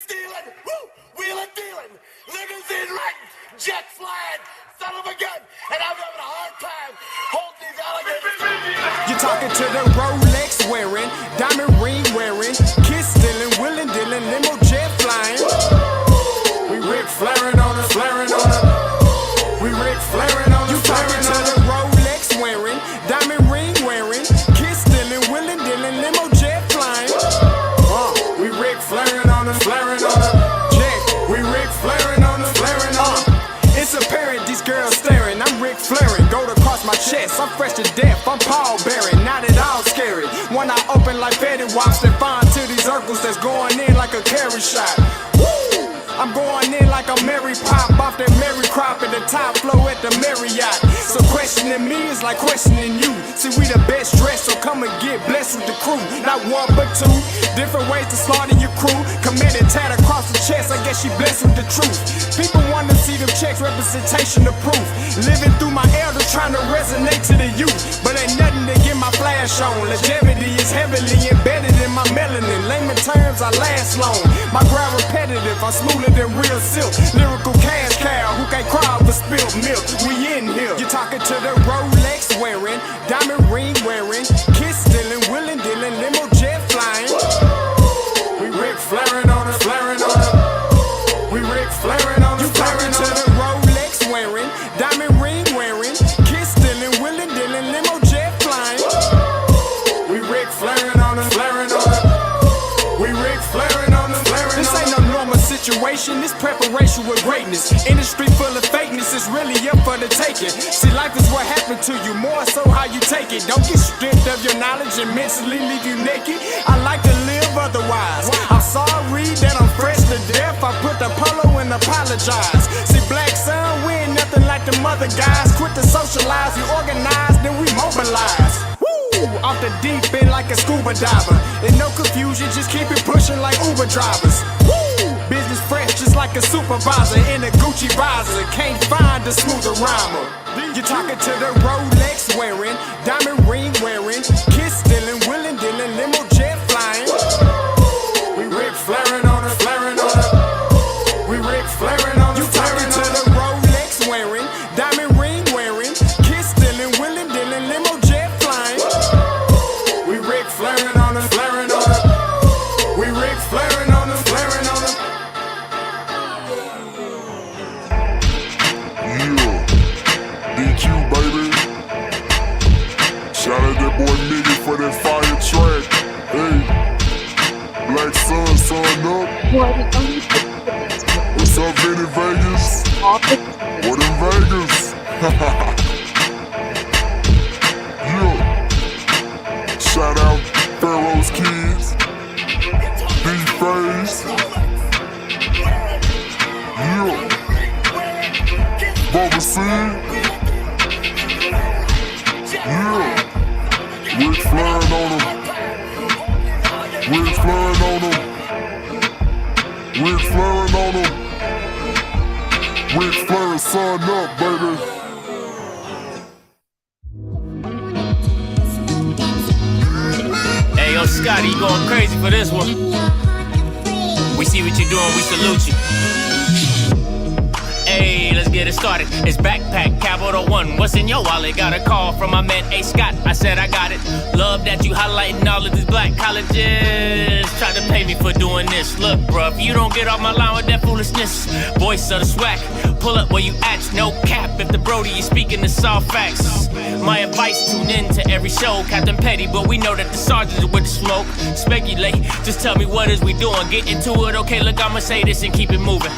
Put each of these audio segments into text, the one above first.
Stealing, woo, wheeling, dealing, limousine riding, jet flying, son of a gun, and I'm having a hard time holding these alligators. You're talking to the Rolex wearing, diamond ring wearing, kiss stealing, willing dealing, limo jet flying. We Rick flaring on us, flaring on us. We Rick flaring on us, flaring on us. Rolex wearing, diamond ring wearing, kiss stealing, willing dealing, limo jet flying. We Rick flaring on us, flaring on us. Check, we Rick flaring on us, flaring on us. It's apparent these girls staring. I'm Rick flaring, gold across my chest. I'm fresh to death, I'm Paul Bearing, not at all scary. When I open like Fetty Wops and find to these circles that's going in like a carry shot. Woo! I'm going in like a Mary Pop off that Mary Crop at the top flow at the Marriott. So questioning me is like questioning you. See, we the best dressed, so come and get blessed with the crew. Not one but two, different ways to slaughter your crew. Committed tat across the chest, I guess she blessed with the truth. People want to see them checks, representation of proof. Living through my elders trying to resonate to the youth. But ain't nothing to get my flash on. Longevity is heavily embedded in my melanin. Layman terms, I last long. My ground repetitive, I'm smoother than real silk. Lyrical cash cow who can't cry over spilled milk. We in here. You're talking to the Rolex wearing, diamond ring wearing, kiss stealing, willing dealing, limo jet flying. We Rick flaring on us, flaring on us. We Rick flaring on us, flaring on us. You talking to the Rolex wearing, diamond ring wearing, kiss stealing, willing dealing, limo jet flying. We Rick flaring on us, flaring on us. We Rick flaring on us, flaring on us. This ain't no normal situation, this preparation with greatness. Industry full of fakeness, it's really up for the taking. See, life is what happened to you, more so how you take it. Don't get stripped of your knowledge and mentally leave you naked. I like to live otherwise. I'm sorry that I'm fresh to death. I put the polo and apologize. See, black son, we ain't nothing like the mother guys. Quit to socialize, we organize, then we mobilize. Off the deep end like a scuba diver. And no confusion, just keep it pushing like Uber drivers. Woo! Business fresh just like a supervisor in a Gucci visor. Can't find a smoother rhymer. You're talking to the Rolex wearing, diamond ring wearing, kiss stealing, willing dealing, limo jet flying. We Rick flaring on us, flaring on us. We Rick flaring on us. You talking to the Rolex wearing, diamond ring wearing, kiss stealing, willing dealing, limo jet flying. We Rick flaring on us, flaring on us. We Rick flaring on us, flaring on us. Yeah, DQ baby. Shout out that boy Nigga for that fire track. Hey, Black Sun, sun up. What's up, Vinny Vegas? What in Vegas? Yeah. Shout out Pharaoh's Kids, D-Phase. Yeah. Bubba C. Yeah. Rick flaring on him. Rick flaring on him. Rick flaring on him. Rick flaring, sun up, baby. Hey, yo, Scotty, you going crazy for this one. We see what you're doing, we salute you. Hey, let's get it started. It's Backpack, Capital One. What's in your wallet? Got a call from my man, A. Scott. I said I got it. Love that you highlighting all of these black colleges. Try to pay me for doing this. Look, bruh, if you don't get off my line with that foolishness, voice of the swag, pull up where you at, no cap. If the Brody is speaking the soft facts, my advice, tune in to every show. Captain Petty, but we know that the sergeants are with the smoke. Speculate, just tell me what is we doing. Get into it, okay, look, I'ma say this and keep it moving.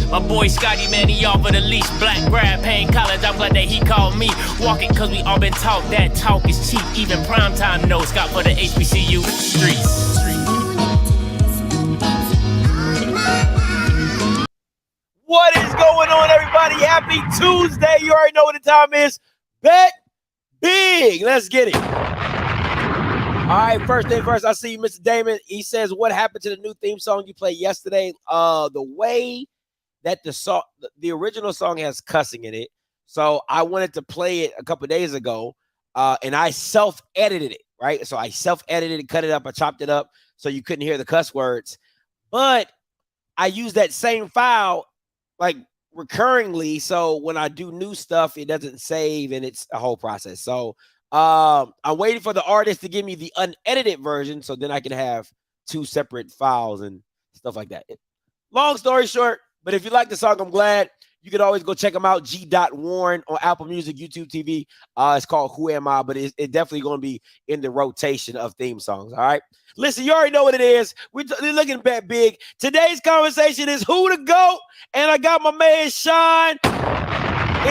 My boy Scotty, man, he offered the least. Black grad, paying college, I'm glad that he called me. Walk it, cause we all been taught that talk is cheap. Even primetime knows Scott for the HBCU streets. What is going on, everybody? Happy Tuesday. You already know what the time is. Bet big. Let's get it. All right, first thing first, I see you, Mr. Damon. He says, what happened to the new theme song you played yesterday? The way that the original song has cussing in it. So I wanted to play it a couple days ago, and I self-edited it, right? So I self-edited it, cut it up, I chopped it up so you couldn't hear the cuss words. But I use that same file like recurringly. So when I do new stuff, it doesn't save and it's a whole process. So I'm waiting for the artist to give me the unedited version so then I can have 2 separate files and stuff like that. Long story short, but if you like the song, I'm glad. You can always go check them out. G.Warren on Apple Music, YouTube TV. It's called Who Am I? But it's definitely going to be in the rotation of theme songs. All right. Listen, you already know what it is. We're looking back big. Today's conversation is who to go. And I got my man Sean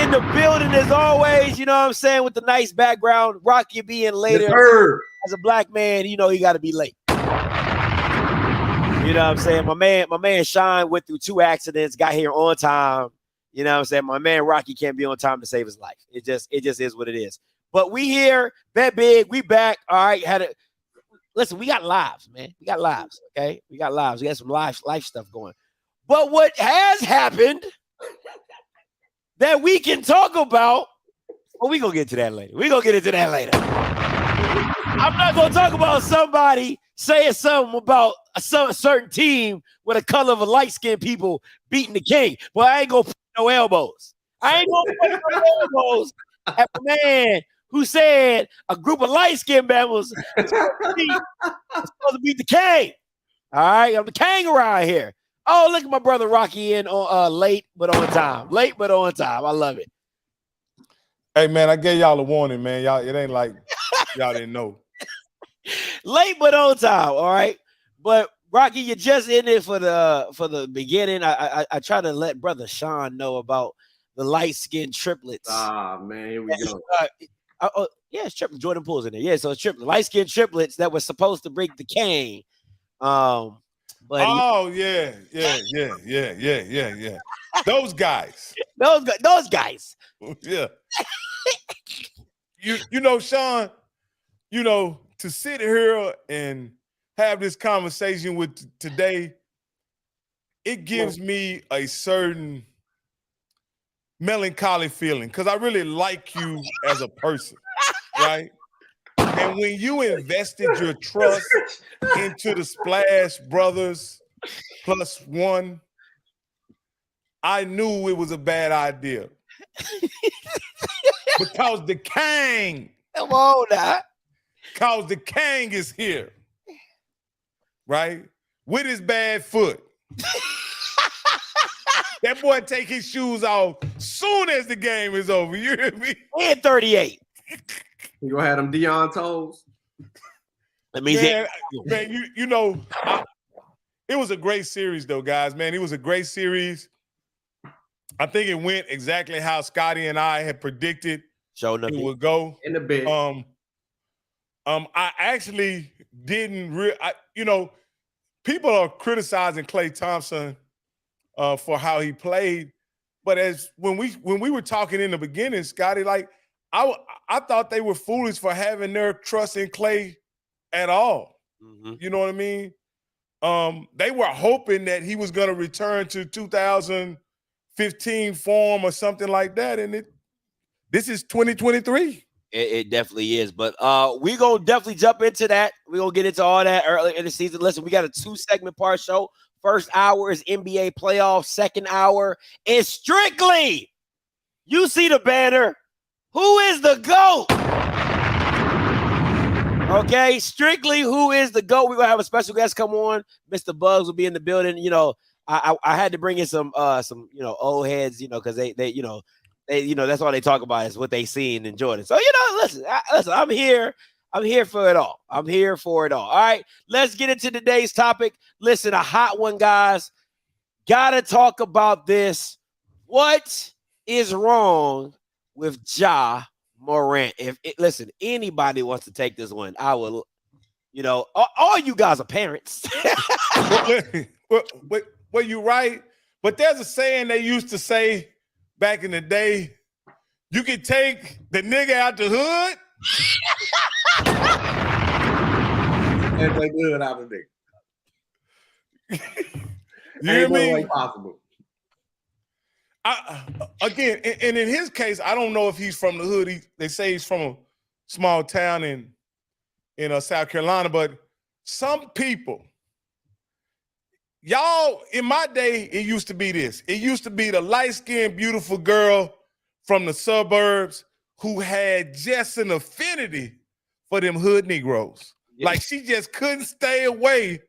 in the building as always. You know what I'm saying? With the nice background. Rocky being later. Yes, as a black man, you know he got to be late. You know what I'm saying? My man Sean went through 2 accidents, got here on time. You know what I'm saying? My man Rocky can't be on time to save his life. It just is what it is. But we here, bet big, we back. All right, listen, we got lives, man. We got lives, okay? We got lives. We got some life stuff going. But what has happened that we can talk about, well, we gonna get to that later. We gonna get into that later. I'm not gonna talk about somebody saying something about a certain team with a color of a light-skinned people beating the king. But I ain't gonna put no elbows. I ain't gonna put no elbows at the man who said a group of light-skinned members is supposed to beat the king. All right, I'm the king around here. Oh, look at my brother Rocky in on late but on time. Late but on time. I love it. Hey man, I gave y'all a warning, man. Y'all, it ain't like y'all didn't know. Late but on time, all right. But Rocky, you're just in it for the beginning. I try to let brother Sean know about the light-skinned triplets. Ah, man, here we go. Yeah, it's triplets. Jordan Poole's in there. Yeah, so it's triplets, light-skinned triplets that were supposed to break the cane. But yeah. Those guys. those guys. Yeah. You know, Sean, you know, to sit here and have this conversation with today, it gives me a certain melancholy feeling because I really like you as a person, right? And when you invested your trust into the Splash Brothers +1, I knew it was a bad idea. Because the king. Come on now. Because the king is here. Right? With his bad foot. That boy take his shoes off soon as the game is over. You hear me? And 38. You gonna have them Dion toes? That means man, you know, it was a great series though, guys. Man, it was a great series. I think it went exactly how Scotty and I had predicted it would go. In the bed. I actually didn't you know, people are criticizing Klay Thompson for how he played, but when we were talking in the beginning, Scotty, like I thought they were foolish for having their trust in Klay at all. Mm-hmm. You know what I mean? They were hoping that he was going to return to 2015 form or something like that, and this is 2023. It definitely is, but we gonna definitely jump into that. We gonna get into all that early in the season. Listen, we got a 2-segment part show. First hour is NBA playoffs. Second hour is strictly. You see the banner. Who is the GOAT? Okay, strictly who is the GOAT. We're gonna have a special guest come on. Mr. Bugs will be in the building. You know, I had to bring in some old heads, you know, because they that's all they talk about is what they seen in Jordan. So, you know, listen, I'm here. I'm here for it all. I'm here for it all. All right, let's get into today's topic. Listen, a hot one, guys. Gotta talk about this. What is wrong with Ja Morant? Listen, anybody wants to take this one, I will. You know, all you guys are parents. Well, you're right. But there's a saying they used to say back in the day, you can take the nigga out the hood. And they do it out of nigga. You hear me? Way possible. Again, and in his case, I don't know if he's from the hood. They say he's from a small town in South Carolina, but some people, y'all, in my day, it used to be this. It used to be the light-skinned, beautiful girl from the suburbs who had just an affinity for them hood Negroes. Like she just couldn't stay away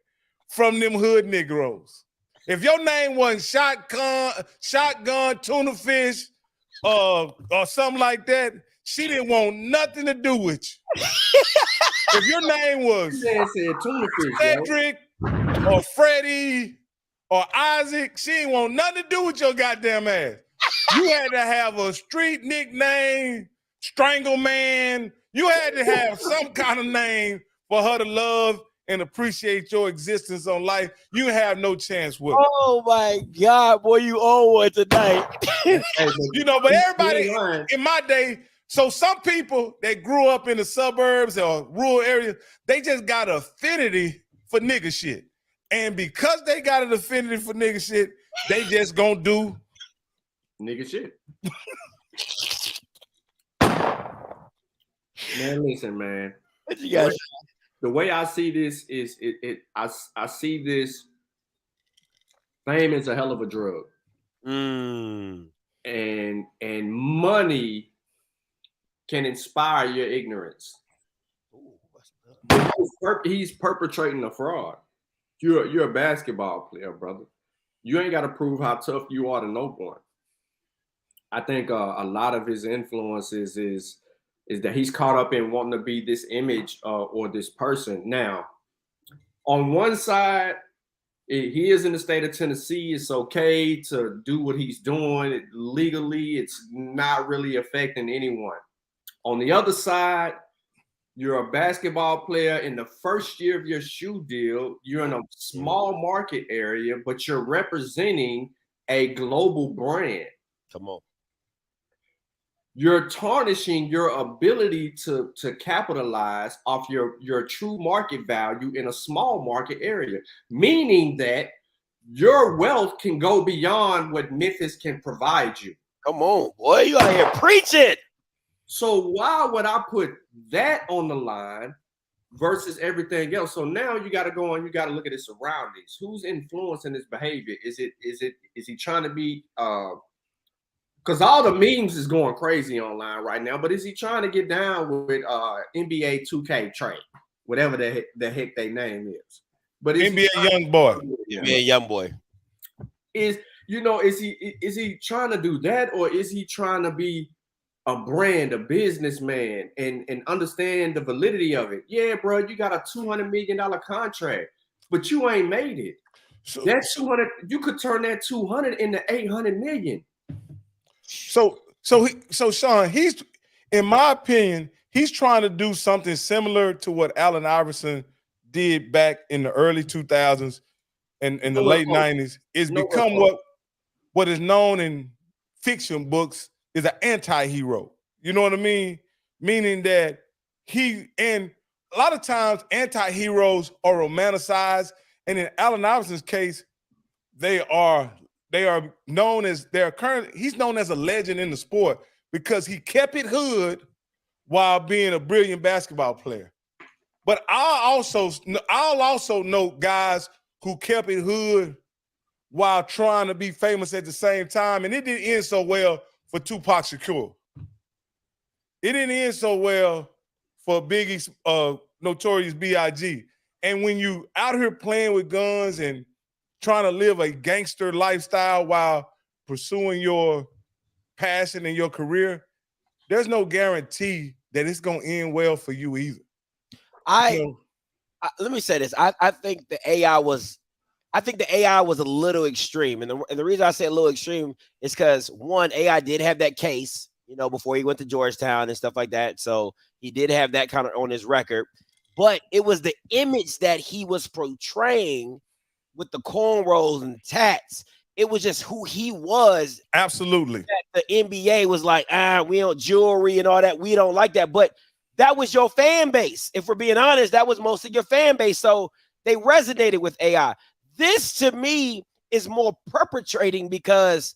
from them hood Negroes. If your name wasn't shotgun, tuna fish, or something like that, she didn't want nothing to do with you. If your name was Cedric or Freddie or Isaac, she didn't want nothing to do with your goddamn ass. You had to have a street nickname, Strangle Man. You had to have some kind of name for her to love and appreciate your existence on life. You have no chance with her. Oh my God, boy, you own one tonight. You know, but everybody in my day, so some people that grew up in the suburbs or rural areas, they just got an affinity for nigga shit. And because they got an affinity for nigga shit, they just gonna do nigga shit. Man, listen, man. The way I see this is I see this fame is a hell of a drug. And money can inspire your ignorance. But he's perpetrating a fraud. You're a basketball player, brother. You ain't got to prove how tough you are to no one. I think a lot of his influences is that he's caught up in wanting to be this image or this person. Now, on one side, he is in the state of Tennessee. It's okay to do what he's doing legally. It's not really affecting anyone. On the other side, you're a basketball player in the first year of your shoe deal. You're in a small market area, but you're representing a global brand. Come on. You're tarnishing your ability to capitalize off your true market value in a small market area, meaning that your wealth can go beyond what Memphis can provide you. Come on, boy, you out here preaching. So why would I put that on the line versus everything else? So now you got to go on, you got to look at his surroundings. Who's influencing his behavior? Is he trying to be because all the memes is going crazy online right now, but is he trying to get down with NBA 2K trade, whatever the heck they name is? But NBA Young Boy. NBA Young Boy. Is he trying to do that, or is he trying to be a brand, a businessman, and understand the validity of it? Yeah, bro, you got a $200 million contract, but you ain't made it. So that 200, you could turn that 200 into 800 million. So Sean, he's, in my opinion, he's trying to do something similar to what Allen Iverson did back in the early 2000s and in the late 90s. It's become what is known in fiction books is an anti-hero. You know what I mean? Meaning that and a lot of times anti-heroes are romanticized, and in Allen Iverson's case, they are known as he's known as a legend in the sport because he kept it hood while being a brilliant basketball player. But I'll also know guys who kept it hood while trying to be famous at the same time, and it didn't end so well for Tupac Shakur. It didn't end so well for Biggie's Notorious B.I.G. And when you out here playing with guns and trying to live a gangster lifestyle while pursuing your passion and your career, there's no guarantee that it's going to end well for you either. Let me say this. I think the AI was a little extreme. And the reason I say a little extreme is because, one, AI did have that case, before he went to Georgetown and stuff like that. So he did have that kind of on his record. But it was the image that he was portraying with the cornrows and tats. It was just who he was. Absolutely. The NBA was like, we don't jewelry and all that. We don't like that. But that was your fan base. If we're being honest, that was most of your fan base. So they resonated with AI. This, to me, is more perpetrating because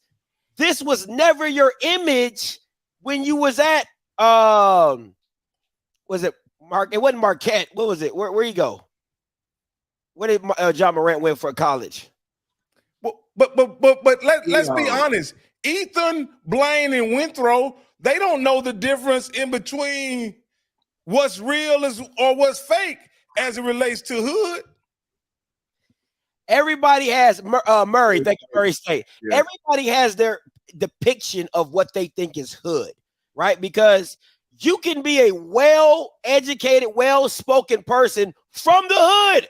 this was never your image when you was at, was it Mark? It wasn't Marquette. What was it? Where you go? Where did John Morant went for college? But let's be honest. Ethan, Blaine, and Winthrow, they don't know the difference in between what's real or what's fake as it relates to hood. Everybody has Murray. Thank you, Murray State. Yeah. Everybody has their depiction of what they think is hood, right? Because you can be a well-educated, well-spoken person from the hood,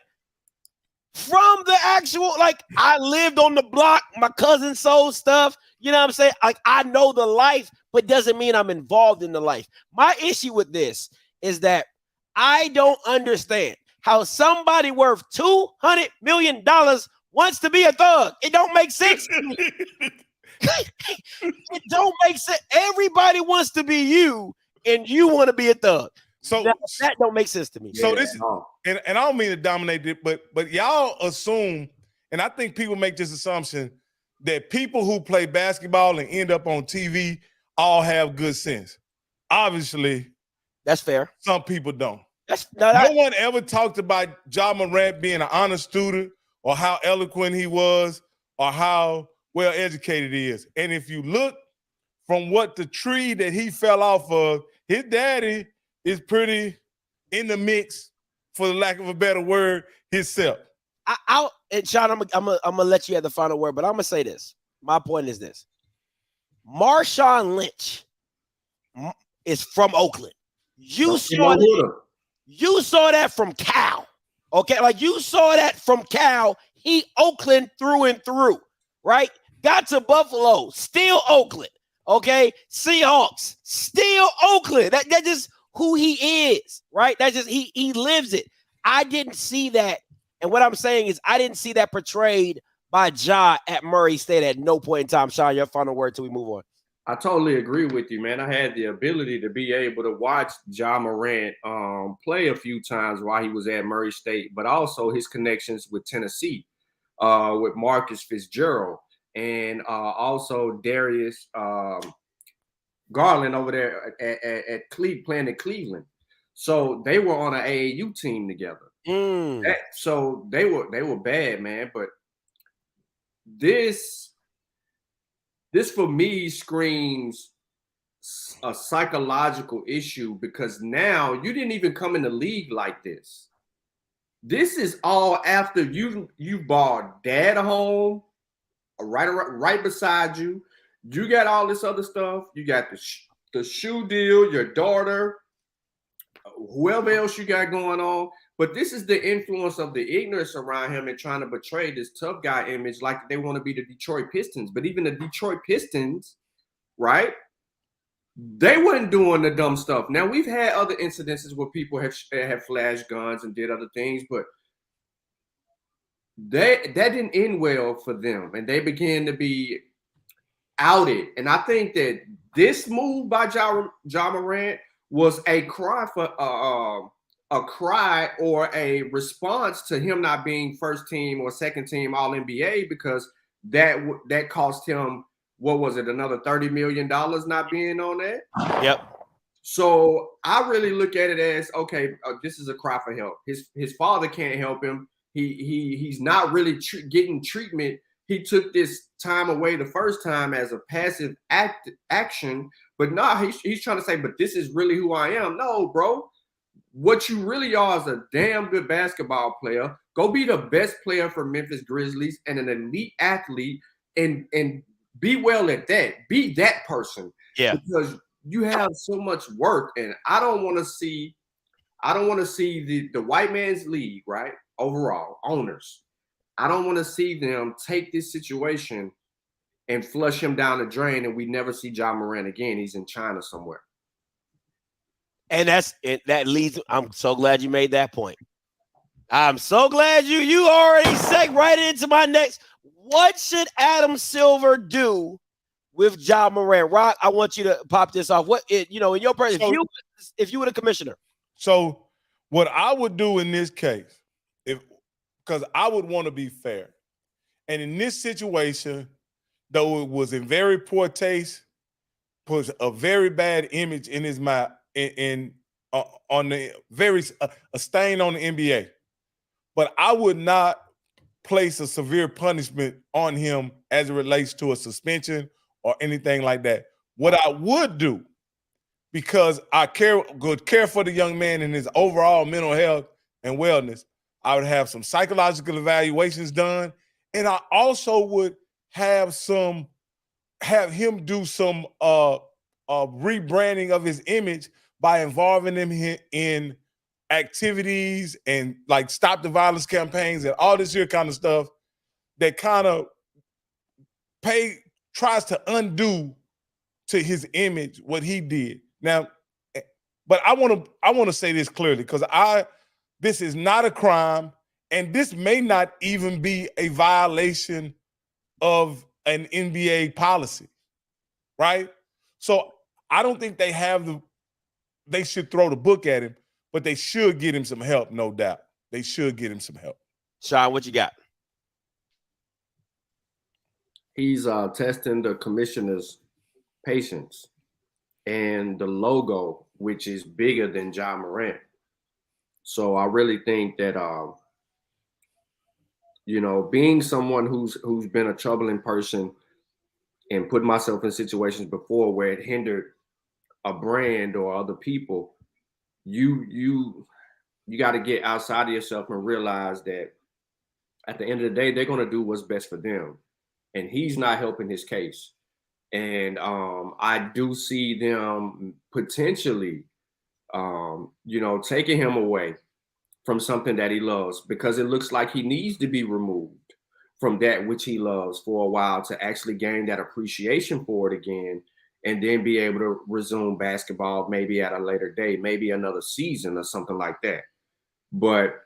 from the actual, like, I lived on the block, my cousin sold stuff, you know what I'm saying? Like, I know the life, but doesn't mean I'm involved in the life. My issue with this is that I don't understand how somebody worth $200 million wants to be a thug. It don't make sense to me. It don't make sense. Everybody wants to be you, and you want to be a thug. So that don't make sense to me. So this is, and I don't mean to dominate it, but y'all assume, and I think people make this assumption that people who play basketball and end up on TV all have good sense. Obviously, that's fair. Some people don't. No one ever talked about Ja Morant being an honor student or how eloquent he was or how well educated he is. And if you look from what the tree that he fell off of, his daddy is pretty in the mix, for the lack of a better word, himself. And Sean, I'm gonna let you have the final word, but I'm gonna say this. My point is this: Marshawn Lynch is from Oakland. You saw that from Cal. Okay, like you saw that from Cal. He Oakland through and through, right? Got to Buffalo, still Oakland. Okay, Seahawks, still Oakland. That's just who he is, right? That's just he lives it. I didn't see that, and what I'm saying is I didn't see that portrayed by Ja at Murray State at no point in time. Sean, your final word till we move on. I totally agree with you, man. I had the ability to be able to watch Ja Morant play a few times while he was at Murray State, but also his connections with Tennessee, with Marcus Fitzgerald, and also Darius Garland over there at playing in Cleveland. So they were on an AAU team together. So they were bad, man. But this for me screams a psychological issue, because now you didn't even come in the league like this. This is all after you bought dad a home right beside you. You got all this other stuff. You got the shoe deal, your daughter, whoever else you got going on. But this is the influence of the ignorance around him and trying to portray this tough guy image like they want to be the Detroit Pistons. But even the Detroit Pistons, right, they weren't doing the dumb stuff. Now, we've had other incidences where people have flashed guns and did other things, but that didn't end well for them. And they began to be outed. And I think that this move by Ja Morant was a cry for or a response to him not being first team or second team All NBA, because that cost him, what was it, another $30 million not being on that? Yep. So I really look at it as, okay, this is a cry for help. His father can't help him. He's not really getting treatment. He took this time away the first time as a passive action, but now he's trying to say, but this is really who I am. No, bro. What you really are is a damn good basketball player. Go be the best player for Memphis Grizzlies and an elite athlete, and be well at that. Be that person. Yeah. Because you have so much worth, and I don't want to see the white man's league, right? Overall, owners. I don't want to see them take this situation and flush him down the drain, and we never see Ja Morant again. He's in China somewhere. And that leads. I'm so glad you made that point. I'm so glad you already segue right into my next. What should Adam Silver do with Ja Morant? Rock, I want you to pop this off. In your person, if you were the commissioner. So what I would do in this case, because I would want to be fair, and in this situation, though it was in very poor taste, puts a very bad image in his mind, on the a stain on the NBA. But I would not place a severe punishment on him as it relates to a suspension or anything like that. What I would do, because I care for the young man and his overall mental health and wellness, I would have some psychological evaluations done, and I also would have him do some rebranding of his image by involving him in activities and like stop the violence campaigns and all this here kind of stuff that kind of tries to undo to his image what he did. Now, but I want to say this clearly, because this is not a crime, and this may not even be a violation of an NBA policy, right? So I don't think they should throw the book at him, but they should get him some help, no doubt. They should get him some help. Sean, what you got? He's testing the commissioner's patience and the logo, which is bigger than Ja Morant. So I really think that being someone who's been a troubling person and put myself in situations before where it hindered a brand or other people, you got to get outside of yourself and realize that at the end of the day, they're going to do what's best for them. And he's not helping his case. And I do see them potentially, taking him away from something that he loves, because it looks like he needs to be removed from that which he loves for a while to actually gain that appreciation for it again, and then be able to resume basketball maybe at a later date, maybe another season or something like that. But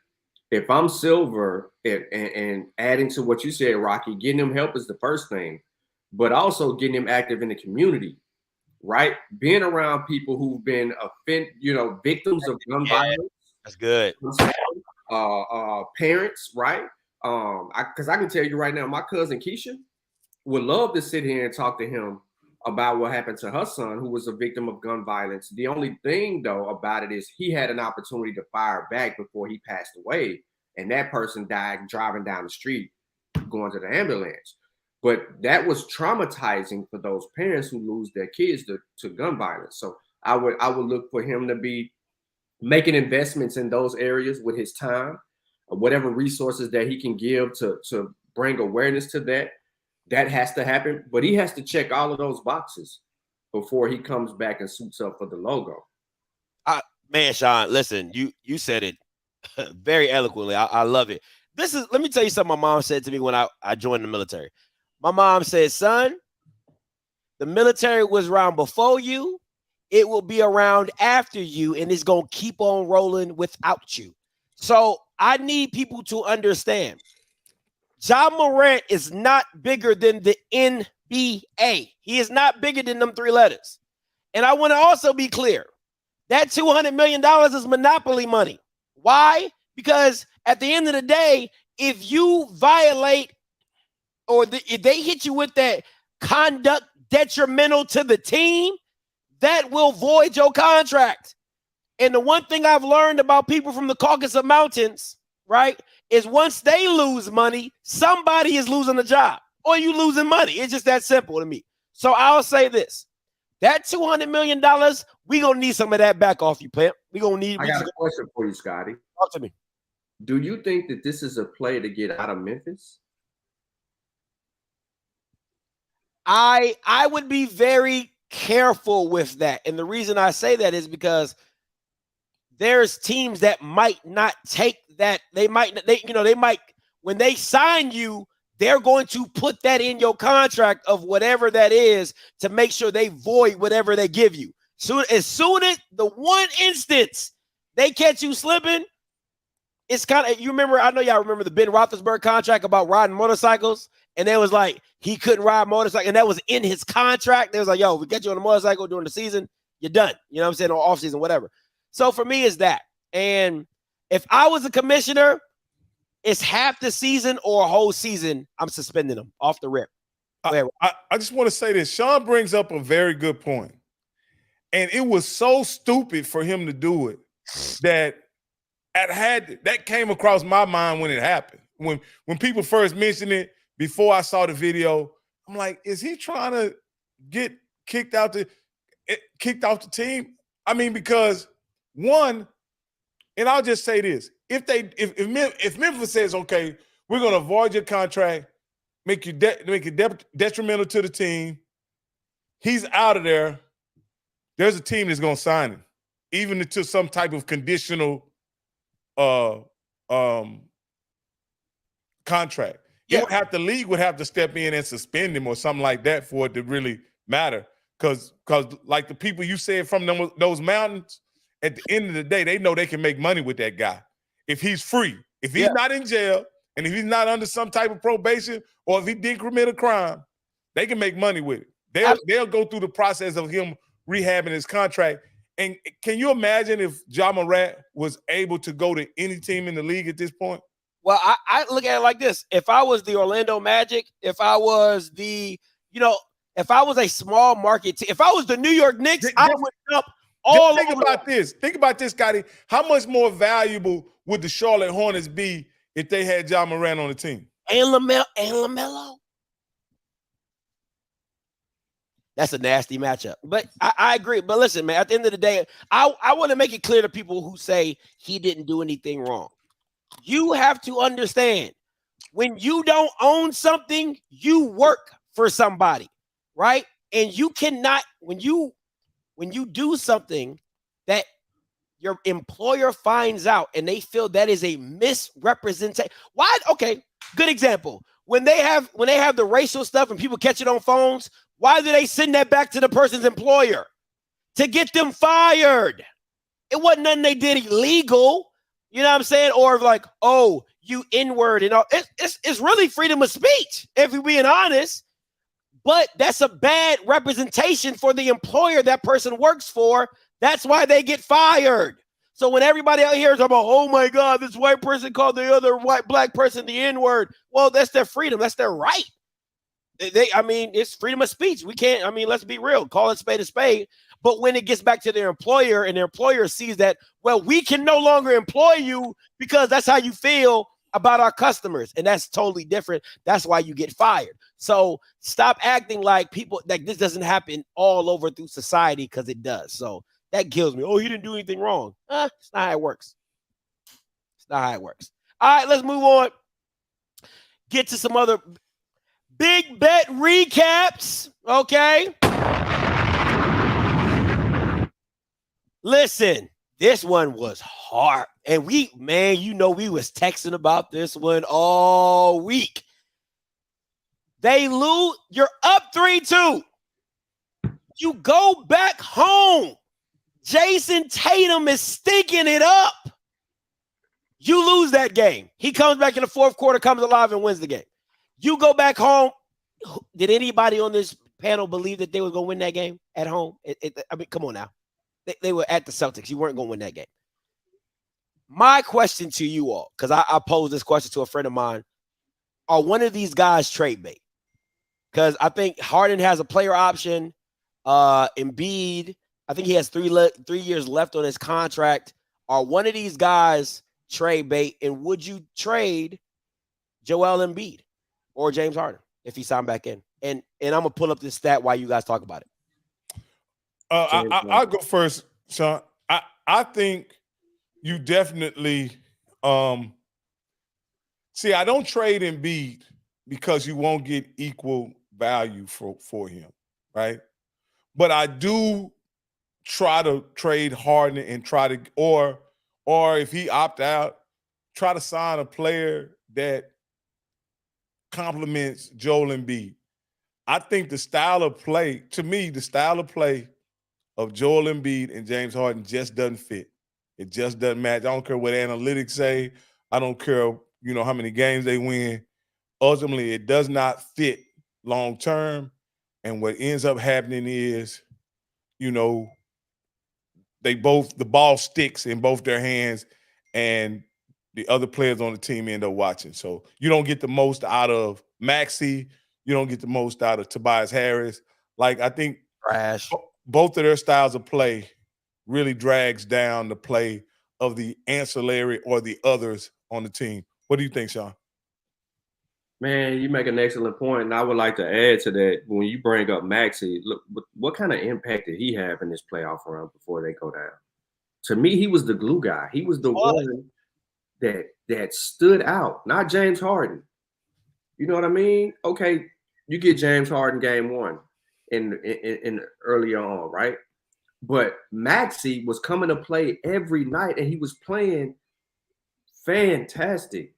if I'm Silver and adding to what you said, Rocky, getting him help is the first thing, but also getting him active in the community, right? Being around people who've been victims of gun violence. That's good. Parents, right? Because I can tell you right now, my cousin Keisha would love to sit here and talk to him about what happened to her son, who was a victim of gun violence. The only thing, though, about it is he had an opportunity to fire back before he passed away, and that person died driving down the street, going to the ambulance. But that was traumatizing for those parents who lose their kids to gun violence. So I would look for him to be making investments in those areas with his time, whatever resources that he can give to bring awareness to that. That has to happen, but he has to check all of those boxes before he comes back and suits up for the logo. Man, Sean, listen, you said it very eloquently. I love it. Let me tell you something my mom said to me when I joined the military. My mom said, son, the military was around before you. It will be around after you, and it's going to keep on rolling without you. So I need people to understand, Ja Morant is not bigger than the NBA. He is not bigger than them three letters. And I want to also be clear, that $200 million is monopoly money. Why? Because at the end of the day, if you violate or if they hit you with that conduct detrimental to the team, that will void your contract. And the one thing I've learned about people from the Caucasus Mountains, right, is once they lose money, somebody is losing a job or you losing money. It's just that simple to me. So I'll say this. That $200 million, we're going to need some of that back off you, pimp. I got a question for you, Scotty. Talk to me. Do you think that this is a play to get out of Memphis? I would be very careful with that. And the reason I say that is because there's teams that might not take that. They might, when they sign you, they're going to put that in your contract of whatever that is to make sure they void whatever they give you. As soon as the one instance they catch you slipping, it's kind of, I know y'all remember the Ben Roethlisberger contract about riding motorcycles, and they was like, he couldn't ride motorcycle, and that was in his contract. They was like, yo, we get you on a motorcycle during the season, you're done. You know what I'm saying? Or off season, whatever. So for me, it's that. And if I was a commissioner, it's half the season or a whole season, I'm suspending them off the rip. I just want to say this. Sean brings up a very good point. And it was so stupid for him to do it that came across my mind when it happened, when people first mentioned it, before I saw the video, I'm like, is he trying to get kicked out the team? I mean, because one, and I'll just say this: if Memphis says, okay, we're going to avoid your contract, make it detrimental to the team, he's out of there. There's a team that's going to sign him, even to some type of conditional contract. Yeah. The league would have to step in and suspend him or something like that for it to really matter. Because like the people you said from those mountains, at the end of the day, they know they can make money with that guy if he's free. If he's not in jail and if he's not under some type of probation or if he didn't commit a crime, they can make money with it. They'll go through the process of him rehabbing his contract. And can you imagine if Ja Morant was able to go to any team in the league at this point? Well, I look at it like this. If I was the Orlando Magic, if I was if I was a small market team, if I was the New York Knicks, I would jump all think over. about this. Think about this, Scotty. How much more valuable would the Charlotte Hornets be if they had Ja Morant on the team? And LaMelo. That's a nasty matchup. But I agree. But listen, man, at the end of the day, I want to make it clear to people who say he didn't do anything wrong. You have to understand, when you don't own something, you work for somebody, right? And you cannot, when you do something that your employer finds out and they feel that is a misrepresentation. Why? Okay, good example. When they have the racial stuff and people catch it on phones, why do they send that back to the person's employer? To get them fired. It wasn't nothing they did illegal. You know what I'm saying? Or like, oh, you N-word and all. It's really freedom of speech, if we're being honest. But that's a bad representation for the employer that person works for. That's why they get fired. So when everybody out here is about, oh my God, this white person called the other black person the N-word. Well, that's their freedom. That's their right. It's freedom of speech. We can't, let's be real. Call it spade a spade. But when it gets back to their employer and their employer sees that, well, we can no longer employ you because that's how you feel about our customers. And that's totally different. That's why you get fired. So stop acting like this doesn't happen all over through society, because it does. So that kills me. Oh, you didn't do anything wrong. It's not how it works. It's not how it works. All right, let's move on. Get to some other big bet recaps. Okay. Listen, this one was hard. And we was texting about this one all week. They lose. You're up 3-2. You go back home. Jason Tatum is stinking it up. You lose that game. He comes back in the fourth quarter, comes alive, and wins the game. You go back home. Did anybody on this panel believe that they were going to win that game at home? Come on now. They were at the Celtics. You weren't going to win that game. My question to you all, because I posed this question to a friend of mine, are one of these guys trade bait? Because I think Harden has a player option. Embiid, I think he has 3 years left on his contract. Are one of these guys trade bait? And would you trade Joel Embiid or James Harden if he signed back in? And I'm going to pull up this stat while you guys talk about it. I'll go first, Sean. I think you definitely see, I don't trade Embiid because you won't get equal value for him, right? But I do try to trade Harden and try to, or if he opt out, try to sign a player that complements Joel Embiid. I think the style of play of Joel Embiid and James Harden just doesn't fit. It just doesn't match. I don't care what analytics say. I don't care, how many games they win. Ultimately, it does not fit long term. And what ends up happening is, the ball sticks in both their hands and the other players on the team end up watching. So you don't get the most out of Maxey. You don't get the most out of Tobias Harris. Like, I think both of their styles of play really drags down the play of the ancillary or the others on the team. What do you think, Sean? Man, you make an excellent point, and I would like to add to that. When you bring up Maxey, look, what kind of impact did he have in this playoff run before they go down? To me, he was the glue guy. He was the one that stood out, not James Harden. You know what I mean? Okay, you get James Harden game one in earlier on, right? But Maxey was coming to play every night, and he was playing fantastic.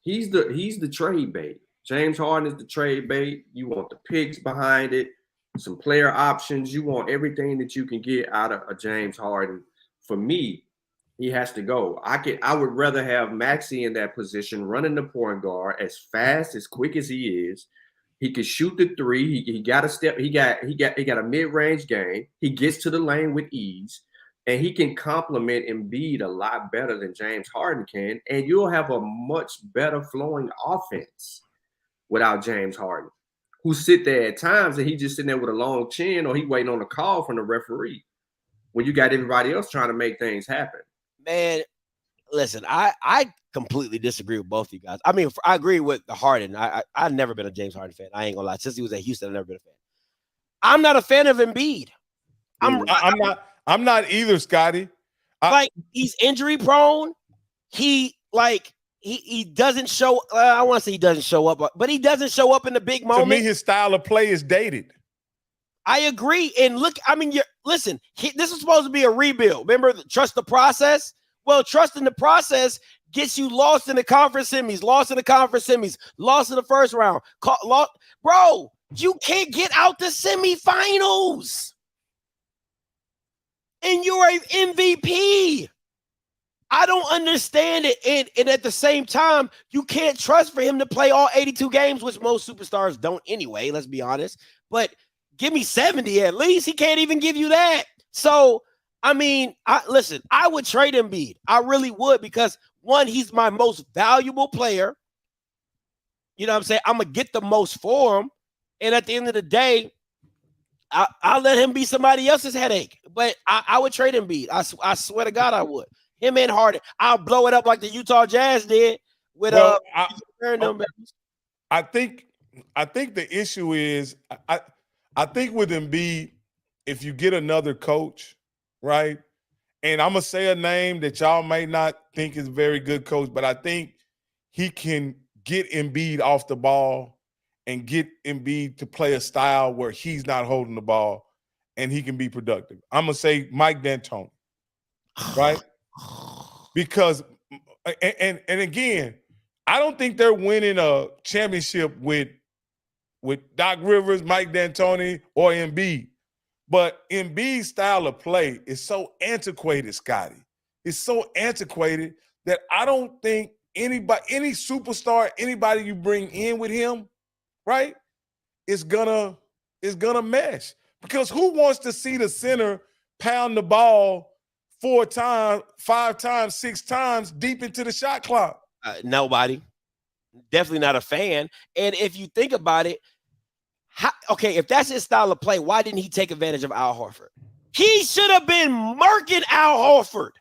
He's the trade bait. James Harden is the trade bait. You want the picks behind it, some player options. You want everything that you can get out of a James Harden. For me, he has to go. I would rather have Maxey in that position, running the point guard as fast, as quick as he is. He can shoot the three. He got a step. He got a mid-range game. He gets to the lane with ease. And he can complement Embiid a lot better than James Harden can. And you'll have a much better flowing offense without James Harden, who sit there at times and he just sitting there with a long chin or he waiting on a call from the referee when you got everybody else trying to make things happen. Man, listen, I completely disagree with both of you guys. I mean, I agree with the Harden. I've never been a James Harden fan. I ain't gonna lie. Since he was at Houston, I've never been a fan. I'm not a fan of Embiid. I'm not either, Scotty. He's injury prone. He doesn't show. I want to say he doesn't show up, but he doesn't show up in the big moment. To me, his style of play is dated. I agree. And look, I mean, listen. This is supposed to be a rebuild. Remember, trust the process. Well, trusting the process gets you lost in the conference semis, lost in the first round. Bro, you can't get out the semifinals. And you're an MVP. I don't understand it. And at the same time, you can't trust for him to play all 82 games, which most superstars don't anyway, let's be honest. But give me 70 at least. He can't even give you that. So, I mean, listen, I would trade Embiid. I really would because, one, he's my most valuable player. You know what I'm saying? I'm going to get the most for him. And at the end of the day, I'll let him be somebody else's headache. But I would trade Embiid. I swear to God I would. Him and Harden. I'll blow it up like the Utah Jazz did with I think the issue is I think with Embiid, if you get another coach, right? And I'm gonna say a name that y'all may not think is a very good coach, but I think he can get Embiid off the ball and get Embiid to play a style where he's not holding the ball and he can be productive. I'm going to say Mike D'Antoni, right? Because, and again, I don't think they're winning a championship with Doc Rivers, Mike D'Antoni, or Embiid. But Embiid's style of play is so antiquated, Scotty. It's so antiquated that I don't think any superstar, anybody you bring in with him, right, is gonna mesh. Because who wants to see the center pound the ball 4 times, 5 times, 6 times deep into the shot clock? Nobody. Definitely not a fan. And if you think about it, if that's his style of play, why didn't he take advantage of Al Horford? He should have been murking Al Horford.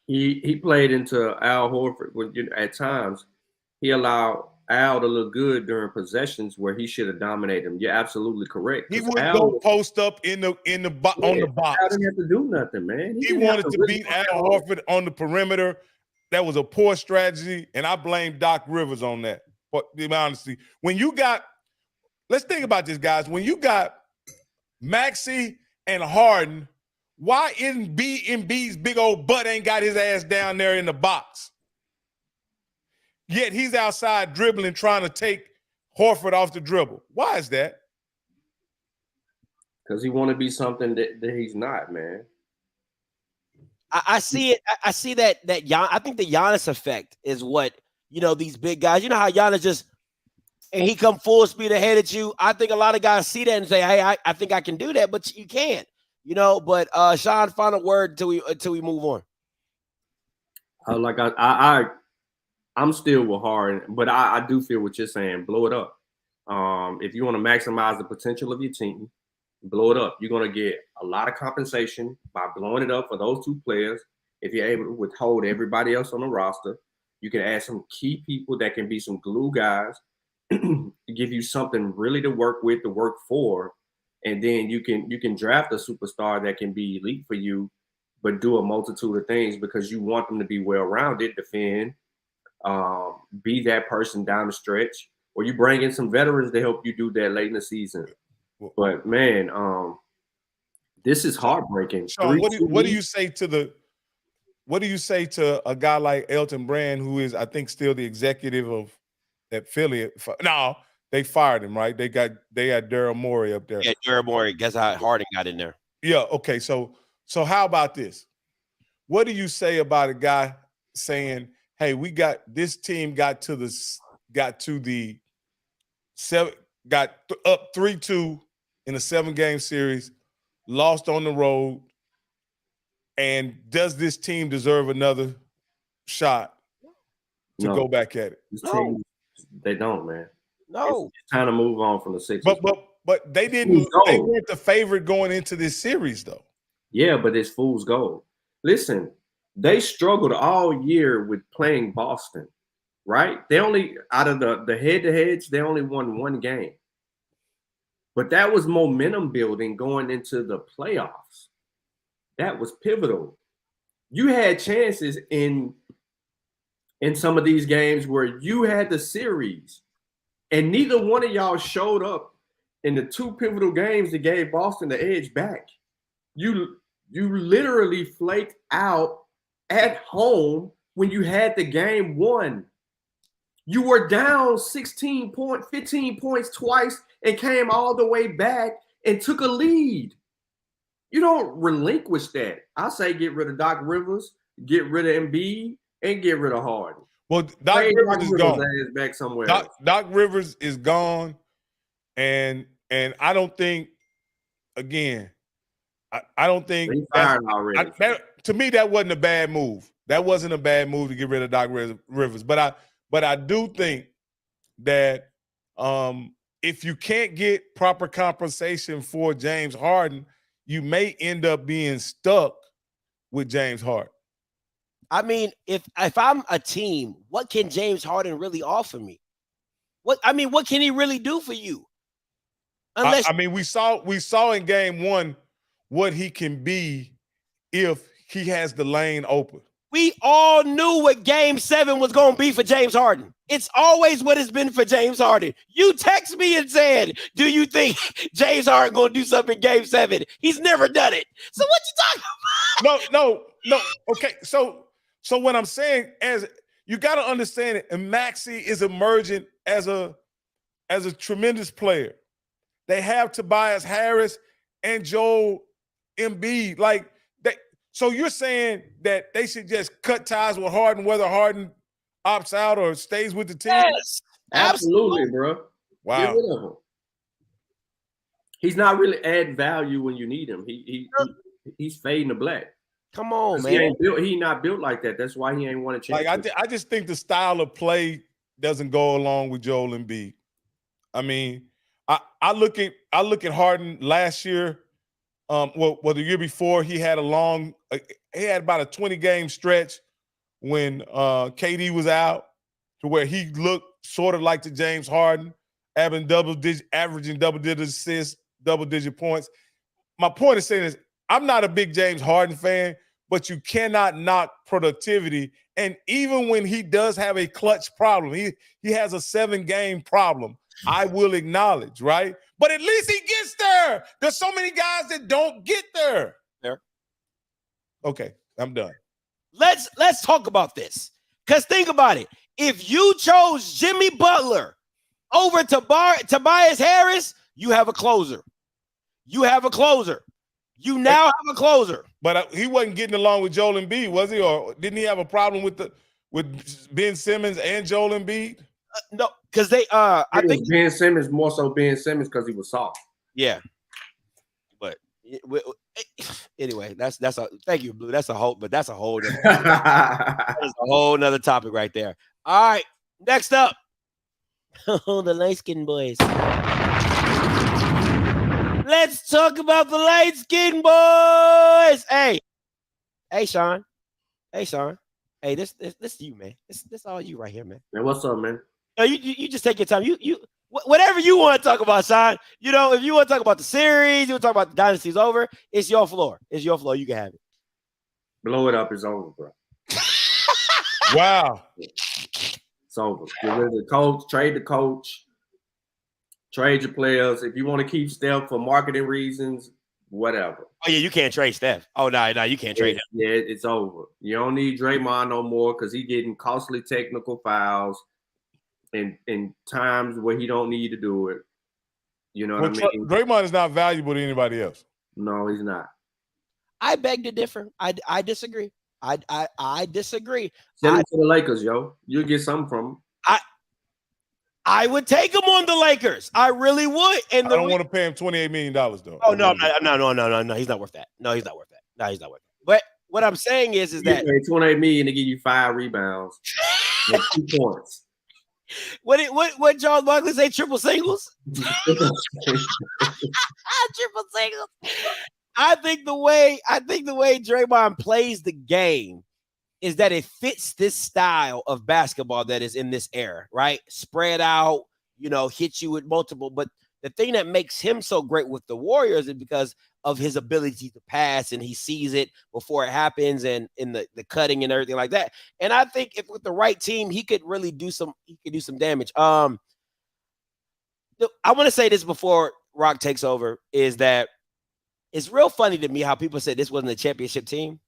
He played into Al Horford at times. He allowed Al to look good during possessions where he should have dominated him. You're absolutely correct. He would go post up on the box. Al didn't have to do nothing, man. He wanted to beat Al Horford on the perimeter. That was a poor strategy, and I blame Doc Rivers on that. But honestly, let's think about this, guys. When you got Maxey and Harden, why isn't Embiid's big old butt ain't got his ass down there in the box? Yet he's outside dribbling, trying to take Horford off the dribble. Why is that? Because he want to be something that he's not, man. I see it. I see that I think the Giannis effect is what, these big guys. You know how Giannis and he come full speed ahead at you. I think a lot of guys see that and say, hey, I think I can do that, but you can't. But Sean, final word until we move on. I'm still with Harden, but I do feel what you're saying. Blow it up. If you want to maximize the potential of your team, blow it up. You're going to get a lot of compensation by blowing it up for those 2 players. If you're able to withhold everybody else on the roster, You can add some key people that can be some glue guys, give you something really to work with, to work for, and then you can draft a superstar that can be elite for you, but do a multitude of things because you want them to be well-rounded, defend, be that person down the stretch, or you bring in some veterans to help you do that late in the season. But man, this is heartbreaking. Sean, what do you say to a guy like Elton Brand, who is, I think, still the executive of that Philly? No, they fired him, right? They got Daryl Morey up there. Yeah, Daryl Morey. Guess how Harden got in there. Yeah. Okay. So how about this? What do you say about a guy saying, "Hey, this team got up 3-2 in a 7-game series, lost on the road, and does this team deserve another shot to go back at it?" Team, they don't, man. No, it's time to move on from the Sixers. But they didn't. They weren't the favorite going into this series, though. Yeah, but it's fool's gold. Listen, they struggled all year with playing Boston, right? They only, out of the head-to-heads, they only won 1 game. But that was momentum building going into the playoffs. That was pivotal. You had chances in some of these games where you had the series, and neither one of y'all showed up in the 2 pivotal games that gave Boston the edge back. You literally flaked out at home when you had the game won. You were down 15 points twice and came all the way back and took a lead. You don't relinquish that. I say get rid of Doc Rivers, get rid of Embiid, and get rid of Harden. Well, Doc Rivers is gone. Back somewhere. Doc Rivers is gone, and I don't think, again, I don't think he fired already. To me, that wasn't a bad move. That wasn't a bad move to get rid of Doc Rivers. But I do think that if you can't get proper compensation for James Harden, you may end up being stuck with James Harden. I mean, if I'm a team, what can James Harden really offer me? What can he really do for you? Unless we saw in game 1 what he can be if he has the lane open. We all knew what game 7 was going to be for James Harden. It's always what it's been for James Harden. You text me and said, do you think James Harden going to do something in game 7? He's never done it. So what you talking about? No. Okay. So what I'm saying is you got to understand it. And Maxey is emerging as a tremendous player. They have Tobias Harris and Joel Embiid. So you're saying that they should just cut ties with Harden, whether Harden opts out or stays with the team? Yes, absolutely, bro. Wow. Get rid of him. He's not really adding value when you need him. He's fading to black. Come on, man. He not built like that. That's why he ain't won a championship. I just think the style of play doesn't go along with Joel Embiid. I mean, I look at Harden last year. The year before, he had about a 20-game stretch when KD was out, to where he looked sort of like the James Harden, averaging double-digit assists, double-digit points. My point is saying is, I'm not a big James Harden fan, but you cannot knock productivity. And even when he does have a clutch problem, he has a 7-game problem, I will acknowledge, right? But at least he gets there. There's so many guys that don't get there. There. Okay, I'm done. Let's talk about this. Because think about it. If you chose Jimmy Butler over Tobias Harris, you have a closer. You have a closer. You now have a closer. But he wasn't getting along with Joel Embiid, was he? Or didn't he have a problem with Ben Simmons and Joel Embiid? No, because they I think Ben Simmons, more so Ben Simmons, because he was soft. Yeah. But anyway, that's a thank you, Blue. That's a whole nother that is a whole nother topic right there. All right, next up. Oh, the light-skinned boys. Let's talk about the light-skinned boys. Hey, Sean. Hey, this you, man. This all you right here, man. Man, what's up, man? No, you just take your time. Whatever you want to talk about, Sean. You know, if you want to talk about the series, you want to talk about the dynasty's over. It's your floor. It's your floor. You can have it. Blow it up. It's over, bro. Wow. It's over. Get rid of the coach. Trade the coach. Trade your players. If you want to keep Steph for marketing reasons, whatever. Oh yeah, you can't trade Steph. Oh no, you can't trade him. Yeah, it's over. You don't need Draymond no more because he's getting costly technical fouls in times where he don't need to do it. You know what I mean? Draymond is not valuable to anybody else. No, he's not. I beg to differ. I disagree. I disagree. Send him to the Lakers, yo. You'll get something from him. I would take him on the Lakers. I really would. And I don't want to pay him $28 million though. Oh no, he's not worth that. No, he's not worth that. No, he's not worth that. But what I'm saying is that $28 million to give you 5 rebounds and 2 points. What Charles Barkley say? Triple singles. Triple singles. I think the way Draymond plays the game is that it fits this style of basketball that is in this era, right? Spread out, hit you with multiple. But the thing that makes him so great with the Warriors is because of his ability to pass, and he sees it before it happens, and in the cutting and everything like that. And I think if with the right team, he could really do some damage. I want to say this before Rock takes over, is that it's real funny to me how people said this wasn't a championship team.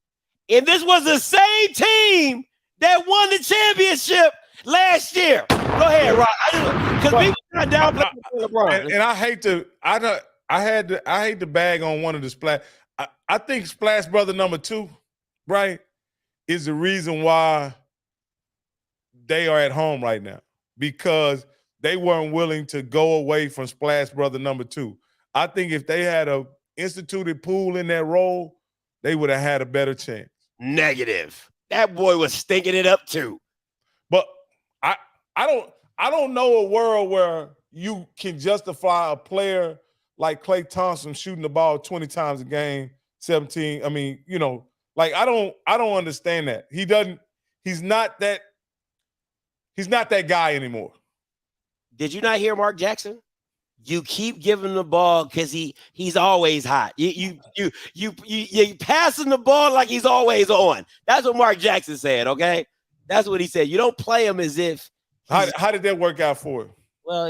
And this was the same team that won the championship last year. Go ahead, Rock. Because people are downplaying LeBron. And I hate to bag on one of the Splash. I think Splash Brother number 2, right, is the reason why they are at home right now, because they weren't willing to go away from Splash Brother number 2. I think if they had a instituted Poole in that role, they would have had a better chance. Negative. That boy was stinking it up too. But I don't know a world where you can justify a player like Klay Thompson shooting the ball 20 times a game, 17. I mean, I don't understand that. He's not that guy anymore. Did you not hear Mark Jackson? You keep giving him the ball because he's always hot. You passing the ball like he's always on. That's what Mark Jackson said. Okay, that's what he said. You don't play him as if. How did that work out for him? Well,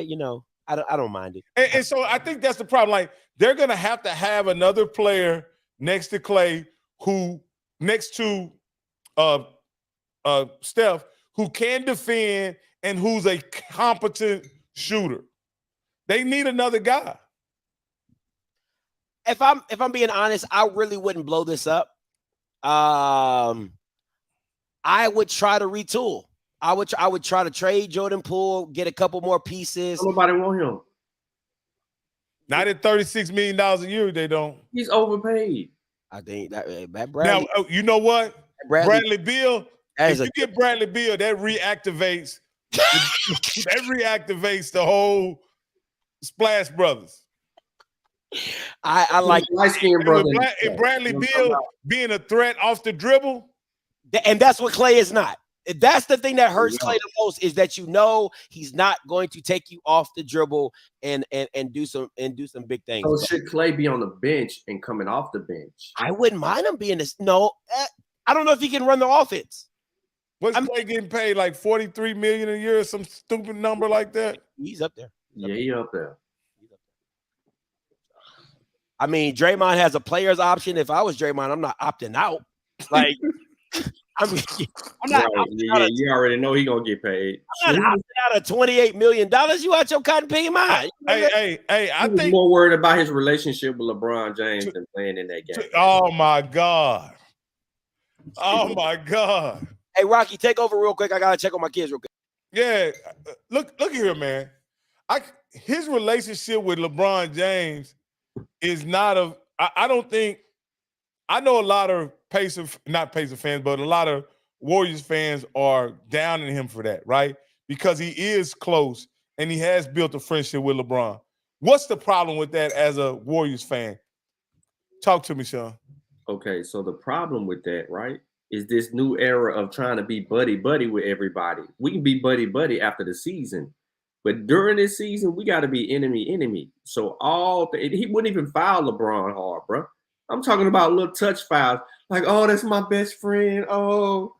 I don't mind it. And so I think that's the problem. Like, they're gonna have to have another player next to Klay, next to Steph, who can defend and who's a competent shooter. They need another guy. If I'm being honest, I really wouldn't blow this up. I would try to retool. I would try to trade Jordan Poole, get a couple more pieces. Nobody want him. Not at $36 million a year, they don't. He's overpaid. I think that Bradley. Now, you know what? Bradley Beal. If you get Bradley Beal, that reactivates the whole Splash Brothers. I like light-skinned brother. And Bradley Beal being a threat off the dribble. And that's what Klay is not. That's the thing that hurts Klay the most, is that he's not going to take you off the dribble and do some big things. So should Klay be on the bench and coming off the bench? I wouldn't mind him being this. No, I don't know if he can run the offense. What's Klay getting paid, like $43 million a year or some stupid number like that? He's up there. He's up there. I mean, Draymond has a player's option. If I was Draymond, I'm not opting out. Like, I'm not. Right. You already know he's gonna get paid. I'm not opting out of $28 million. You out your cotton picking mind. Hey, I think more worried about his relationship with LeBron James than playing in that game. Oh my God. Oh my God. Hey, Rocky, take over real quick. I gotta check on my kids real quick. Yeah, look here, man. His relationship with LeBron James is not of. I don't think. I know a lot of not Pacers fans, but a lot of Warriors fans are down on him for that, right? Because he is close and he has built a friendship with LeBron. What's the problem with that as a Warriors fan? Talk to me, Sean. Okay, so the problem with that, right, is this new era of trying to be buddy-buddy with everybody. We can be buddy-buddy after the season, but during this season, we got to be enemy. So he wouldn't even foul LeBron hard, bro. I'm talking about little touch fouls, like, oh, that's my best friend. Oh,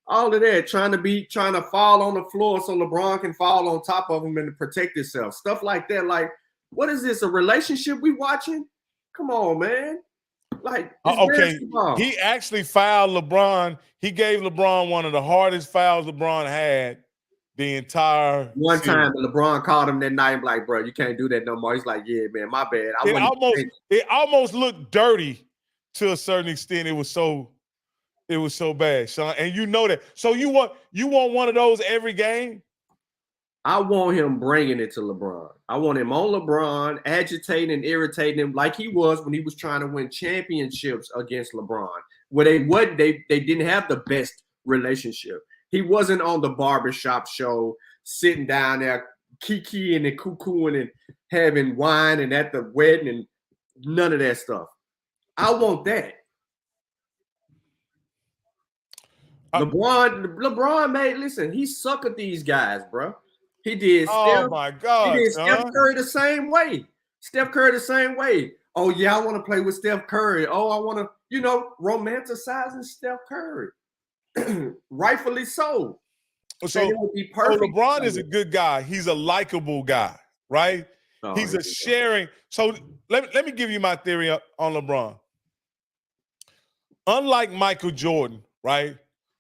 all of that, trying to fall on the floor so LeBron can fall on top of him and to protect himself. Stuff like that. Like, what is this? A relationship we watching? Come on, man. Like, okay, basketball. He actually fouled LeBron. He gave LeBron one of the hardest fouls LeBron had the entire one series. time. LeBron called him that night and like, bro, you can't do that no more. He's like, yeah, man, my bad. It almost looked dirty to a certain extent. It was so bad, Sean. And you know that. So you want one of those every game? I want him bringing it to LeBron. I want him on LeBron, agitating and irritating him like he was when he was trying to win championships against LeBron, where they didn't have the best relationship. He wasn't on the barbershop show, sitting down there, kikiing and cuckooing and having wine and at the wedding and none of that stuff. I want that. LeBron he suckered these guys, bro. He did. My God. He did Steph Curry the same way. Oh, yeah, I want to play with Steph Curry. Oh, I want to, romanticizing Steph Curry. Rightfully so. So LeBron is a good guy. He's a likable guy, right? Oh, he's a sharing. So let me give you my theory on LeBron. Unlike Michael Jordan, right?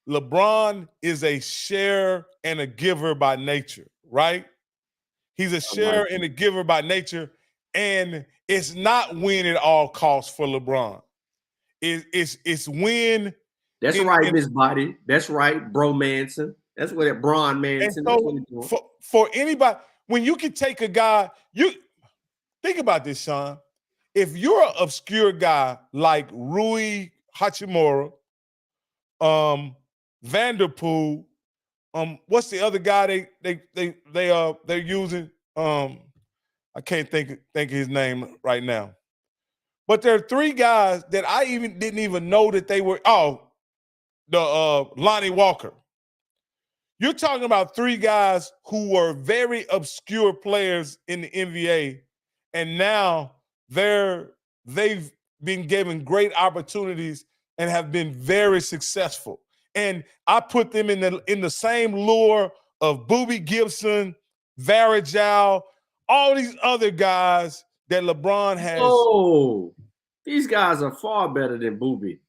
LeBron is a sharer and a giver by nature, right? He's a sharer and a giver by nature, and it's not win at all costs for LeBron. It's win. That's right, Miss Body. That's right, Bro Manson. That's what that Bron Manson. So for anybody, when you can take a guy, you think about this, Sean. If you're an obscure guy like Rui Hachimura, Vanderpool, what's the other guy they're using? I can't think of his name right now. But there are three guys that I didn't even know that they were. Lonnie Walker. You're talking about three guys who were very obscure players in the NBA, and now they've been given great opportunities and have been very successful. And I put them in the same lure of Boobie Gibson, Varejao, all these other guys that LeBron has. Oh, these guys are far better than Boobie.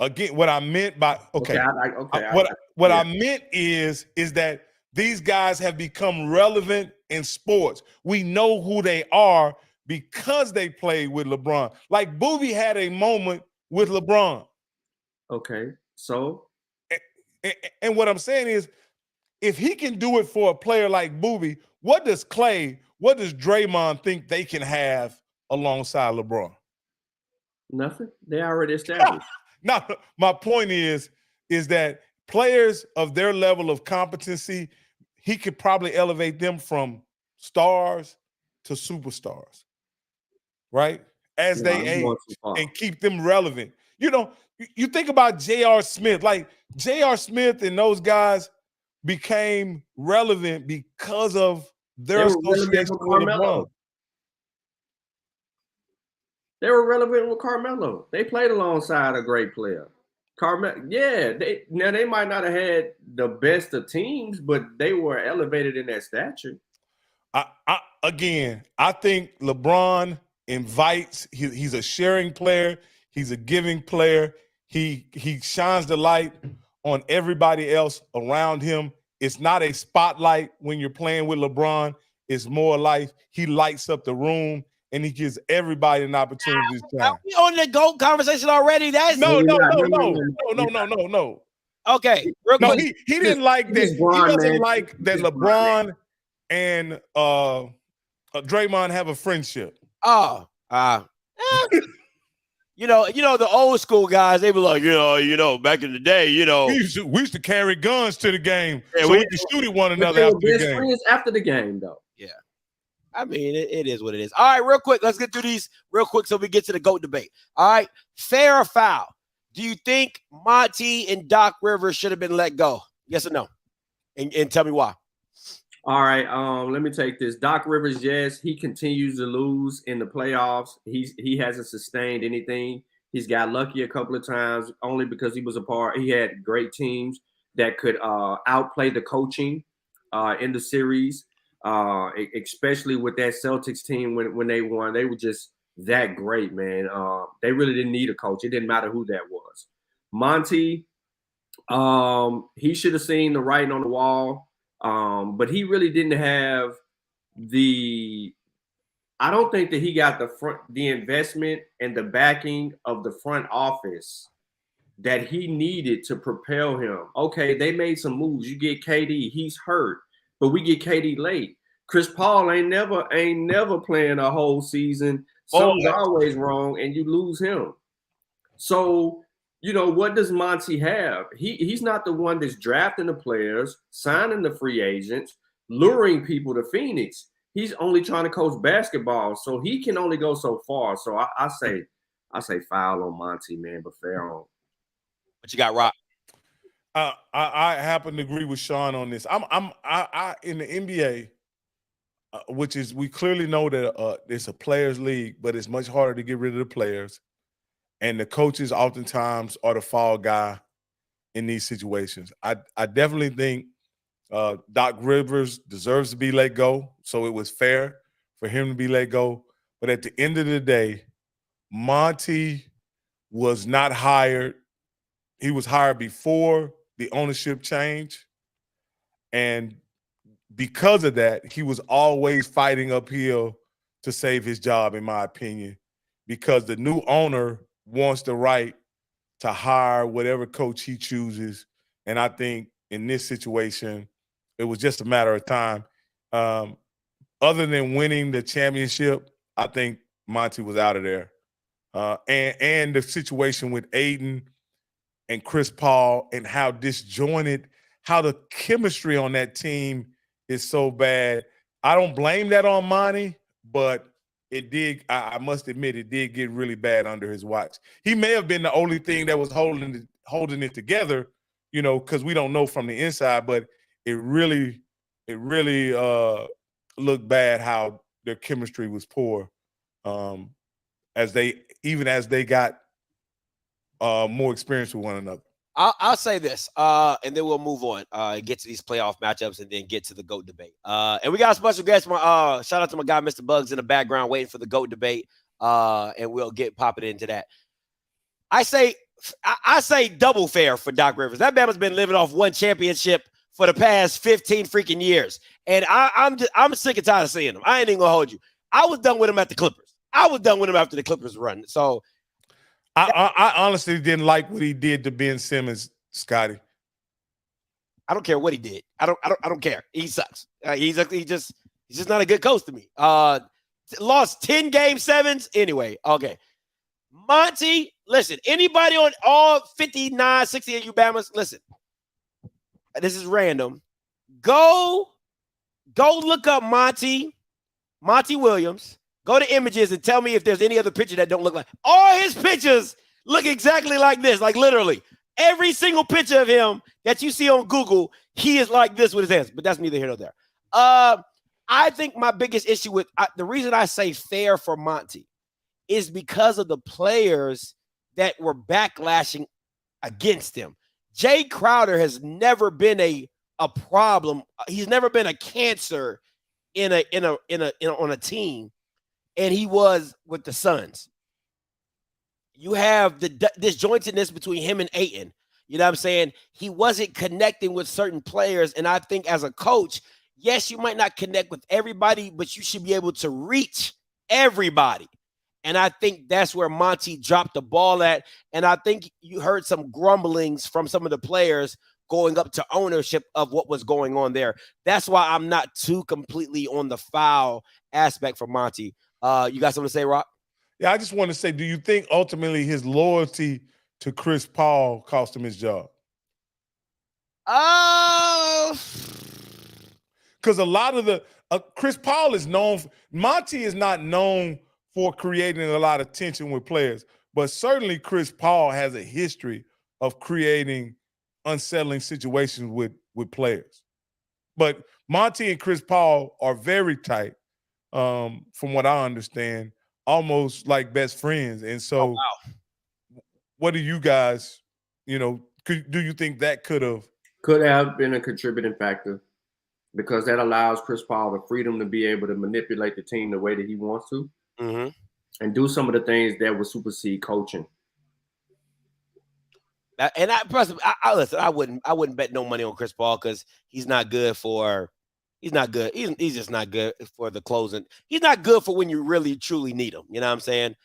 Again, what I meant by I meant is that these guys have become relevant in sports. We know who they are because they played with LeBron. Like Boobie had a moment with LeBron. Okay, so and what I'm saying is, if he can do it for a player like Boobie, what does Draymond think they can have alongside LeBron? Nothing. They already established. Now, my point is that players of their level of competency, he could probably elevate them from stars to superstars, right? As they age and keep them relevant. You think about J.R. Smith. Like J.R. Smith and those guys became relevant because of their association with Carmelo. They were relevant with Carmelo. They played alongside a great player. They might not have had the best of teams, but they were elevated in that stature. I think LeBron invites. He's a sharing player. He's a giving player. He shines the light on everybody else around him. It's not a spotlight when you're playing with LeBron. It's more like he lights up the room. And he gives everybody an opportunity to shine. Are we on the GOAT conversation already? No. Okay, real quick. He didn't like that. He doesn't like that LeBron and Draymond have a friendship. The old school guys, they be like, back in the day, we used to carry guns to the game so we could shoot at one another after the game. Friends after the game, though. Yeah. I mean, it is what it is. All right, real quick. Let's get through these real quick so we get to the GOAT debate. All right. Fair or foul? Do you think Monty and Doc Rivers should have been let go? Yes or no? And tell me why. All right, let me take this. Doc Rivers, yes, he continues to lose in the playoffs. He hasn't sustained anything. He's got lucky a couple of times only because he had great teams that could outplay the coaching in the series, especially with that Celtics team when they won. They were just that great, man. They really didn't need a coach. It didn't matter who that was. Monty, he should have seen the writing on the wall. But he really didn't have I don't think that he got the investment and the backing of the front office that he needed to propel him. Okay, they made some moves. You get KD, he's hurt, but we get KD late. Chris Paul ain't never playing a whole season. Something's always wrong, and you lose him. So, what does Monty have? He's not the one that's drafting the players, signing the free agents, luring people to Phoenix. He's only trying to coach basketball, so he can only go so far. So I say foul on Monty, man, but fair on. What you got, Rock? I happen to agree with Sean on this. I in the NBA, which is we clearly know that it's a players' league, but it's much harder to get rid of the players. And the coaches oftentimes are the fall guy in these situations. I definitely think Doc Rivers deserves to be let go, so it was fair for him to be let go. But at the end of the day, Monty was not hired. He was hired before the ownership change. And because of that, he was always fighting uphill to save his job, in my opinion, because the new owner wants the right to hire whatever coach he chooses. And I think in this situation, it was just a matter of time. Other than winning the championship, I think Monty was out of there. And the situation with Aiden and Chris Paul and how disjointed, how the chemistry on that team is so bad. I don't blame that on Monty, but it did, I must admit, it did get really bad under his watch. He may have been the only thing that was holding it together, because we don't know from the inside, but it really looked bad how their chemistry was poor as they got more experience with one another. I'll say this, and then we'll move on and get to these playoff matchups and then get to the GOAT debate. And we got a special guest. Shout out to my guy, Mr. Bugs, in the background waiting for the GOAT debate, and we'll get popping into that. I say double fair for Doc Rivers. That Bama's been living off one championship for the past 15 freaking years, and I'm sick and tired of seeing him. I ain't even gonna hold you. I was done with him at the Clippers. I was done with him after the Clippers run. So. I honestly didn't like what he did to Ben Simmons, Scotty. I don't care what he did. I don't care. He sucks. He's just not a good coach to me. Lost 10 game sevens. Anyway, okay. Monty, listen, anybody on all 59, 60 of you Bamas, listen. This is random. Go look up Monty Williams. Go to images and tell me if there's any other picture that don't look like. All his pictures look exactly like this, like literally. Every single picture of him that you see on Google, he is like this with his hands, but that's neither here nor there. I think my biggest issue with the reason I say fair for Monty is because of the players that were backlashing against him. Jay Crowder has never been a problem. He's never been a cancer on a team. And he was with the Suns. You have the disjointedness between him and Ayton. You know what I'm saying? He wasn't connecting with certain players. And I think as a coach, yes, you might not connect with everybody, but you should be able to reach everybody. And I think that's where Monty dropped the ball at. And I think you heard some grumblings from some of the players going up to ownership of what was going on there. That's why I'm not too completely on the foul aspect for Monty. You got something to say, Rock? Yeah, I just want to say, do you think ultimately his loyalty to Chris Paul cost him his job? Because a lot of the Chris Paul is known. Monty is not known for creating a lot of tension with players. but certainly Chris Paul has a history of creating unsettling situations with players. But Monty and Chris Paul are very tight, from what I understand, almost like best friends. And so, what do you guys, do you think that could have been a contributing factor because that allows Chris Paul the freedom to be able to manipulate the team the way that he wants to and do some of the things that would supersede coaching. And I listen. I wouldn't bet no money on Chris Paul because he's not good for. He's not good. He's just not good for the closing. He's not good for when you really truly need him. You know what I'm saying?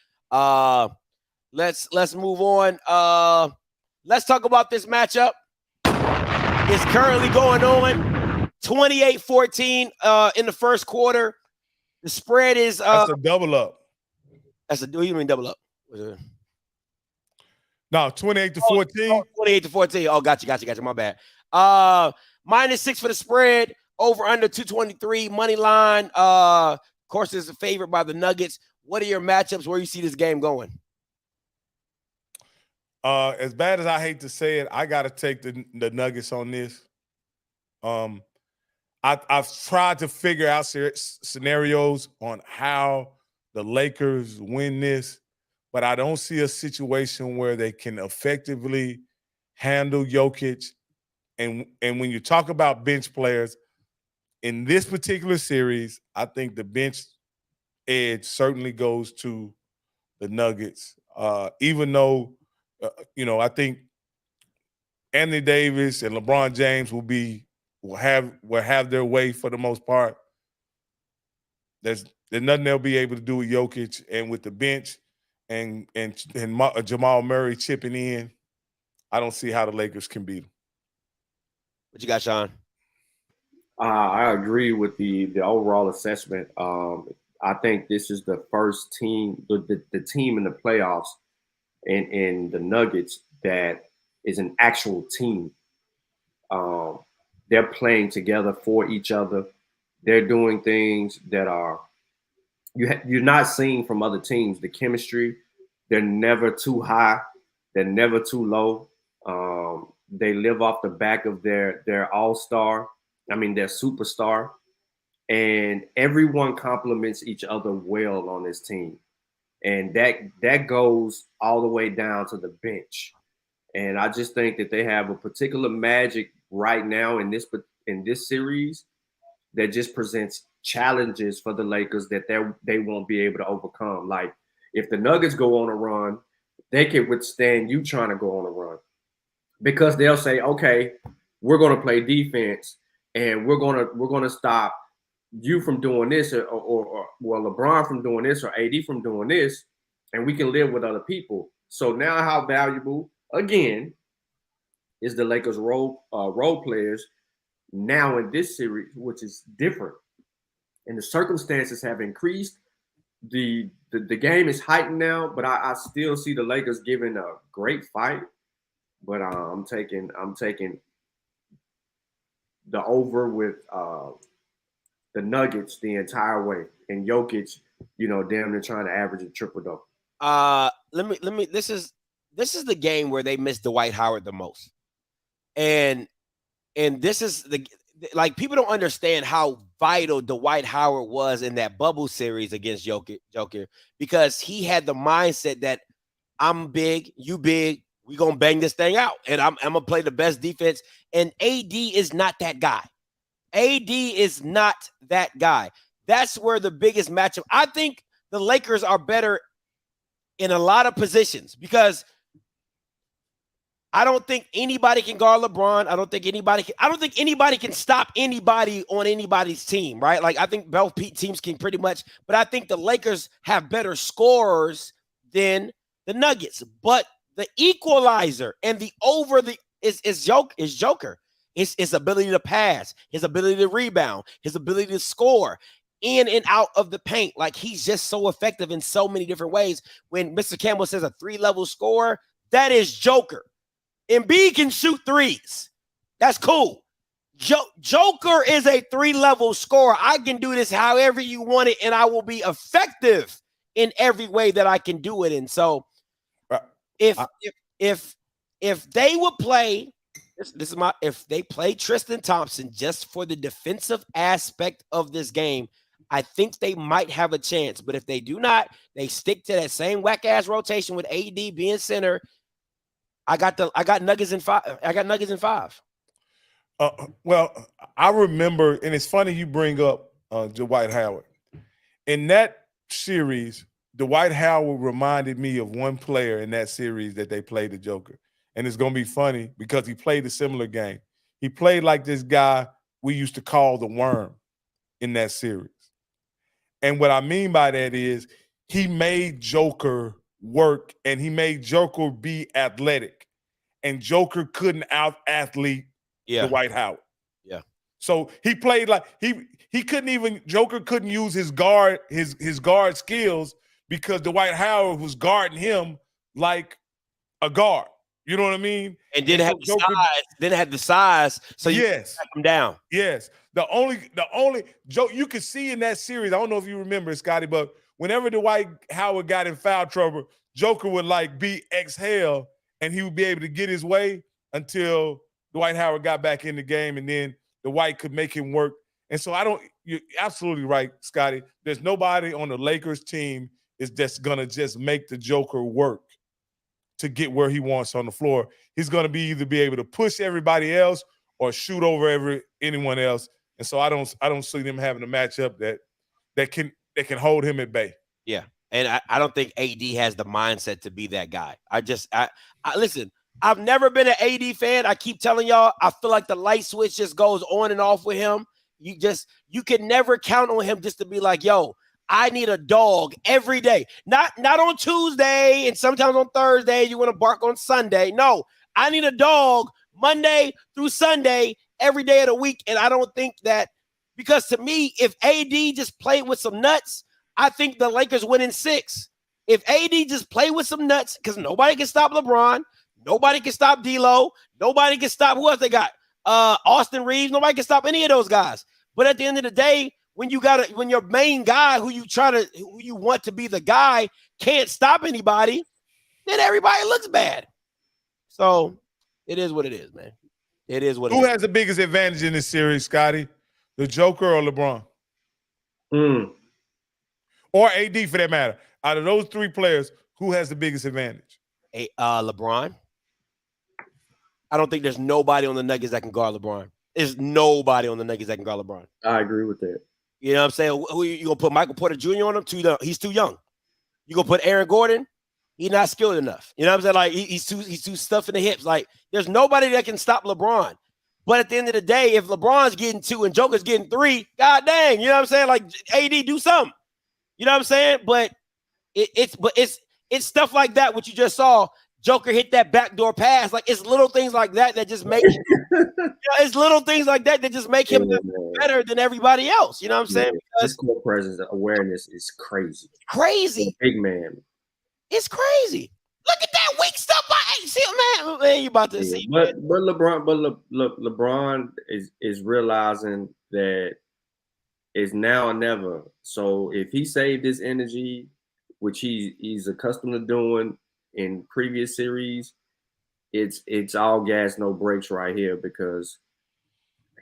Let's move on. Let's talk about this matchup. It's currently going on 28-14 in the first quarter. The spread is that's a double up. What do you mean double up? No, 28-14. 28-14. Oh, gotcha. My bad. -6 for the spread. Over under 223 money line. Of course, is favored by the Nuggets. What are your matchups? Where you see this game going? As bad as I hate to say it, I got to take the Nuggets on this. I've tried to figure out scenarios on how the Lakers win this, but I don't see a situation where they can effectively handle Jokic. And when you talk about bench players, in this particular series, I think the bench edge certainly goes to the Nuggets, even though, I think Anthony Davis and LeBron James will have their way for the most part. There's nothing they'll be able to do with Jokic, and with the bench and Jamal Murray chipping in, I don't see how the Lakers can beat them. What you got, Sean? I agree with the overall assessment. I think this is the first team, the team in the playoffs in the Nuggets that is an actual team. They're playing together for each other. They're doing things that are you're not seeing from other teams. The chemistry, they're never too high, they're never too low. They live off the back of their all-star. Their superstar, and everyone complements each other well on this team, and that goes all the way down to the bench. And I just think that they have a particular magic right now in this series that just presents challenges for the Lakers that they won't be able to overcome. Like if the Nuggets go on a run, they can withstand you trying to go on a run because they'll say, okay, we're going to play defense. And we're gonna stop you from doing this, or LeBron from doing this, or AD from doing this, and we can live with other people. So now, how valuable again is the Lakers role players now in this series, which is different, and the circumstances have increased. The game is heightened now, but I still see the Lakers giving a great fight. But I'm taking the over with the Nuggets the entire way, and Jokic, damn near trying to average a triple-double. Let me. This is the game where they missed Dwight Howard the most, and this is people don't understand how vital Dwight Howard was in that bubble series against Joker, because he had the mindset that I'm big, you big. We gonna bang this thing out, and I'm gonna play the best defense. And AD is not that guy. AD is not that guy. That's where the biggest matchup. I think the Lakers are better in a lot of positions because I don't think anybody can guard LeBron. I don't think anybody can stop anybody on anybody's team, right? Like I think both teams can pretty much, but I think the Lakers have better scorers than the Nuggets. But the equalizer and the over is Joker. It's his ability to pass, his ability to rebound, his ability to score in and out of the paint. Like he's just so effective in so many different ways. When Mr. Campbell says a 3-level scorer, that is Joker. Embiid can shoot threes. That's cool. Joker is a 3-level scorer. I can do this however you want it, and I will be effective in every way that I can do it. And so if they would play, this is my if they play Tristan Thompson just for the defensive aspect of this game, I think they might have a chance. But if they do not, they stick to that same whack ass rotation with AD being center. I got Nuggets in 5. I got Nuggets in 5. Well, I remember, and it's funny you bring up Dwight Howard. In that series, Dwight Howard reminded me of one player in that series that they played the Joker. And it's going to be funny because he played a similar game. He played like this guy we used to call the Worm in that series. And what I mean by that is he made Joker work and he made Joker be athletic. And Joker couldn't out-athlete Dwight Howard. Yeah. So he played like he couldn't even Joker couldn't use his guard skills because Dwight Howard was guarding him like a guard. You know what I mean? And didn't have the size. Didn't have the size, so you can back him down. Yes. The only Joe you could see in that series. I don't know if you remember, Scotty, but whenever Dwight Howard got in foul trouble, Joker would like be exhale, and he would be able to get his way until Dwight Howard got back in the game, and then Dwight could make him work. And so you're absolutely right, Scotty. There's nobody on the Lakers team that's gonna just make the Joker work to get where he wants on the floor. He's going to either be able to push everybody else or shoot over anyone else. And so I don't see them having a matchup that can hold him at bay. Yeah. And I don't think AD has the mindset to be that guy. I listen, I've never been an AD fan. I keep telling y'all, I feel like the light switch just goes on and off with him. You can never count on him just to be like, yo, I need a dog every day. Not on Tuesday and sometimes on Thursday. You want to bark on Sunday. No, I need a dog Monday through Sunday, every day of the week. And I don't think that, because to me, if AD just played with some nuts, I think the Lakers win in 6. If AD just played with some nuts, because nobody can stop LeBron, nobody can stop D'Lo, nobody can stop who else they got? Austin Reeves, nobody can stop any of those guys. But at the end of the day, when your main guy who you want to be the guy can't stop anybody, then everybody looks bad. So it is what it is, man. It is what it is. Who has the biggest advantage in this series, Scotty? The Joker or LeBron? Or AD for that matter. Out of those 3 players, who has the biggest advantage? LeBron. I don't think there's nobody on the Nuggets that can guard LeBron. There's nobody on the Nuggets that can guard LeBron. I agree with that. You know what I'm saying? Who you gonna put Michael Porter Jr. on him? He's too young. You gonna put Aaron Gordon? He's not skilled enough. You know what I'm saying? Like he's too stuffed in the hips. Like there's nobody that can stop LeBron. But at the end of the day, if LeBron's getting 2 and Joker's getting 3, god dang, you know what I'm saying? Like AD, do something. You know what I'm saying? But it's stuff like that. What you just saw, Joker hit that backdoor pass. Like it's little things like that just make it's little things like that just make him better than everybody else. You know what I'm saying? His core presence awareness is crazy. Crazy. Big man. It's crazy. Look at that weak stuff by AC, man. You about to see. But LeBron is realizing that it's now or never. So if he saved his energy, which he's accustomed to doing in previous series, it's all gas, no brakes right here, because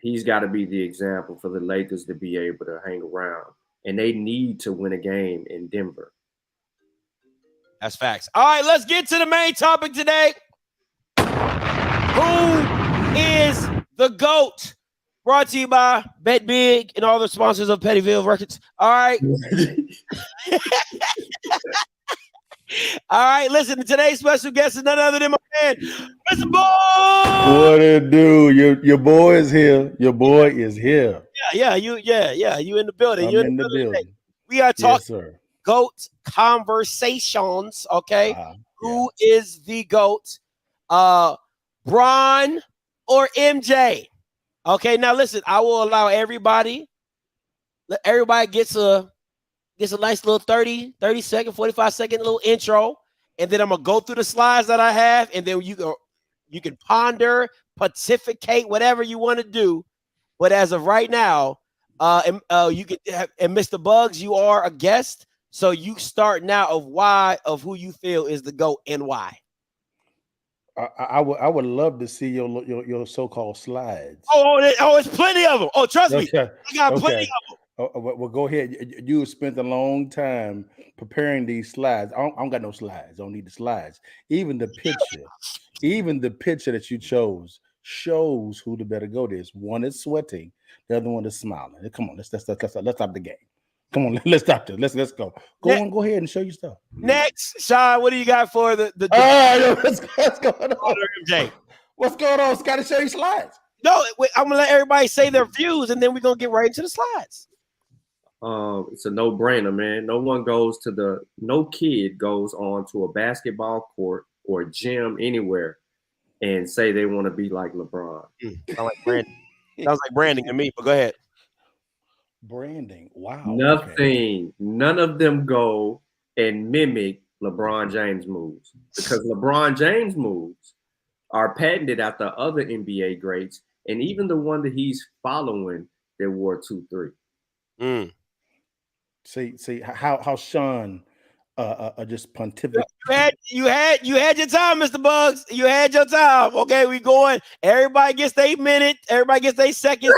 he's got to be the example for the Lakers to be able to hang around, and they need to win a game in Denver. That's facts. All right, let's get to the main topic today. Who is the GOAT? Brought to you by Bet Big and all the sponsors of Pettyville Records. All right. All right, listen, today's special guest is none other than my man, Mr. Boy. What it do? Your boy is here. Your boy is here. Yeah, you in the building. I'm in the building. We are talking yes, GOAT conversations, okay? Who is the GOAT? Bron or MJ? Okay, now listen, I will allow everybody gets a nice little 30 second, 45 second little intro, and then I'm gonna go through the slides that I have, and then you can ponder, pontificate, whatever you want to do. But as of right now, you can and Mr. Bugs, you are a guest, so you start now of who you feel is the GOAT and why. I would love to see your so-called slides. It's plenty of them. Oh, trust me, Okay. I got plenty of them. Well, go ahead. You spent a long time preparing these slides. I don't got no slides. I don't need the slides. Even the picture that you chose shows who the better GOAT is. One is sweating, the other one is smiling. Come on, let's stop the game. Come on, let's stop this. Let's go. Go ahead and show your stuff. Next, Sean, what do you got for the what's going on? Jay? What's going on? Scotty, show your slides. No, I'm gonna let everybody say their views, and then we're gonna get right into the slides. It's a no-brainer, man. No kid goes on to a basketball court or a gym anywhere and say they want to be like LeBron. Sounds like branding. Sounds like branding to me, but go ahead. Branding. Wow. Nothing. Okay. None of them go and mimic LeBron James moves because LeBron James moves are patented after other NBA greats, and even the one that he's following that wore 2-3. See how Sean just pontificate. You had your time, Mr. Bugs. You had your time. Okay, we going. Everybody gets their minute. Everybody gets their seconds.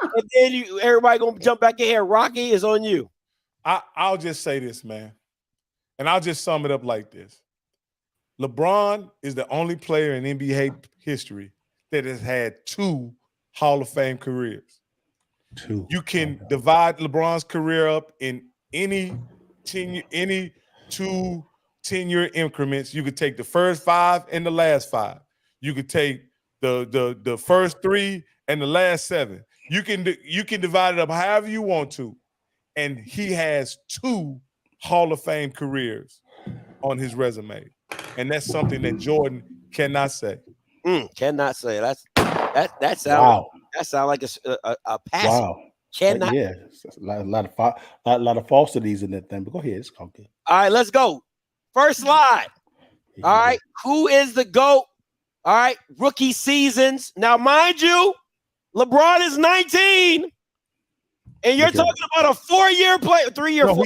And then everybody gonna jump back in here. Rocky is on you. I'll just say this, man, and I'll just sum it up like this: LeBron is the only player in NBA history that has had 2 Hall of Fame careers. 2. You can divide LeBron's career up in any 2 10-year increments. You could take the first 5 and the last 5. You could take the first 3 and the last 7. You can divide it up however you want to, and he has 2 Hall of Fame careers on his resume, and that's something that Jordan cannot say. Cannot say that sounds. Wow. That sounds like a pass. Wow. Cannot. Yeah, a lot of falsities in that thing. But go ahead, it's okay. All right, let's go. First slide. All right, who is the GOAT? All right, rookie seasons. Now, mind you, LeBron is 19, and you're talking about a 4-year play, 3-year. No,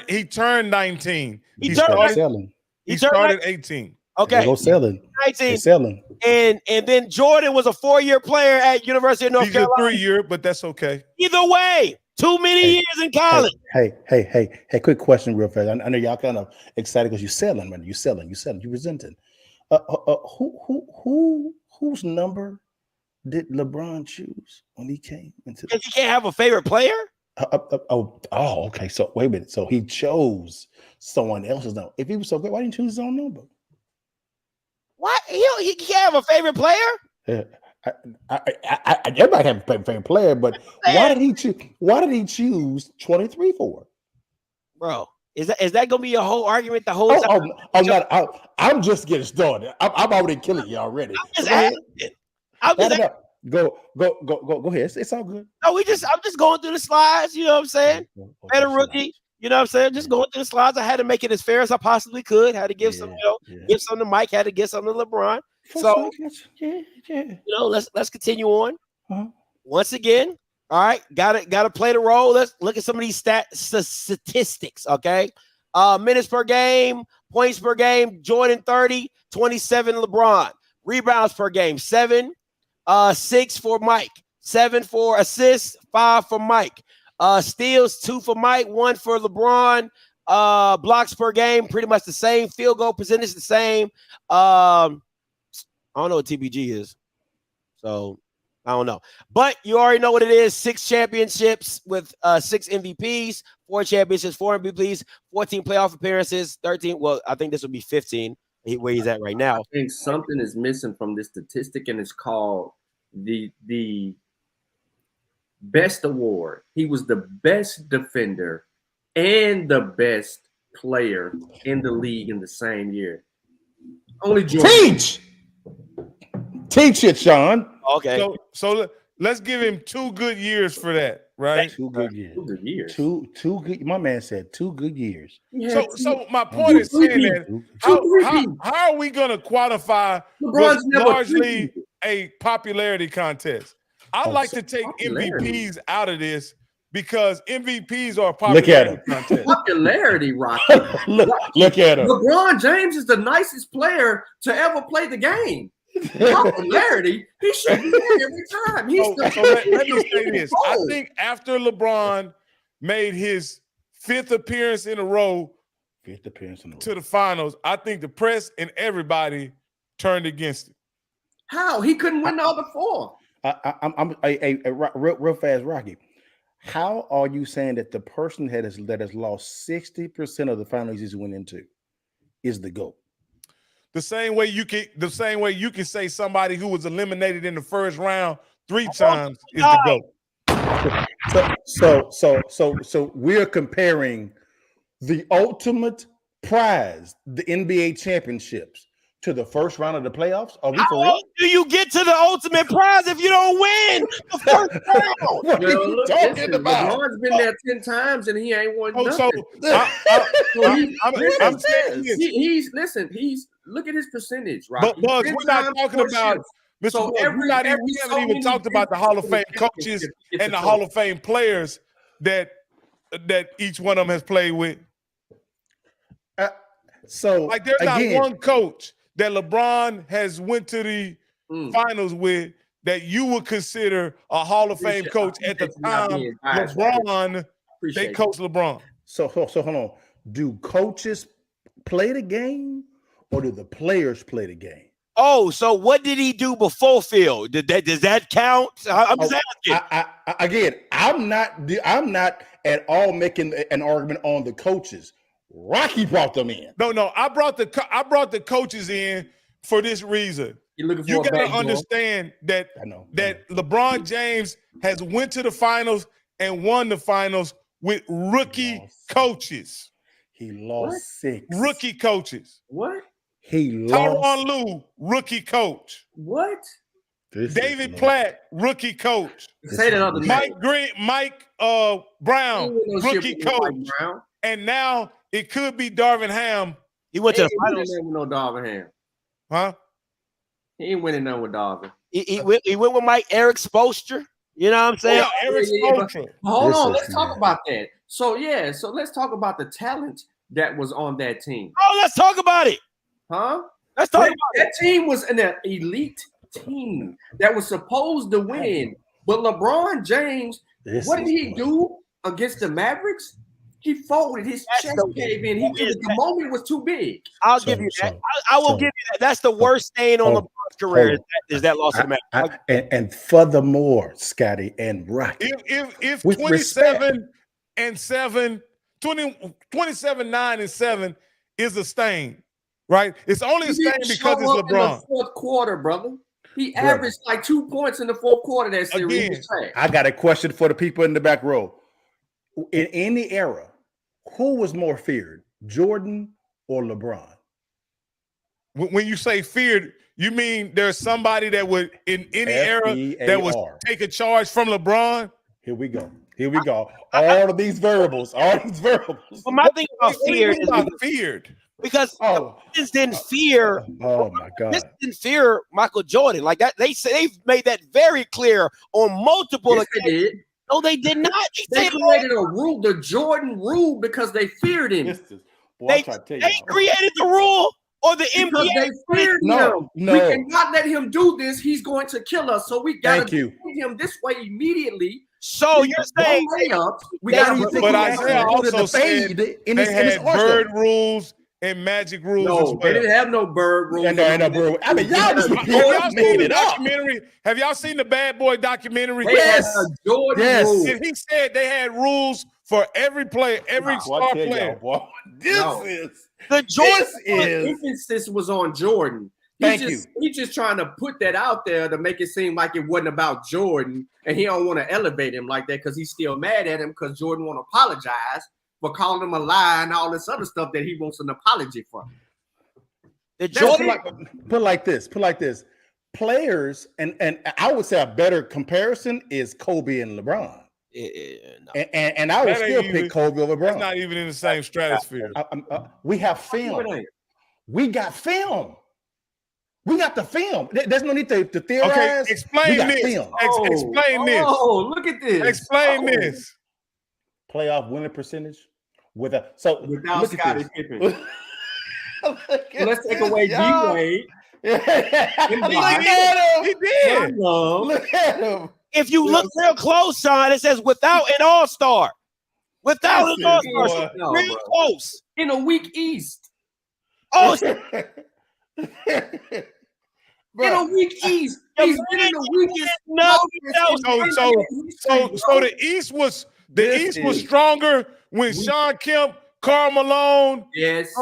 he turned 19. He started 18. Okay, go selling. 19. Selling. And then Jordan was a 4-year player at University of North Carolina. He's a 3-year, but that's okay. Either way, too many years in college. Hey, quick question real fast. I know y'all kind of excited because you're selling, man. You're presenting. Whose number did LeBron choose when he came into? Because he can't have a favorite player. Okay. So wait a minute. So he chose someone else's number. If he was so good, why didn't he choose his own number? What? He can't have a favorite player? Yeah. Everybody have a favorite player, but why did he choose 23 for? Bro, is that gonna be a whole argument the whole time? I'm just getting started. I'm already killing you already. I'm just Go ahead. It's all good. No, I'm just going through the slides. You know what I'm saying? Better rookie. You know what I'm saying? Just going through the slides. I had to make it as fair as I possibly could. Had to give some, give some to Mike. Had to give some to LeBron. So, let's continue on. Once again, all right, gotta play the role. Let's look at some of these statistics. Okay, minutes per game, points per game. Jordan 30, 27. LeBron. Rebounds per game 7, 6 for Mike, 7 for assists, 5 for Mike. Steals 2 for Mike, 1 for LeBron. Blocks per game, pretty much the same. Field goal percentage the same. I don't know what TBG is, so I don't know. But you already know what it is. 6 championships with 6 MVPs, 4 championships, 4 MVPs, 14 playoff appearances, 13. Well, I think this will be 15 where he's at right now. I think something is missing from this statistic, and it's called the best award. He was the best defender and the best player in the league in the same year. Only Jordan. Teach it, Sean. Okay. So let's give him 2 good years for that, right? 2 good years. 2 good years. 2 good. My man said 2 good years. Yeah, so my point is saying that how are we going to quantify what's largely a popularity contest? I like to take MVPs out of this because MVPs are a Look at popularity contest. Popularity, Rocky. Look at him. LeBron James is the nicest player to ever play the game. Popularity, he should be there every time. He's So let me say this. I think after LeBron made his fifth appearance in a row to the finals, I think the press and everybody turned against it. How? He couldn't win the other four. I'm real fast, Rocky. How are you saying that the person that has lost 60% of the finals he's went into is the GOAT? The same way you can say somebody who was eliminated in the first round 3 times is the GOAT. So we're comparing the ultimate prize, the NBA championships, to the first round of the playoffs. Are we for real? How do you get to the ultimate prize if you don't win the first round? What are you talking about? LeBron's been there 10 times and he ain't won nothing. I'm saying this. He's look at his percentage, right? But Buzz, we're not talking about Mr. So Buzz, we haven't even talked about the Hall of Fame coaches and the Hall of Fame players that each one of them has played with. So like there's not one coach that LeBron has went to the finals with that you would consider a Hall of Fame coach at the time LeBron, they coached LeBron. So hold on. Do coaches play the game or do the players play the game? Oh, so what did he do before Phil? Does that count? I'm just asking. I'm not at all making an argument on the coaches. Rocky brought them in. No, I brought the coaches in for this reason. You got to understand that LeBron James has went to the finals and won the finals with rookie coaches. He lost 6 rookie coaches. What? He lost. Tyronn Lue, rookie coach. What? David Platt, rookie coach. Say that other name. Mike Brown, rookie coach. And now it could be Darvin Ham. He went to the finals. He ain't winning with no Darvin Ham. Huh? He ain't winning none with Darvin. He went with Mike Eric Spoelstra. You know what I'm saying? Yeah, Eric Spoelstra. Hold on, let's talk about that. So let's talk about the talent that was on that team. Oh, let's talk about it. Huh? Let's talk about that team was an elite team that was supposed to win. But LeBron James, what did he do against the Mavericks? He folded. His chest caved in. The moment was too big. I'll give you that. I will give you that. That's the worst stain on LeBron's career is that loss of Mavericks. And furthermore, Scotty and Rocky, if 27-7, 27-9-7 is a stain, right? It's only a stain because it's LeBron. In the fourth quarter, brother. He averaged like 2 points in the fourth quarter that series. I got a question for the people in the back row. In any era, who was more feared, Jordan or LeBron? When you say feared, you mean there's somebody that would, in any era, that would take a charge from LeBron? Here we go. All of these variables. Well, my thing about fear is feared. Because this didn't fear. Oh my God! This didn't fear Michael Jordan like that. They've made that very clear on multiple occasions. They did. No, they did not. They created a rule, the Jordan rule, because they feared him. They created the rule, or the NBA. They feared him. No. We cannot let him do this. He's going to kill us. So we got to defeat him this way immediately. So you're saying we got to. But Isaiah also said they had bird rules and magic rules. No, they didn't have no bird rules. I mean, y'all just made it up. Have y'all seen the Bad Boy documentary? Yes. Yes. And he said they had rules for every player, every star player. The emphasis was on Jordan. He's just trying to put that out there to make it seem like it wasn't about Jordan, and he don't want to elevate him like that because he's still mad at him because Jordan want to apologize for calling him a lie and all this other stuff that he wants an apology for. Put like this. Players, and I would say a better comparison is Kobe and LeBron. No. And I would still pick Kobe over LeBron. That's not even in the same stratosphere. We have film. We got film. We got the film. There's no need to theorize. Okay, explain this. Film. Explain this. Oh, look at this. Explain this. playoff winning percentage without without Scottie Pippen. Let's take away D-Wade. Look at him. He did. Look at him. If you look real close, Sean, it says without an all-star. Without an all-star. So No, real bro. close. In a weak East. Oh, In a weak East. He's been in the weakest. So the East was stronger when Sean Kemp, Karl Malone, Yes.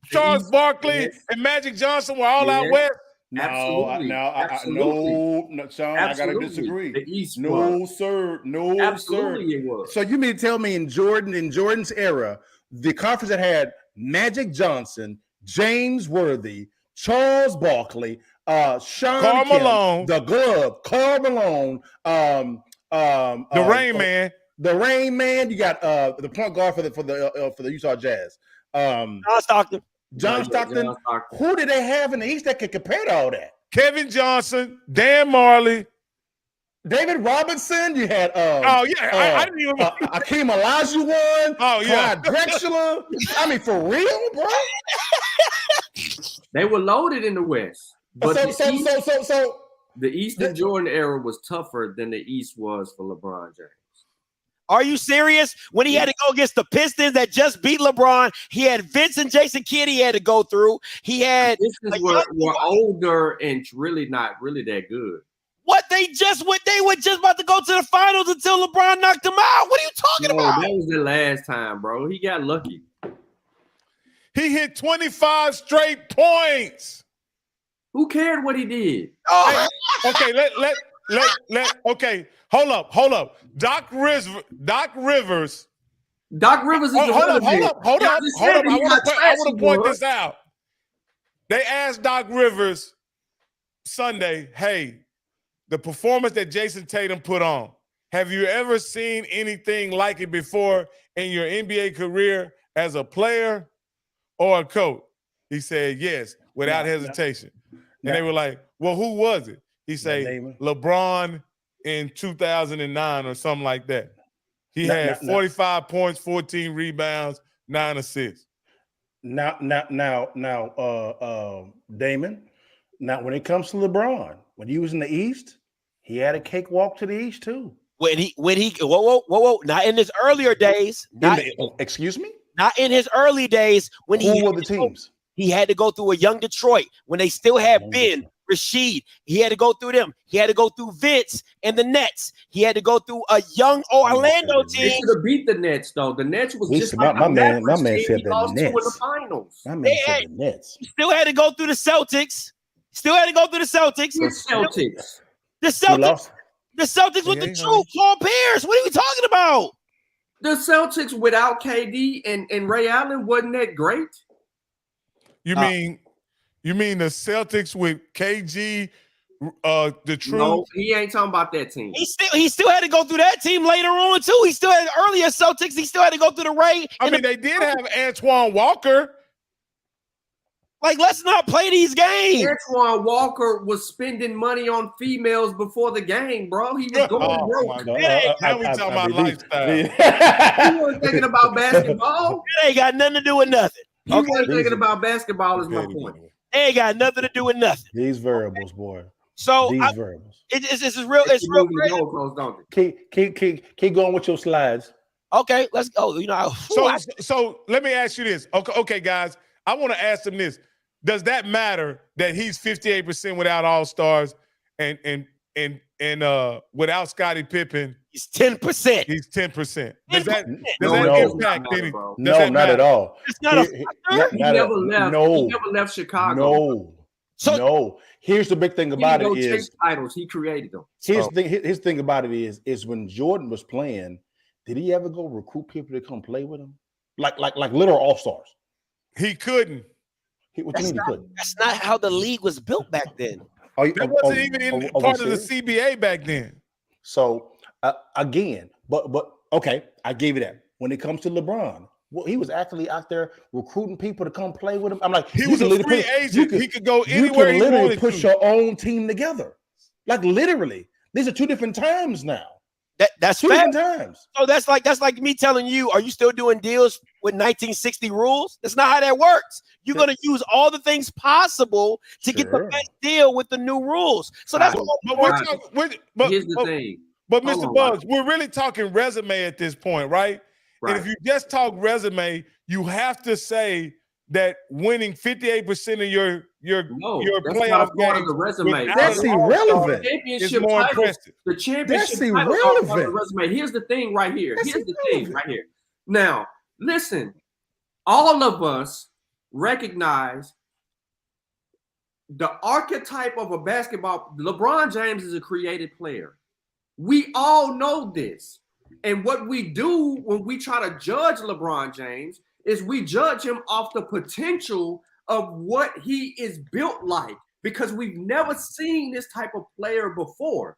Charles Barkley, and Magic Johnson were all out west. Absolutely. No, Sean, I gotta disagree. The East sir. Absolutely it was. So you mean to tell me in Jordan's era, the conference that had Magic Johnson, James Worthy, Charles Barkley, Sean Karl Kemp, Malone, the Glove, Karl Malone, the Rain Man. The Rain Man. You got the point guard for the Utah Jazz. John Stockton. John Stockton. Who did they have in the East that could compare to all that? Kevin Johnson, Dan Marley, David Robinson. You had I didn't even Akeem Olajuwon. Oh yeah, Clyde Drexler. I mean, for real, bro. They were loaded in the West. But So the Eastern Jordan era was tougher than the East was for LeBron James. Are you serious? When he had to go against the Pistons that just beat LeBron, he had Vince and Jason Kidd he had to go through. He had Pistons were older and really not really that good. What they were just about to go to the finals until LeBron knocked them out. What are you talking about? That was the last time, bro. He got lucky. He hit 25 straight points. Who cared what he did? Oh. Okay, okay. Hold up. Doc Rivers. Doc Rivers is Hold up. I want to point bro. this out. They asked Doc Rivers Sunday, hey, the performance that Jason Tatum put on, have you ever seen anything like it before in your NBA career as a player or a coach? He said yes, without hesitation. And they were like, well, who was it? He said LeBron in 2009 or something like that. He had 45 points, 14 rebounds, 9 assists. Now, Damon. Now, when it comes to LeBron, when he was in the East, he had a cakewalk to the East too. When he whoa, not in his earlier days. Excuse me? Not in his early days when Who were the teams? He had to go through a young Detroit when they still had Ben, Rasheed. He had to go through them. He had to go through Vince and the Nets. He had to go through a young Orlando team. They should have beat the Nets, though. The Nets was just my like man said the lost to in the Nets. finals. My man said the Nets. He still had to go through the Celtics. The Celtics with the true Paul Pierce. What are we talking about? The Celtics without KD and Ray Allen wasn't that great? You mean the Celtics with KG, the Truth? No, he ain't talking about that team. He still had to go through that team later on too. He still had earlier Celtics. He still had to go through the Ray. I mean, they did have Antoine Walker. Like, let's not play these games. Antoine Walker was spending money on females before the game, bro. He was going broke. Now we talking about lifestyle. He wasn't thinking about basketball. It ain't got nothing to do with nothing. He wasn't thinking about basketball is my point. It ain't got nothing to do with nothing. These variables, boy. So these variables. It's real. It's real crazy. Keep going with your slides. Okay, let's go. You know. So let me ask you this. Okay, guys. I want to ask them this. Does that matter that he's 58% without all-stars and without Scottie Pippen? He's 10%. He's 10%. Does that impact any? No, not at all. It's not he never left Chicago. No. Here's the big thing about it is titles. He created them. His thing about it is when Jordan was playing, did he ever go recruit people to come play with him? Like literal all-stars. He couldn't. That's not how the league was built back then. That wasn't even in part of the CBA back then. So again, but okay, I gave you that. When it comes to LeBron, well, he was actually out there recruiting people to come play with him. I'm like, he was a free agent. He could go anywhere. You could literally put your own team together. Like literally, these are two different times now. That's Two fair. different times. So that's like me telling you, are you still doing deals with 1960 rules? That's not how that works. You're going to use all the things possible to get the best deal with the new rules. So that's But here's the thing. But Mr. Bugs, we're really talking resume at this point, right? And if you just talk resume, you have to say that winning 58% of your playoff games resume. That's irrelevant. Championship is more titles, impressive. the championship That's title irrelevant. resume. Here's the thing right here. That's Here's the irrelevant. thing right here. Now, listen, all of us recognize the archetype of a basketball. LeBron James is a creative player. We all know this. And what we do when we try to judge LeBron James is we judge him off the potential of what he is built like, because we've never seen this type of player before.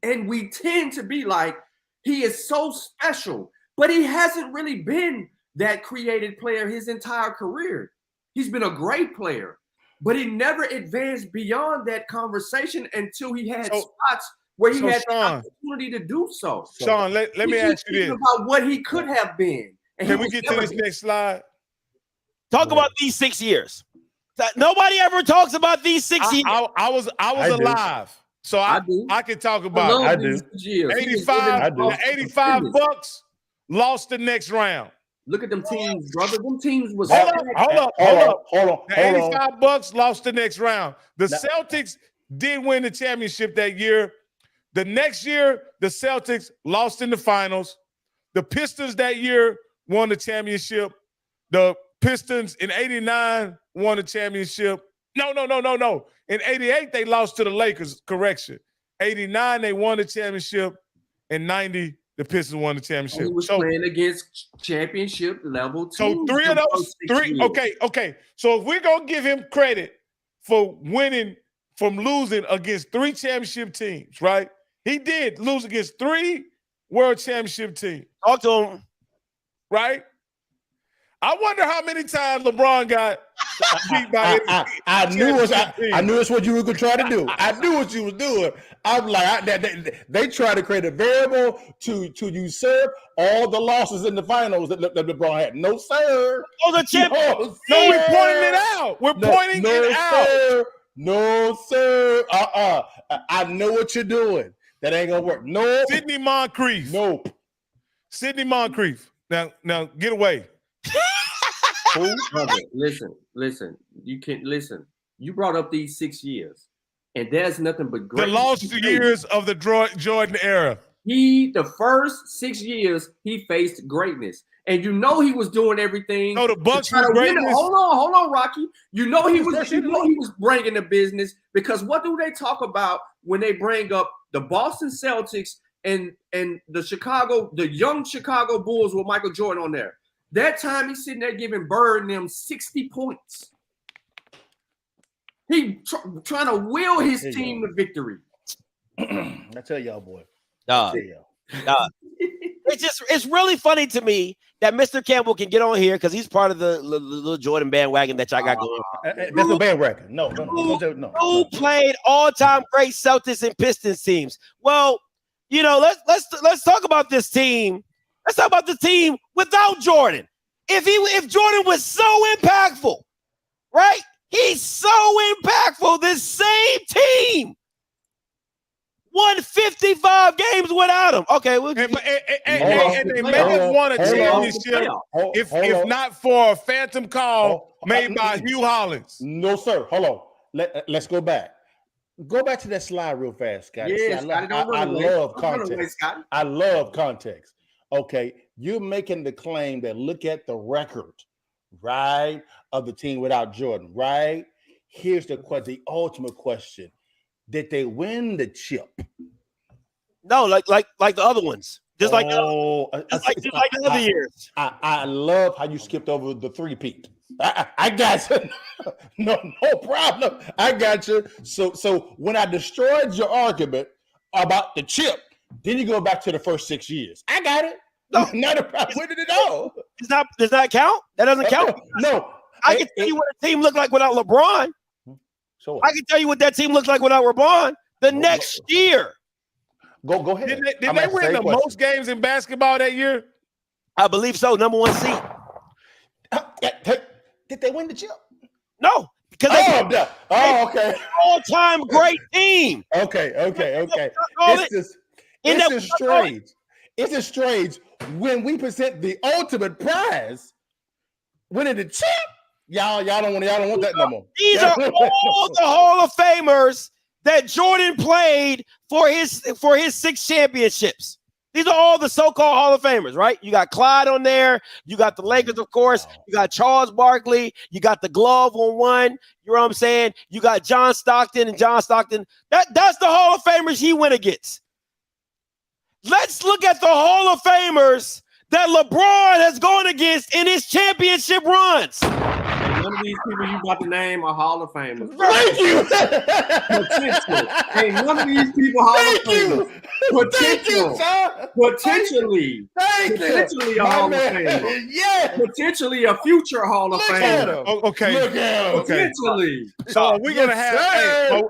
And we tend to be like, he is so special, but he hasn't really been that creative player his entire career. He's been a great player, but he never advanced beyond that conversation until he had spots where he had the opportunity to do so. Sean, let me ask you this. About what he could have been. Can we get to this next slide? Talk about these 6 years. Nobody ever talks about these 6 years. I was alive, so I can talk about it. I do. 85 Bucks lost the next round. Look at them teams, brother. Them teams was Hold on. The 85 Bucks lost the next round. The Celtics did win the championship that year. The next year, the Celtics lost in the finals. The Pistons that year won the championship. The Pistons in 89 won the championship. No. In 88, they lost to the Lakers. Correction. 89, they won the championship. In 90, the Pistons won the championship. He was playing against championship level teams. So three of those three. Okay. So if we're gonna give him credit for winning from losing against 3 championship teams, right? He did lose against 3 world championship teams. Talk to him. Right? I wonder how many times LeBron got beat by I knew it's what you were going to try to do. I knew what you was doing. I'm like, they try to create a variable to usurp all the losses in the finals that LeBron had. No, sir. Oh, the champion. No, we're pointing it out. We're pointing it out. Sir. No, sir. I know what you're doing. That ain't gonna work. No. Sidney Moncrief. Nope. Sidney Moncrief. Now get away. Brother, listen. You can't listen. You brought up these 6 years, and there's nothing but great. The lost years of the Jordan era. The first 6 years, he faced greatness. And you know he was doing everything. No, the Bucks were greatness. Hold on, Rocky. You know he was bringing the business, because what do they talk about when they bring up the Boston Celtics and the young Chicago Bulls with Michael Jordan on there? That time he's sitting there giving Bird and them 60 points. He trying to will his team to victory. I tell y'all, boy. It's really funny to me that Mr. Campbell can get on here because he's part of the little Jordan bandwagon that y'all got going. That's no bandwagon. No. Who played all-time great Celtics and Pistons teams? Well, let's talk about this team. Let's talk about the team without Jordan. If Jordan was so impactful, right? He's so impactful. This same team won 55 games without him. Okay, and they may have won a championship if not for a phantom call made by Hugh Hollins. No, sir. Hold on. Let's go back. Go back to that slide real fast, Scott. Yeah, I love context. I love context. Okay, you're making the claim that look at the record, right, of the team without Jordan, right? Here's the ultimate question. Did they win the chip? No, like the other ones. Just like the other years. I love how you skipped over the three-peat. I got you. No problem. I got you. So when I destroyed your argument about the chip, then you go back to the first 6 years. I got it. No, not a problem. Where did it go? Does that count? That doesn't count. No. I can tell you what a team looked like without LeBron. Sure. I can tell you what that team looked like without LeBron the next year. Go ahead. Did they I'm win asking the the question. most games in basketball that year? I believe so. Number 1 seed. Did they win the chip? No, because they okay. all-time great team. Okay. Call it. It's strange. It's strange when we present the ultimate prize, winning the chip. Y'all don't want that no more. These are all the Hall of Famers that Jordan played for his 6 championships. These are all the so-called Hall of Famers, right? You got Clyde on there. You got the Lakers, of course. You got Charles Barkley. You got the glove on one. You know what I'm saying? You got John Stockton and John Stockton. That's the Hall of Famers he went against. Let's look at the Hall of Famers that LeBron has gone against in his championship runs. None of these people you about to name are Hall of Famers. Thank you. Potential. Ain't none of these people Hall of Famers. Potential. Potentially. Potentially a Hall of Famer. Yeah. Potentially a future Hall of Famer. Okay. Look at him. Potentially. So are we gonna have? sir.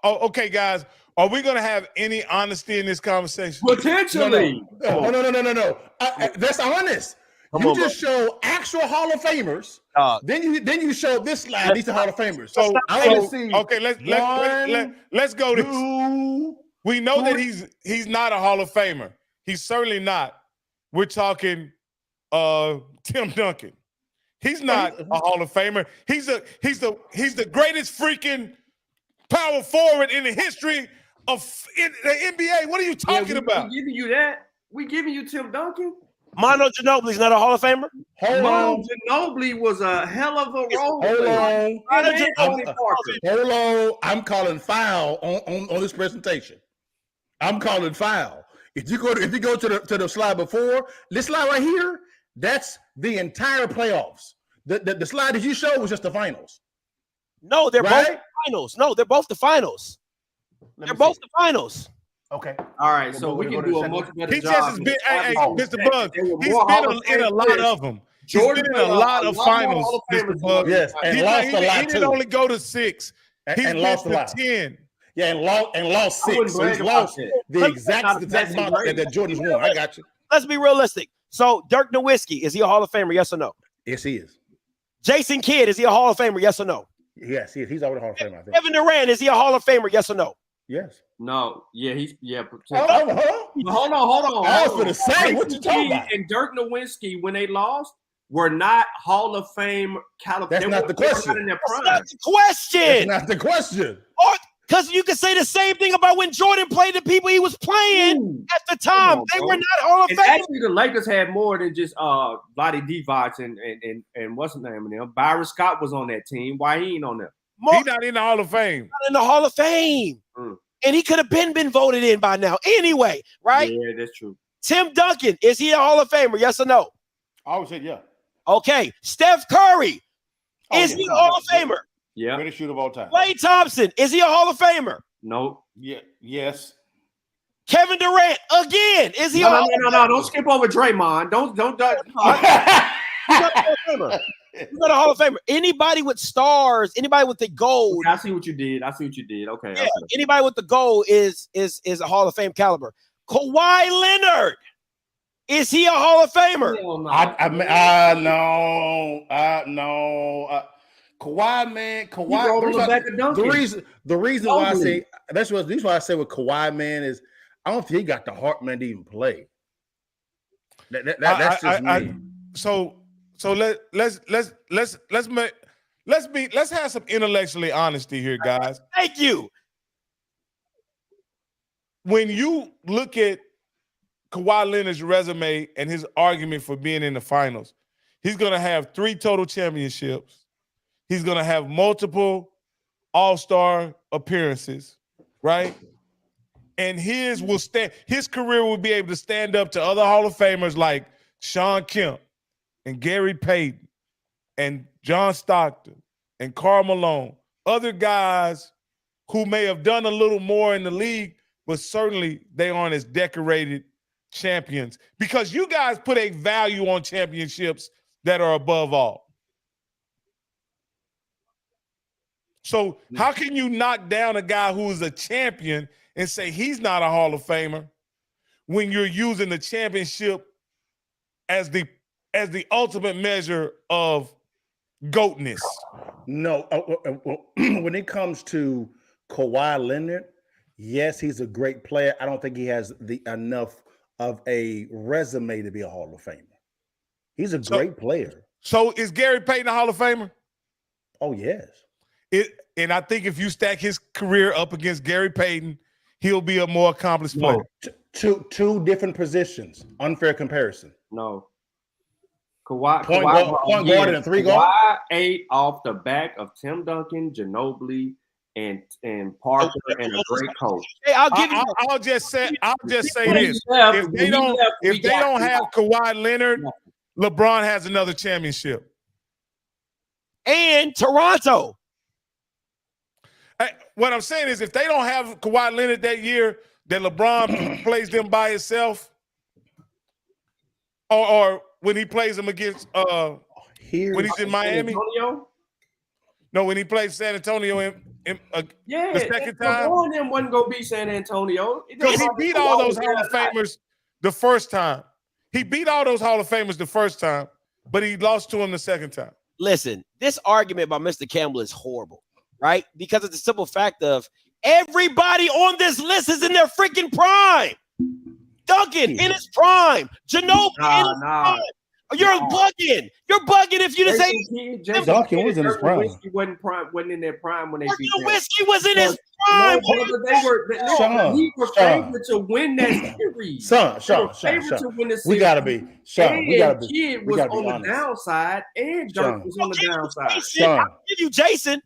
Okay, guys. Are we gonna have any honesty in this conversation? Potentially. No. That's honest. You just show actual Hall of Famers. Then you show this slide. These are Hall of Famers. So I want to see. Okay, let's go this. We know that he's not a Hall of Famer. He's certainly not. We're talking Tim Duncan. He's not a Hall of Famer. He's the greatest freaking power forward in the history of the NBA. What are you talking about? We giving you that. We giving you Tim Duncan. Manu Ginobili's not a Hall of Famer. Manu Ginobili was a hell of a role. Hold on. I'm calling foul on this presentation. I'm calling foul. If you go to the slide before, this slide right here, that's the entire playoffs. The slide that you showed was just the finals. No, they're both the finals. No, they're both the finals. They're both the finals. Okay. All right, so we can do a much better He job. just has been, hey, Mr. Bug. He's been in a lot of them. He's been in a lot of finals, Mr. Bug. Yes, and lost a lot He didn't too. only go to 6. And lost a lot. 10. Yeah, and lost 6. So he's lost the exact amount that Jordan's won. I got you. Let's be realistic. So Dirk Nowitzki, is he a Hall of Famer? Yes or no? Yes, he is. Jason Kidd, is he a Hall of Famer? Yes or no? Yes, he is. He's already a Hall of Famer, I think. Kevin Durant, is he a Hall of Famer? Yes or no? Yes. No, yeah, he's Hold on. I was going to say, what you talking about? And Dirk Nowitzki, when they lost, were not Hall of Fame caliber. That's not the question. In their prime. That's the question. That's not the question. Because you can say the same thing about when Jordan played the people he was playing at the time. They were not Hall of And Fame. actually, the Lakers had more than just Vlade Divac and what's his name of them. Byron Scott was on that team. Why he ain't on there? He's not in the Hall of Fame. Not in the Hall of Fame. And he could have been voted in by now anyway, right? Yeah, that's true. Tim Duncan, is he a Hall of Famer? Yes or no? I would say yeah. Okay. Steph Curry, is he a Hall of Famer? Yeah. Greatest shooter of all time. Klay Thompson, is he a Hall of Famer? No. Yeah. Yes. Kevin Durant, again, is he a Hall of Famer? No. Don't skip over Draymond. Don't. He's not a Hall of Famer. Anybody with stars, anybody with the gold. I see what you did. Okay. Yeah, anybody with the gold is a Hall of Fame caliber. Kawhi Leonard, is he a Hall of Famer? No. Kawhi, man. The reason why I say that's why I say with Kawhi, man, is I don't think he got the heart, man, to even play. That's just me. So let's have some intellectually honesty here, guys. Thank you. When you look at Kawhi Leonard's resume and his argument for being in the finals, he's going to have 3 total championships. He's going to have multiple all-star appearances, right? And his career will be able to stand up to other Hall of Famers like Sean Kemp and Gary Payton and John Stockton and Karl Malone, other guys who may have done a little more in the league, but certainly they aren't as decorated champions because you guys put a value on championships that are above all. So how can you knock down a guy who is a champion and say he's not a Hall of Famer when you're using the championship as the ultimate measure of GOATness. No, when it comes to Kawhi Leonard, yes, he's a great player. I don't think he has enough of a resume to be a Hall of Famer. He's a great player. So is Gary Payton a Hall of Famer? Oh, yes. And I think if you stack his career up against Gary Payton, he'll be a more accomplished player. Two different positions. Unfair comparison. No. Kawhi point guard and 3 guard. Kawhi ate off the back of Tim Duncan, Ginobili, and Parker, and a great coach. Hey, I'll just say this: if they don't have Kawhi Leonard, LeBron has another championship. And Toronto. What I'm saying is, if they don't have Kawhi Leonard that year, that LeBron plays them by himself, or when he plays them against when he's in Miami. No, when he plays San Antonio the second time. LeBron them wasn't gonna beat San Antonio because he beat all those Hall of Famers the first time. He beat all those Hall of Famers the first time, but he lost to him the second time. Listen, this argument by Mr. Campbell is horrible, right? Because of the simple fact of everybody on this list is in their freaking prime. Duncan in his prime. Ginobili in his prime. You're bugging. You're bugging if you just say Duncan was in his prime. Wasn't in their prime when they beat them. Whiskey was in his prime. He was favored to win that series. We gotta be. Sean, we gotta be. Kid was on the downside, and Dirk was on the downside. I'll give you Jason.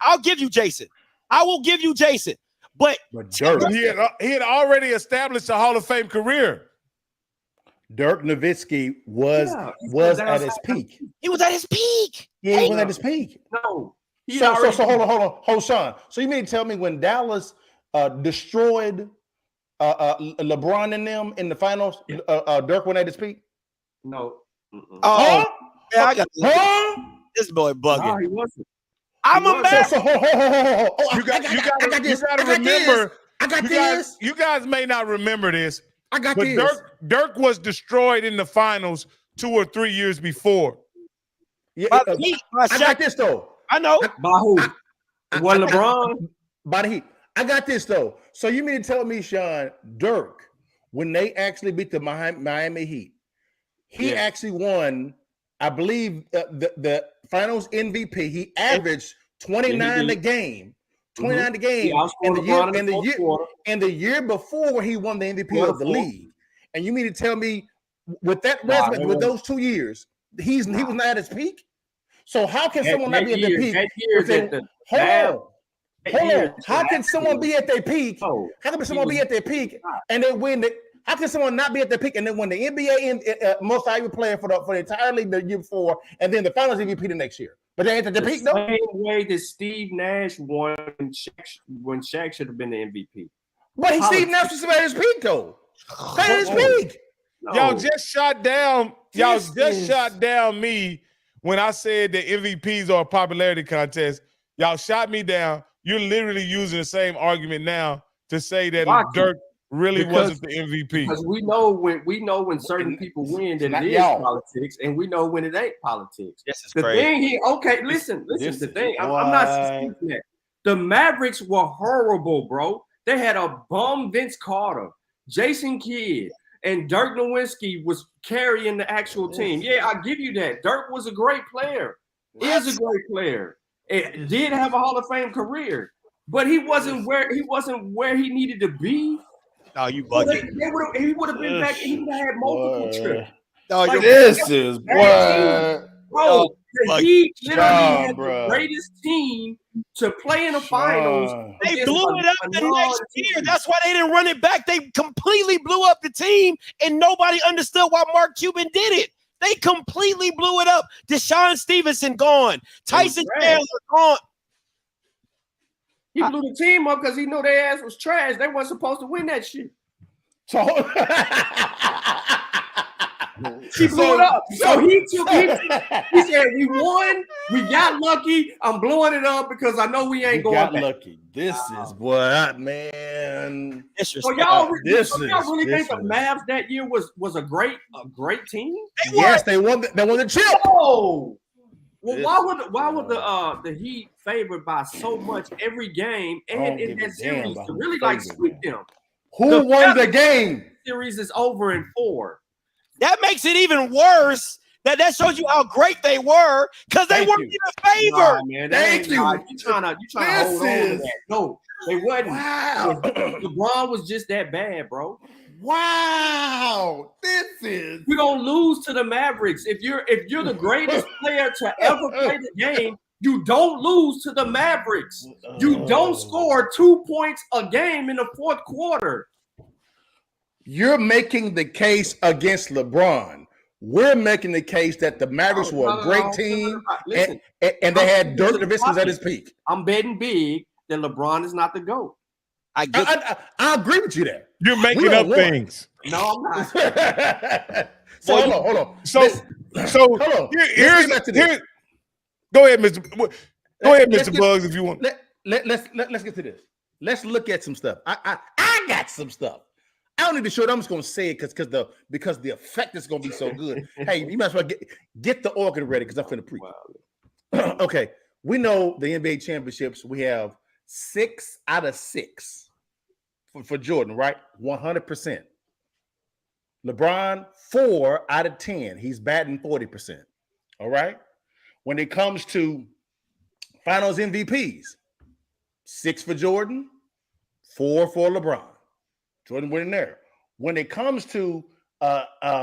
I will give you Jason. But Dirk, he had already established a Hall of Fame career. Dirk Nowitzki was at his peak. He was at his peak. Yeah, he was at his peak. No. So hold on, Sean. So you mean to tell me when Dallas destroyed LeBron and them in the finals, Dirk went at his peak? No. Oh, yeah, I got this boy bugging. No, he wasn't. I'm a man. You got to remember. I got this. You guys may not remember this. I got but this. Dirk was destroyed in the finals 2 or 3 years before. Yeah, I got this though. I know. By who? What, LeBron? By the Heat. I got this though. So you mean to tell me, Sean, Dirk, when they actually beat the Miami Heat, he actually won, I believe, the finals MVP. He averaged 29 a game. 29 a game. And the year before he won the MVP of the league. And you mean to tell me with that resume, with those 2 years, he was not at his peak? So how can someone not be at their peak? Hold on. How can someone be at their peak? How can someone be at their peak and then win the? How can someone not be at their peak and then win the NBA most valuable player for the entire league the year before, and then the finals MVP the next year? But they ain't at the peak though. Same way that Steve Nash won when Shaq should have been the MVP. But Steve Nash was at his peak though. At his peak. No. Y'all just shot down. Y'all just shot down me when I said that MVPs are a popularity contest. Y'all shot me down. You're literally using the same argument now to say that Dirk really wasn't the MVP. Because we know when certain people win that it is politics, and we know when it ain't politics. This is the crazy. thing listen. The thing I'm not disputing that. The Mavericks were horrible, bro. They had a bum Vince Carter, Jason Kidd, and Dirk Nowitzki was carrying the actual team. Yeah, I give you that. Dirk was a great player. Is a great player. It did have a Hall of Fame career, but he wasn't where he needed to be. No, you bugging. He would have been back. He would have had multiple trips. No, this is boy. Bro, he literally had the greatest team to play in the finals. They blew it up the next year. That's why they didn't run it back. They completely blew up the team, and nobody understood why Mark Cuban did it. They completely blew it up. Deshaun Stevenson gone. Tyson Chandler gone. He blew the team up because he knew their ass was trash. They weren't supposed to win that shit. So He blew it up. So he said, we won, we got lucky. I'm blowing it up because I know we ain't We going got back. lucky. This is what, man. So y'all really think the is- Mavs that year was a great team? Yes, they won the chip. Oh, well, why would the Heat favored by so much every game and in that series to really like sweep them? Who won the game? Series is over in 4. That makes it even worse. That shows you how great they were because they weren't even favored. Nah, man, Thank you. You trying to hold on to that? No, they wasn't. Wow. LeBron was just that bad, bro. Wow. This is. We're gonna lose to the Mavericks. If you're the greatest player to ever play the game, you don't lose to the Mavericks. You don't score 2 points a game in the fourth quarter. You're making the case against LeBron. We're making the case that the Mavericks were a great team, Listen, and they had Dirk Nowitzki at his peak. I'm betting big that LeBron is not the GOAT. I agree with you there. You're making up things. No, I'm not. So hold on. So hold on. Here's go ahead, Mr. Bugs, if you want. Let's get to this. Let's look at some stuff. I got some stuff. I don't need to show it. I'm just gonna say it because the effect is gonna be so good. Hey, you might as well get the organ ready because I'm finna preach. Okay, we know the NBA championships. We have 6 out of 6 for Jordan, right? 100%. LeBron 4 out of 10. He's batting 40%. All right. When it comes to Finals MVPs, 6 for Jordan, 4 for LeBron. Jordan winning there. When it comes to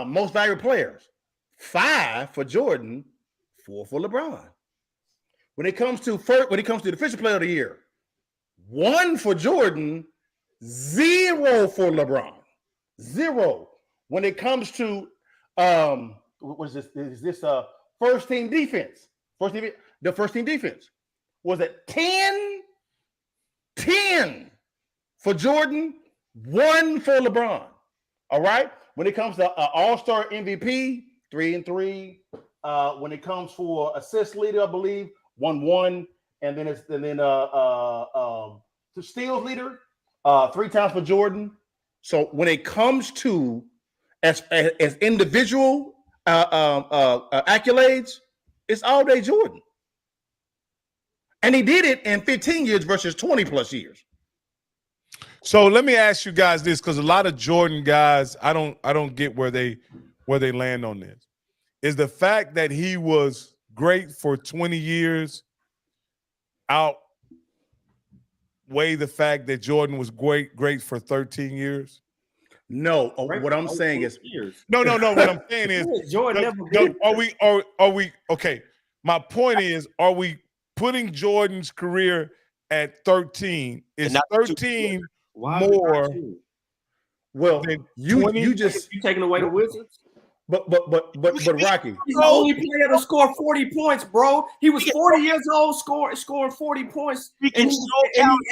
most valuable players, 5 for Jordan, 4 for LeBron. When it comes to defensive player of the year, 1 for Jordan, 0 for LeBron. 0. When it comes to what is this? Is this first team defense? The first team defense was at 10 for Jordan, 1 for LeBron. All right. When it comes to All-Star MVP, 3 and 3. When it comes for assist leader, I believe 1-1, and then the steals leader, 3 times for Jordan. So when it comes to as individual accolades, it's all day Jordan, and he did it in 15 years versus 20 plus years. So let me ask you guys this, because a lot of Jordan guys, I don't get where they land on this. Is the fact that he was great for 20 years outweigh the fact that Jordan was great for 13 years? No, what I'm saying is no. What I'm saying is Jordan are we okay? My point is, are we putting Jordan's career at 13? Is 13 more? Well, you taking away the Wizards? But Rocky, he's the only player to score 40 points, bro. He was 40 years old, scoring 40 points, and he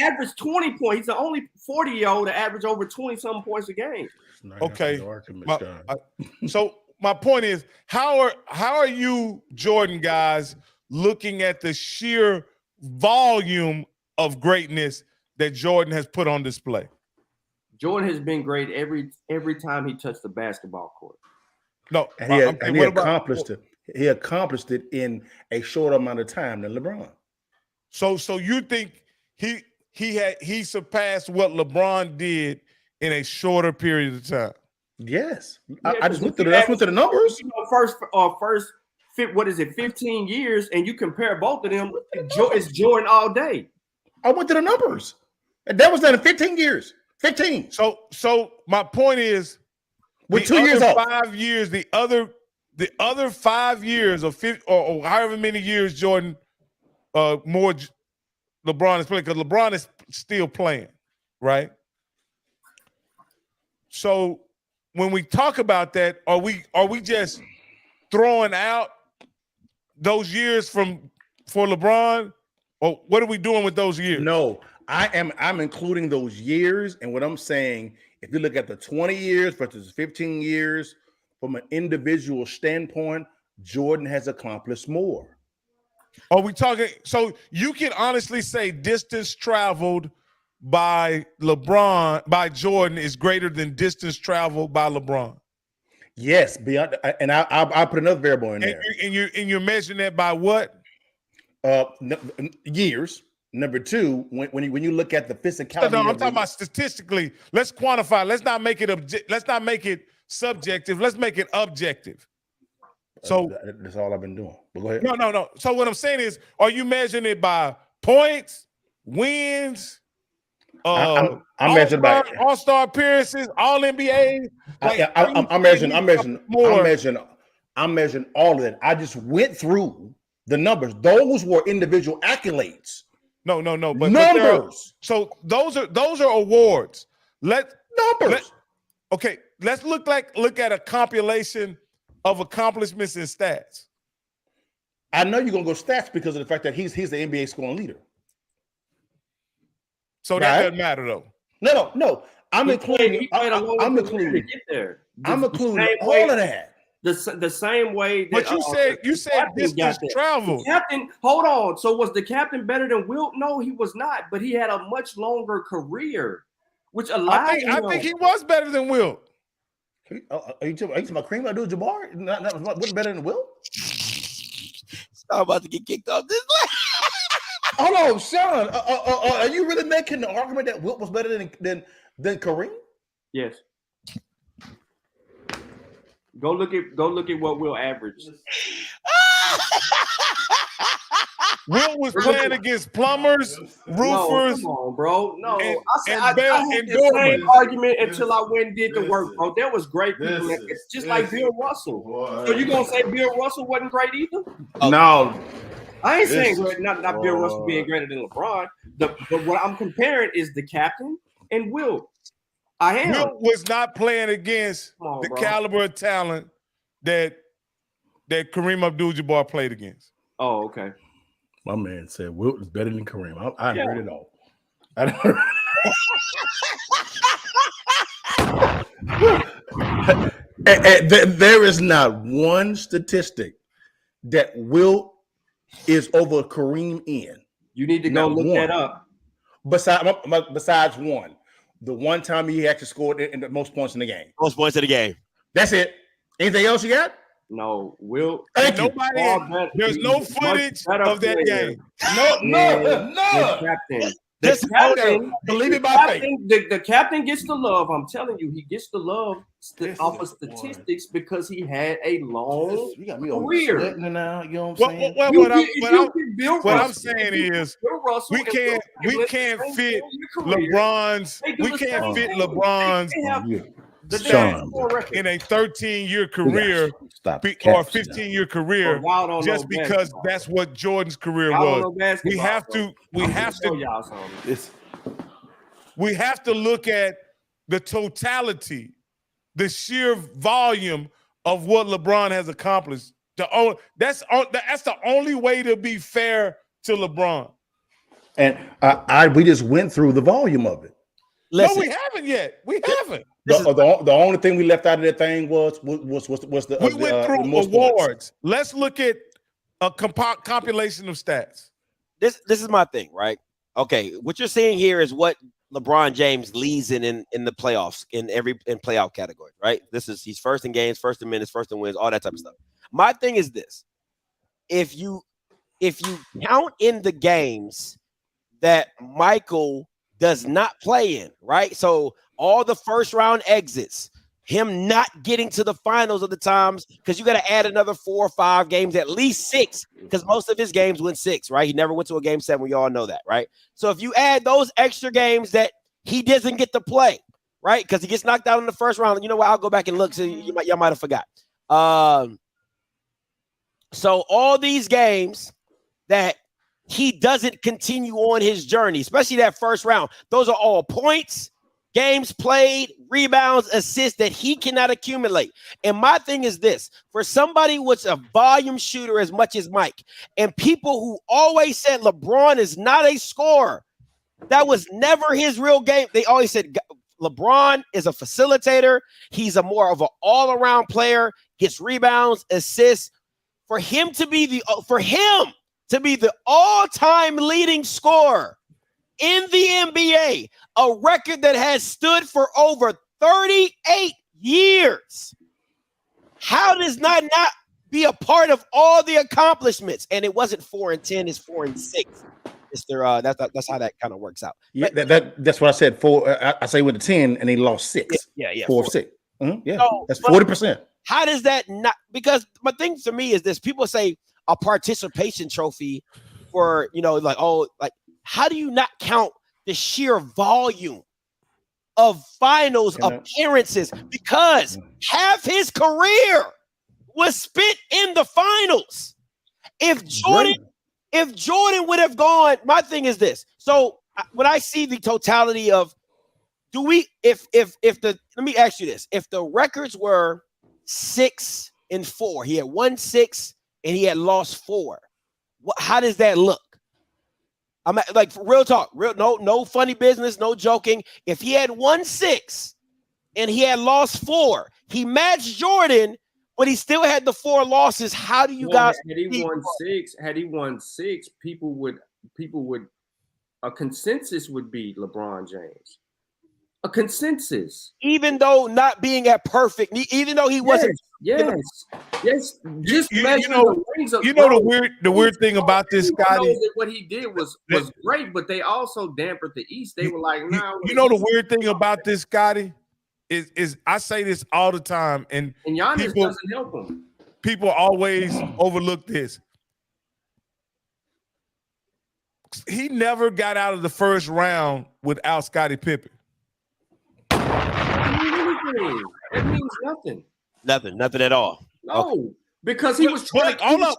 averaged 20 points. He's the only 40-year-old to average over 20-something points a game. Okay. So my point is, how are you, Jordan guys, looking at the sheer volume of greatness that Jordan has put on display? Jordan has been great every time he touched the basketball court. No, and he accomplished it in a short amount of time than LeBron. So you think he surpassed what LeBron did in a shorter period of time? Yes, I just went through the numbers. First, what is it, 15 years, and you compare both of them, it's Jordan all day. I went to the numbers. That was done in 15 years. 15. So my point is, with 2 years off, 5 years, the other 5 years or 50 or however many years Jordan more LeBron is playing, because LeBron is still playing, right? So when we talk about that, are we just throwing out those years for LeBron, or what are we doing with those years? No, I'm including those years, and what I'm saying, if you look at the 20 years versus 15 years from an individual standpoint, Jordan has accomplished more. Are we talking? So you can honestly say distance traveled by Jordan is greater than distance traveled by LeBron. Yes, beyond, and I'll put another variable in there. And you're measuring that by what? Years. Number two, when you look at the physicality. No, I'm talking about statistically. Let's quantify. Let's not make it subjective. Let's make it objective. So that's all I've been doing. But go ahead. No. So what I'm saying is, are you measuring it by points, wins? I'm measuring by all-star appearances, all NBA. I'm measuring all of that. I just went through the numbers. Those were individual accolades. No, but numbers. So those are awards. Numbers. Okay, let's look at a compilation of accomplishments and stats. I know you're gonna go stats because of the fact that he's the NBA scoring leader. So that doesn't matter though. No. I'm including all of that. The same way that, but you said distance travel. Captain, hold on. So was the captain better than Wilt? No, he was not, but he had a much longer career, which allowed I think he was better than Wilt. Are you talking about Kareem Abdul-Jabbar? Wasn't better than Wilt? I'm about to get kicked off this. Hold on, Sean. Are you really making the argument that Wilt was better than Kareem? Yes. Go look at what Wilt averaged. Wilt was playing against plumbers, roofers. Come on, bro. No, I had the same argument until I went and did the work, bro. There was great people. It's just like Bill Russell. So you gonna say Bill Russell wasn't great either? No. I ain't saying not Bill Russell being greater than LeBron. But what I'm comparing is the captain and Wilt. Wilt was not playing against the caliber of talent that Kareem Abdul-Jabbar played against. Oh, okay. My man said Wilt is better than Kareem. I heard it all. There is not one statistic that Wilt is over Kareem in. You need to go look that up. Besides one. The one time he actually scored in the most points in the game. Most points in the game. That's it. Anything else you got? No, Wilt. There's no footage of that game. The captain, believe it by faith. The captain gets the love. I'm telling you, he gets the love off of statistics because he had a long career. Now, you know what I'm saying? What I'm saying is we can't fit LeBron's in a 13-year career or 15-year career just because that's what Jordan's career was. We have to look at the totality, the sheer volume of what LeBron has accomplished. That's the only way to be fair to LeBron. And we just went through the volume of it. No, we haven't yet. We haven't. The only thing we left out of that thing was the we went through awards. Let's look at a compilation of stats. This is my thing, right? Okay, what you're seeing here is what LeBron James leads in the playoffs in playoff category, right? He's first in games, first in minutes, first in wins, all that type of stuff. My thing is this: if you count in the games that Michael does not play in, right? So all the first round exits, him not getting to the finals of the times, because you got to add another 4 or 5 games, at least 6, because most of his games went 6, right? He never went to a game 7. We all know that, right? So if you add those extra games that he doesn't get to play, right? Because he gets knocked out in the first round. You know what? I'll go back and look. So y'all might have forgot. So all these games that he doesn't continue on his journey, especially that first round, those are all points, games played, rebounds, assists that he cannot accumulate. And my thing is this: for somebody who's a volume shooter as much as Mike, and people who always said LeBron is not a scorer, that was never his real game. They always said LeBron is a facilitator. He's a more of an all-around player, gets rebounds, assists. For him to be the all-time leading scorer in the NBA, a record that has stood for over 38 years. How does not be a part of all the accomplishments? And it wasn't 4-10, it's 4-6. That's how that kind of works out. Yeah, that's what I said. I say went to 10 and he lost 6. Yeah. 4 of 6. Yeah, So, that's 40%. How does that not? Because my thing to me is this: people say a participation trophy for how do you not count the sheer volume of finals appearances? Because half his career was spent in the finals. If Jordan would have gone, my thing is this. So when I see the totality of, let me ask you this: if the records were 6-4, he had won 6 and he had lost 4. How does that look? I'm like, for real talk, no funny business, no joking. If he had won 6 and he had lost 4, he matched Jordan, but he still had the 4 losses. How do you guys? Had he won 6, people would a consensus would be LeBron James. A consensus, even though not being at perfect, even though he wasn't. Yes. Just you know the weird thing about this, Scotty. What he did was great, but they also dampened the East. They were like, "Nah." You know the weird thing about this, Scotty, is I say this all the time, and Giannis doesn't help him. People always overlook this. He never got out of the first round without Scottie Pippen. That means nothing. Nothing at all. No, because he was trying. Hold up.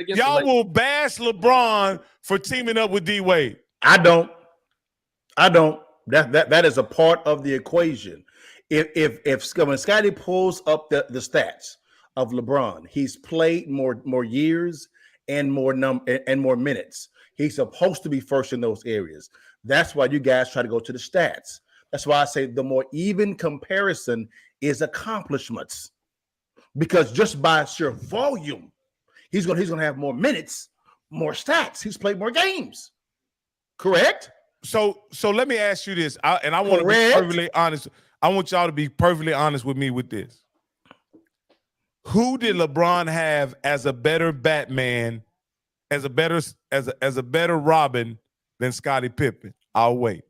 Y'all will bash LeBron for teaming up with D Wade. I don't. That is a part of the equation. If when Scotty pulls up the stats of LeBron, he's played more years and more minutes. He's supposed to be first in those areas. That's why you guys try to go to the stats. That's why I say the more even comparison is accomplishments, because just by sheer volume, he's gonna have more minutes, more stats. He's played more games. Correct? So let me ask you this, I want to be perfectly honest. I want y'all to be perfectly honest with me with this. Who did LeBron have as a better Batman, as a better Robin than Scottie Pippen? I'll wait.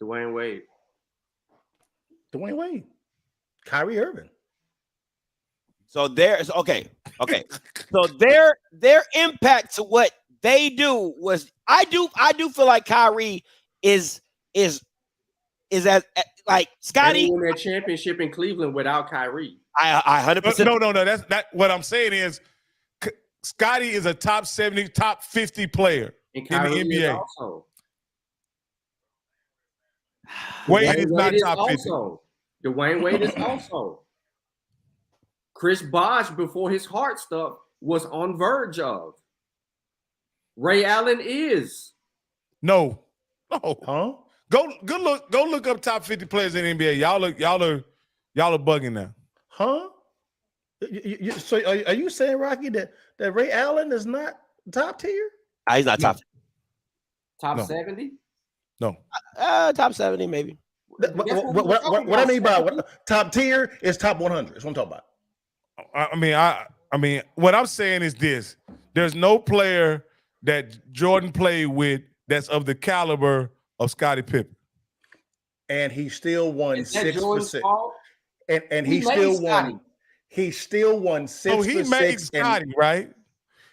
Dwayne Wade. Kyrie Irving. So there's okay. So their impact to what they do was I do feel like Kyrie is as like Scotty. They won that championship in Cleveland without Kyrie. I 100%. No. That's not what I'm saying. Is Scotty is a top 70, top 50 player in the NBA. Also. Wade is not top 50. Dwayne Wade is also. Chris Bosh, before his heart stuff, was on verge of. Ray Allen is. No. Huh? Go look up top 50 players in the NBA. Y'all are bugging now. Huh? So are you saying, Rocky, that Ray Allen is not top tier? He's not top. Top 70? No. Top 70 maybe. What I mean by top tier is top 100. That's what I'm talking about. I mean, what I'm saying is this: there's no player that Jordan played with that's of the caliber of Scottie Pippen, and he still won 6 for 6. And he still won. He still won 6 for 6. So he made Scottie, right?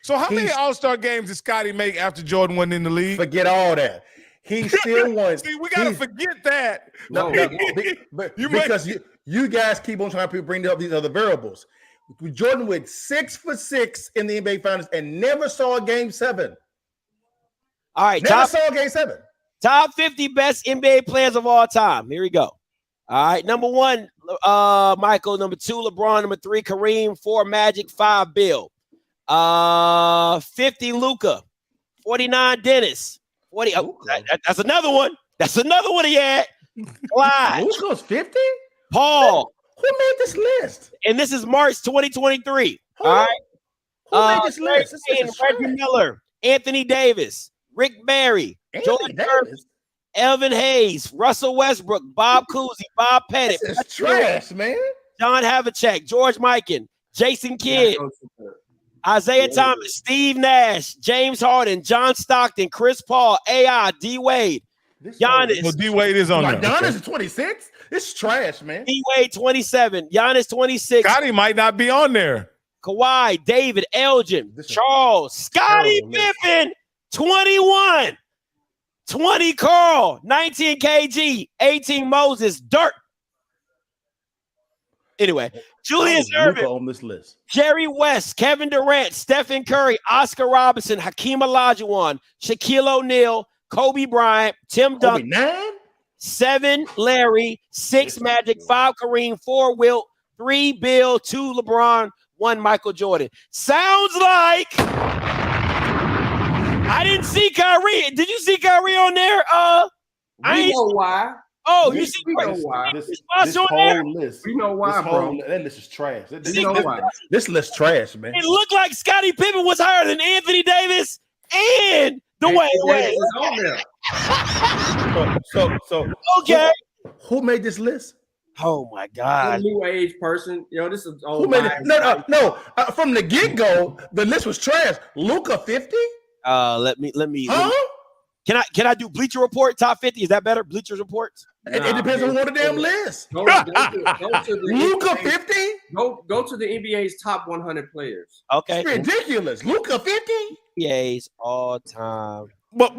So how many All-Star games did Scottie make after Jordan wasn't in the league? Forget all that. He still won. See, we gotta forget that. No, because you guys keep on trying to bring up these other variables. Jordan went 6 for 6 in the NBA Finals and never saw a Game 7. All right, never saw a Game 7. Top 50 best NBA players of all time. Here we go. All right, number 1, Michael. Number 2, LeBron. Number 3, Kareem. 4, Magic. 5, Bill. 50, Luka. 49, Dennis. 40. Oh, that's another one. That's another one he had. Clyde. Luka's 50? Paul. Who made this list? And this is March 2023. Hold all on. right. Who made this list? This is Reggie trash. Miller, Anthony Davis, Rick Barry, Anthony Jordan Irvin, Davis. Elvin Hayes, Russell Westbrook, Bob Cousy, Bob Pettit, This is trash, man. John Havlicek, George Mikan, Jason Kidd, Isaiah Thomas, Steve Nash, James Harden, John Stockton, Chris Paul, AI, D Wade, Giannis. Well, D Wade is on there. Giannis is 26. It's trash, man. D Wade 27, Giannis 26. Scotty might not be on there. Kawhi, David, Elgin, Charles, Scottie Pippen, 21, 20 Carl, 19 KG, 18 Moses, Dirk. Anyway, Julius Erving on this list. Jerry West, Kevin Durant, Stephen Curry, Oscar Robertson, Hakeem Olajuwon, Shaquille O'Neal, Kobe Bryant, Tim Duncan, 7 Larry, 6 Magic, 5 Kareem, 4 Wilt, 3 Bill, 2 LeBron, 1 Michael Jordan. Sounds like I didn't see Kyrie. Did you see Kyrie on there? I know why. Oh, you see why. This on there? whole list. We know why, bro. That list is trash. You know why. This list trash, man. It looked like Scottie Pippen was higher than Anthony Davis and Dwayne Wade. So okay. Who made this list? Oh my God! A new age person. This is old. Who made it? No. From the get-go, the list was trash. Luka 50? Let me. Can I do Bleacher Report top 50? Is that better? Bleacher Reports? It depends on what the damn list. Go to the Luka 50? Go to the NBA's top 100 players. Okay. It's ridiculous. Luka 50? NBA's all time. But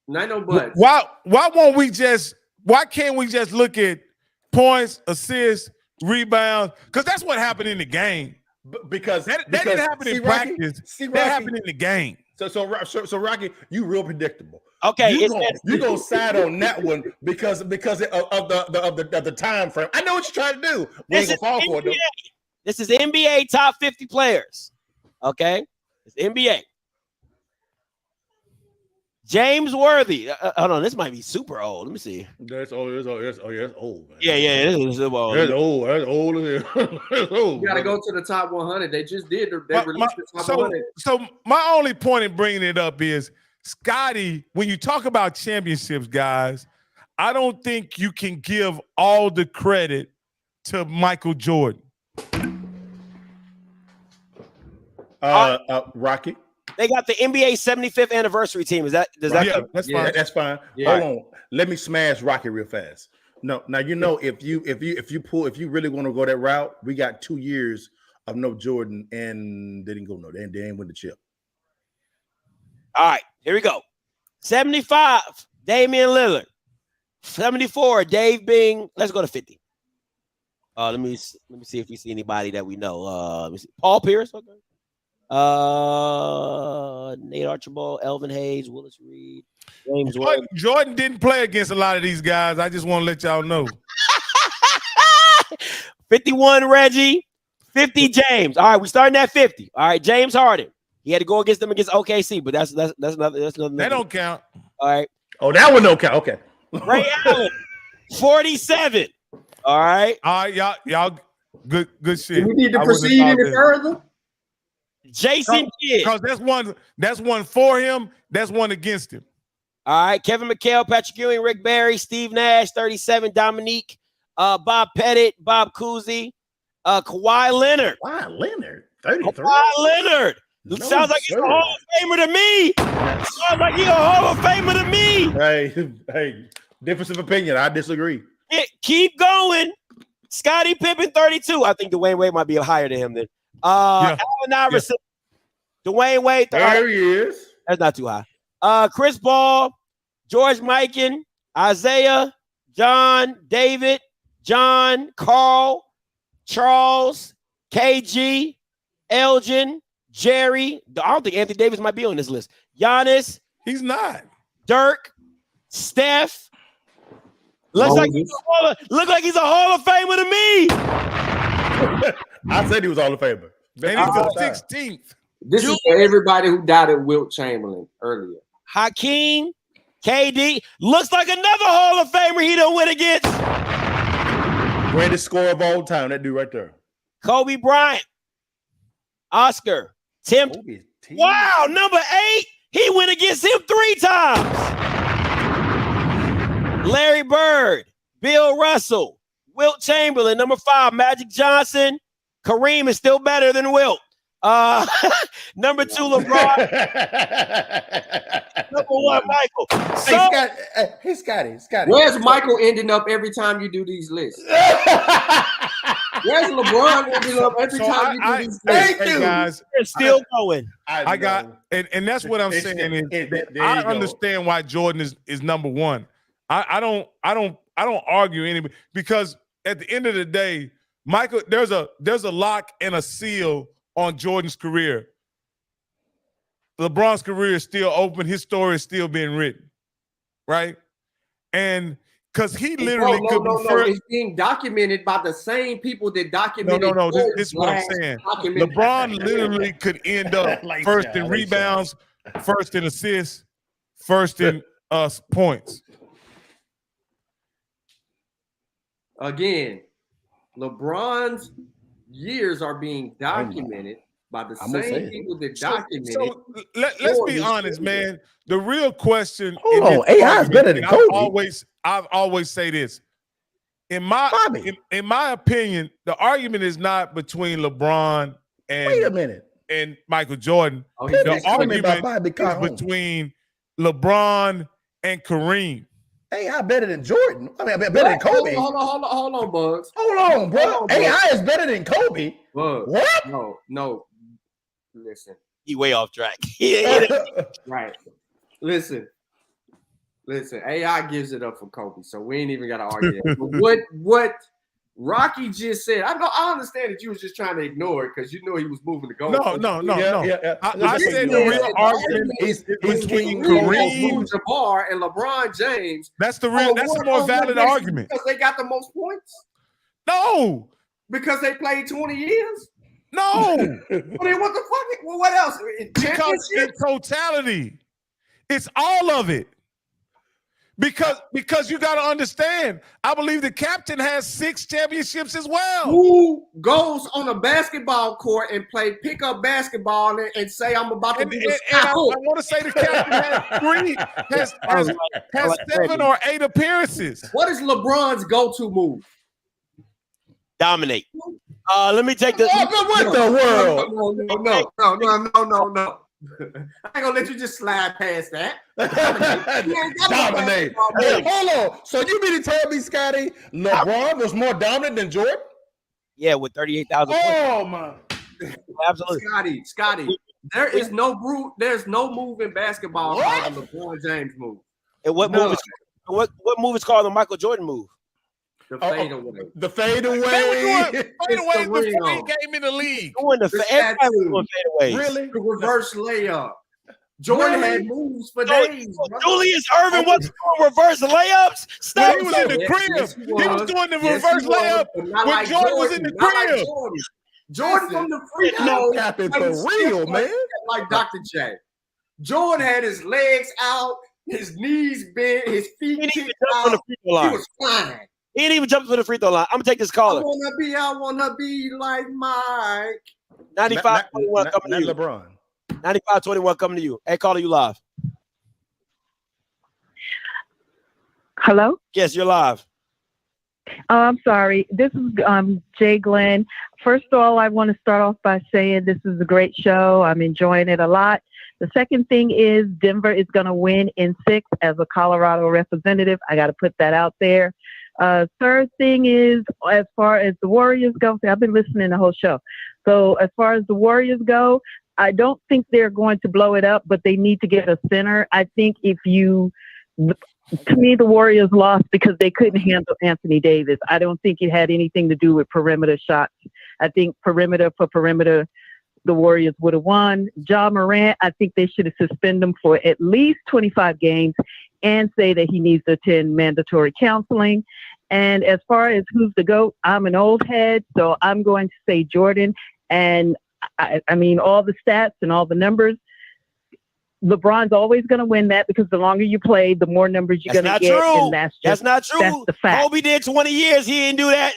Not no buts. Why can't we just look at points, assists, rebounds? Because that's what happened in the game. Because that didn't happen in practice. That happened in the game. So Rocky, you real predictable. Okay, you gonna side on that one because of the time frame. I know what you're trying to do. We ain't gonna fall for it. This is NBA top 50 players. Okay, it's NBA. James Worthy. Hold on, this might be super old. Let me see. That's old. That's old, man. Yeah, this is old. That's old. That's old. That's old. You gotta go to the top 100. They just did. They released the top 100. So my only point in bringing it up is, Scotty, when you talk about championships, guys, I don't think you can give all the credit to Michael Jordan. Rocky. They got the NBA 75th anniversary team. That's fine. Yeah, that's fine. Yeah. Hold on. Let me smash Rocky real fast. No, now if you really want to go that route, we got 2 years of no Jordan and they didn't go no. They ain't win the chip. All right, here we go. 75, Damian Lillard. 74, Dave Bing. Let's go to 50. Let me see if we see anybody that we know. Let me see. Paul Pierce. Okay. Nate Archibald, Elvin Hayes, Willis Reed, James Jordan didn't play against a lot of these guys. I just want to let y'all know. 51, Reggie. 50, James. All right, we starting at 50. All right, James Harden. He had to go against them against OKC, but that's nothing. That don't count. All right. Oh, that one don't count. Okay. Ray Allen, 47. All right. All right, y'all good shit. Do we need to proceed any further? Jason Kidd. Because that's one for him, that's one against him. All right, Kevin McHale, Patrick Ewing, Rick Barry, Steve Nash, 37, Dominique, Bob Pettit, Bob Cousy, Kawhi Leonard. Kawhi Leonard, 33. Kawhi Leonard. Sounds like he's a Hall of Famer to me. Sounds like he's a Hall of Famer to me. Hey, difference of opinion. I disagree. Keep going. Scottie Pippen, 32. I think Dwayne Wade might be higher than him then. Allen Iverson, Dwayne Wade. There he is. That's not too high. Chris Paul, George Mikan, Isaiah, John, David, John, Carl, Charles, KG, Elgin, Jerry. I don't think Anthony Davis might be on this list. Giannis. He's not. Dirk, Steph. Look like he's a Hall of Famer to me. I said he was Hall of Famer. And he's the 16th. This is for everybody who doubted Wilt Chamberlain earlier. Hakeem, KD, looks like another Hall of Famer he don't win against. Greatest scorer of all time, that dude right there. Kobe Bryant, Oscar, Tim. Wow, number 8, he went against him 3 times. Larry Bird, Bill Russell, Wilt Chamberlain, number 5, Magic Johnson. Kareem is still better than Wilt. Number 2, LeBron. Number 1, Michael. So, hey, Scotty. Where's Michael ending up every time you do these lists? Where's LeBron ending up every time you do these lists? Hey guys, it's still going. I got, and that's what I'm saying is I understand why Jordan is number 1. I don't argue anybody, because at the end of the day, Michael, there's a lock and a seal on Jordan's career. LeBron's career is still open. His story is still being written, right? And because he literally could be first. It's being documented by the same people that documented. No. This is what I'm saying. LeBron literally could end up first in rebounds, first in assists, first in points. Again, LeBron's years are being documented by the same people that documented. So let's be honest, man. The real question. Hold on, AI is better than Kobe. I've always say this. In my opinion, the argument is not between LeBron and Michael Jordan. The argument is between LeBron and Kareem. AI better than Jordan. I mean, better than Kobe. Hold on, Bugs. Hold on, bro. AI is better than Kobe. Bugs. What? No. Listen. He way off track. Right. Listen. AI gives it up for Kobe, so we ain't even got to argue that. But what Rocky just said, I understand that you was just trying to ignore it because you knew he was moving the goal. No. I said the real argument is between Kareem, Jabbar, and LeBron James. That's the real. That's the more valid argument because they got the most points. No, because they played 20 years. No. I mean, what the fuck? Well, what else? Because in totality, it's all of it. Because you got to understand, I believe the captain has 6 championships as well. Who goes on a basketball court and play pickup basketball and say, I'm about to be the I want to say the captain has 7 or 8 appearances. What is LeBron's go-to move? Dominate. Let me take this. What the world? No. I ain't gonna let you just slide past that. Dominate. Hey, hold on. So you mean to tell me, Scotty, LeBron was more dominant than Jordan? Yeah, with 38,000 points. Oh my. Absolutely. Scotty. There's no move in basketball called the LeBron James move. And what move is called the Michael Jordan move? The fadeaway. The fadeaway. Fadeaway before he came in the league. Fadeaway. Really? The reverse layup. Jordan had moves for days. Julius Erving was doing reverse layups. Stop. He was in the crib. He was doing the reverse layup when Jordan was in the crib. Jordan from the free throw. Capping for real, man. Like Dr. J. Jordan had his legs out, his knees bent, his feet kicked out. He was flying. He didn't even jump to the free throw line. I'm gonna take this caller. I wanna be like Mike. 95-21 coming to you. LeBron. 95-21 coming to you. Hey, caller, you live. Hello? Yes, you're live. I'm sorry. This is Jay Glenn. First of all, I want to start off by saying this is a great show. I'm enjoying it a lot. The second thing is Denver is going to win in 6 as a Colorado representative. I got to put that out there. Third thing is, as far as the Warriors go, I've been listening the whole show. So as far as the Warriors go, I don't think they're going to blow it up, but they need to get a center. I think to me, the Warriors lost because they couldn't handle Anthony Davis. I don't think it had anything to do with perimeter shots. I think perimeter, the Warriors would have won. Ja Morant, I think they should have suspended him for at least 25 games and say that he needs to attend mandatory counseling. And as far as who's the GOAT, I'm an old head, so I'm going to say Jordan. And I mean, all the stats and all the numbers. LeBron's always going to win that because the longer you play, the more numbers you're going to get. True. And that's not true. That's the fact. Kobe did 20 years. He didn't do that.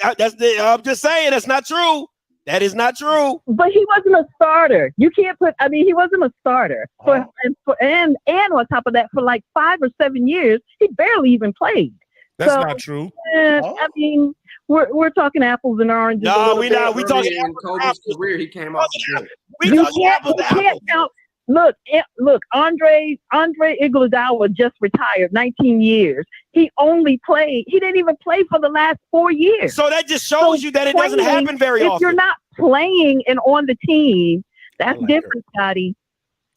I'm just saying that's not true. That is not true. But he wasn't a starter. You can't put. I mean, he wasn't a starter. And on top of that, for like 5 or 7 years, he barely even played. That's not true. I mean, we're talking apples and oranges. No, we not. We talking in Kobe's career. He came off the bench. We talking apples to apples. Count. Look, Andre Iguodala just retired, 19 years. He didn't even play for the last 4 years. So that just shows you that it doesn't happen very often. If you're not playing and on the team, that's different, Scotty.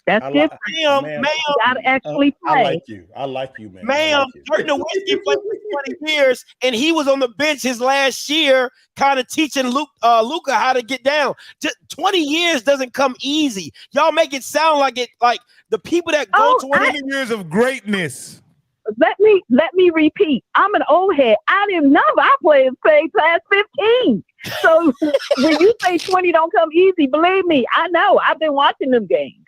That's different. Ma'am, you gotta actually play. I like you, man. Ma'am, Dirk Nowitzki played for 20 years, and he was on the bench his last year, kind of teaching Luka how to get down. Just 20 years doesn't come easy. Y'all make it sound like the people that go 20 years of greatness. Let me repeat. I'm an old head. I didn't know I played past 15. So when you say 20 don't come easy, believe me, I know. I've been watching them games.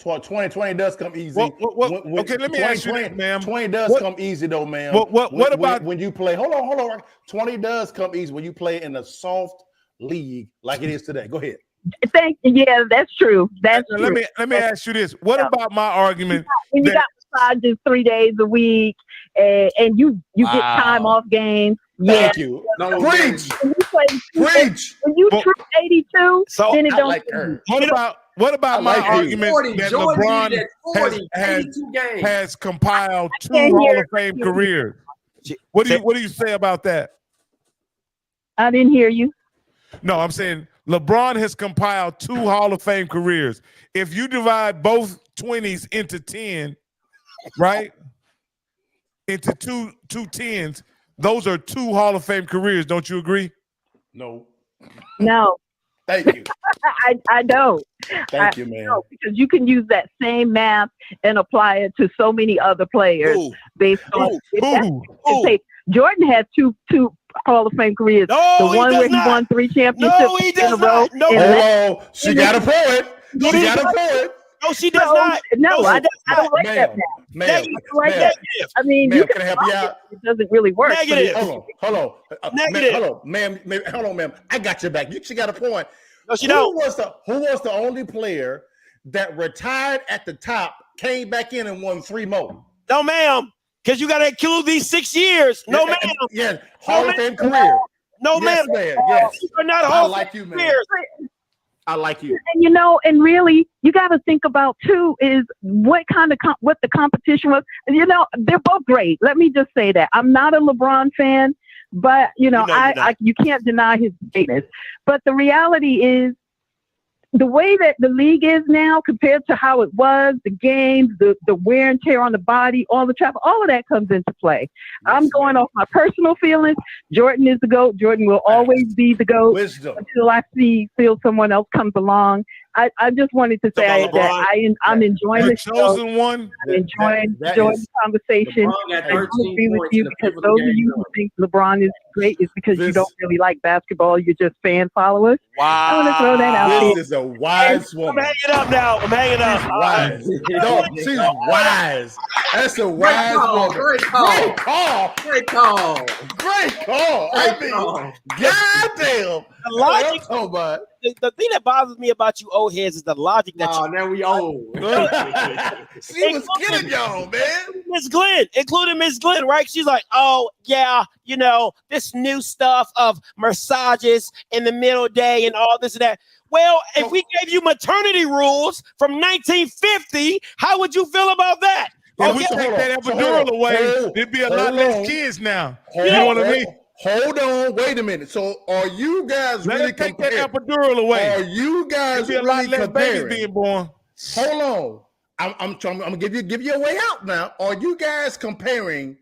20 does come easy. Okay, let me ask you that, ma'am. 20 does come easy, though, ma'am. What about when you play? Hold on. 20 does come easy when you play in a soft league like it is today. Go ahead. Yeah, that's true. That's true. Let me ask you this. What about my argument? When you got massages 3 days a week, and you get time off games. Thank you. Preach. When you trip 82, then it don't. What about my argument that LeBron has compiled 2 Hall of Fame careers? What do you say about that? I didn't hear you. No, I'm saying LeBron has compiled 2 Hall of Fame careers. If you divide both 20s into 10, right? Into two 10s, those are 2 Hall of Fame careers. Don't you agree? No. Thank you. I don't. Thank you, man. Because you can use that same math and apply it to so many other players based on. Jordan had two Hall of Fame careers. No, the one where he won 3 championships in a row. No, she got a point. She got a point. No, she does not. No, I don't like that math. I mean, you can I help you out? It doesn't really work. Negative. Hold on. Negative. Hold on, ma'am. I got your back. She got a point. No, she don't. Who was the only player that retired at the top, came back in and won 3 more? No, ma'am. Because you got to include these 6 years. No, ma'am. Yeah, Hall of Fame career. No, ma'am. Yes. You are not I like you, man. Careers. I like you. And and really, you got to think about too is what kind of what the competition was. They're both great. Let me just say that I'm not a LeBron fan, but you can't deny his greatness. But the reality is, the way that the league is now compared to how it was, the games, the wear and tear on the body, all the travel, all of that comes into play. I'm going off my personal feelings. Jordan is the GOAT. Jordan will always be the GOAT until I feel someone else comes along. I just wanted to say that I'm enjoying the chosen one. I'm enjoying the conversation. I agree with you because those of you who think LeBron is great is because you don't really like basketball. You're just fan followers. Wow. I want to throw that out there. This is a wise woman. I'm hanging up now. I'm hanging up. Wise. No, she's wise. That's a wise woman. Great call. I mean, goddamn. The logic. The thing that bothers me about you old heads is the logic that now we old. She was killing y'all, man. Including Miss Glenn, right? She's like, oh, yeah, this new stuff of massages in the middle day and all this and that. Well, if we gave you maternity rules from 1950, how would you feel about that? If we take that epidural away, there'd be a lot less kids now. You know what I mean? Hold on, wait a minute. So, are you guys really take comparing? that epidural away? Are you guys really a lot less babies being born? Hold on, I'm gonna give you a way out now. Are you guys comparing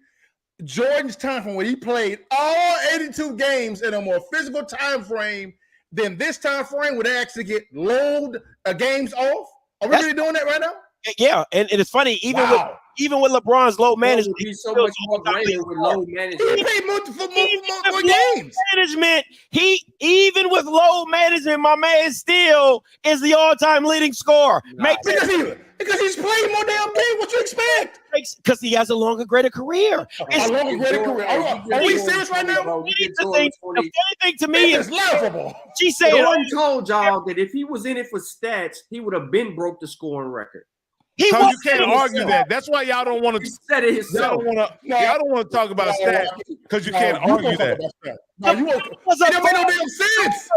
Jordan's time from when he played all 82 games in a more physical time frame than this time frame where they actually get load games off? Are we really doing that right now? Yeah, and it's funny, even with LeBron's low management, He'd be so much more greater with low management. He played more games. Management, even with low management, my man still is the all-time leading scorer. Because he's playing more damn games. What you expect? Because he has a longer, greater career. A longer, greater career. Are we serious right now? The funny thing to me is laughable. She said, Jordan told y'all that if he was in it for stats, he would have been broke the scoring record. You can't argue that. That's why y'all don't want to. He said it himself. Y'all don't want to talk about stats because you can't argue that. No, you won't. It made no damn sense.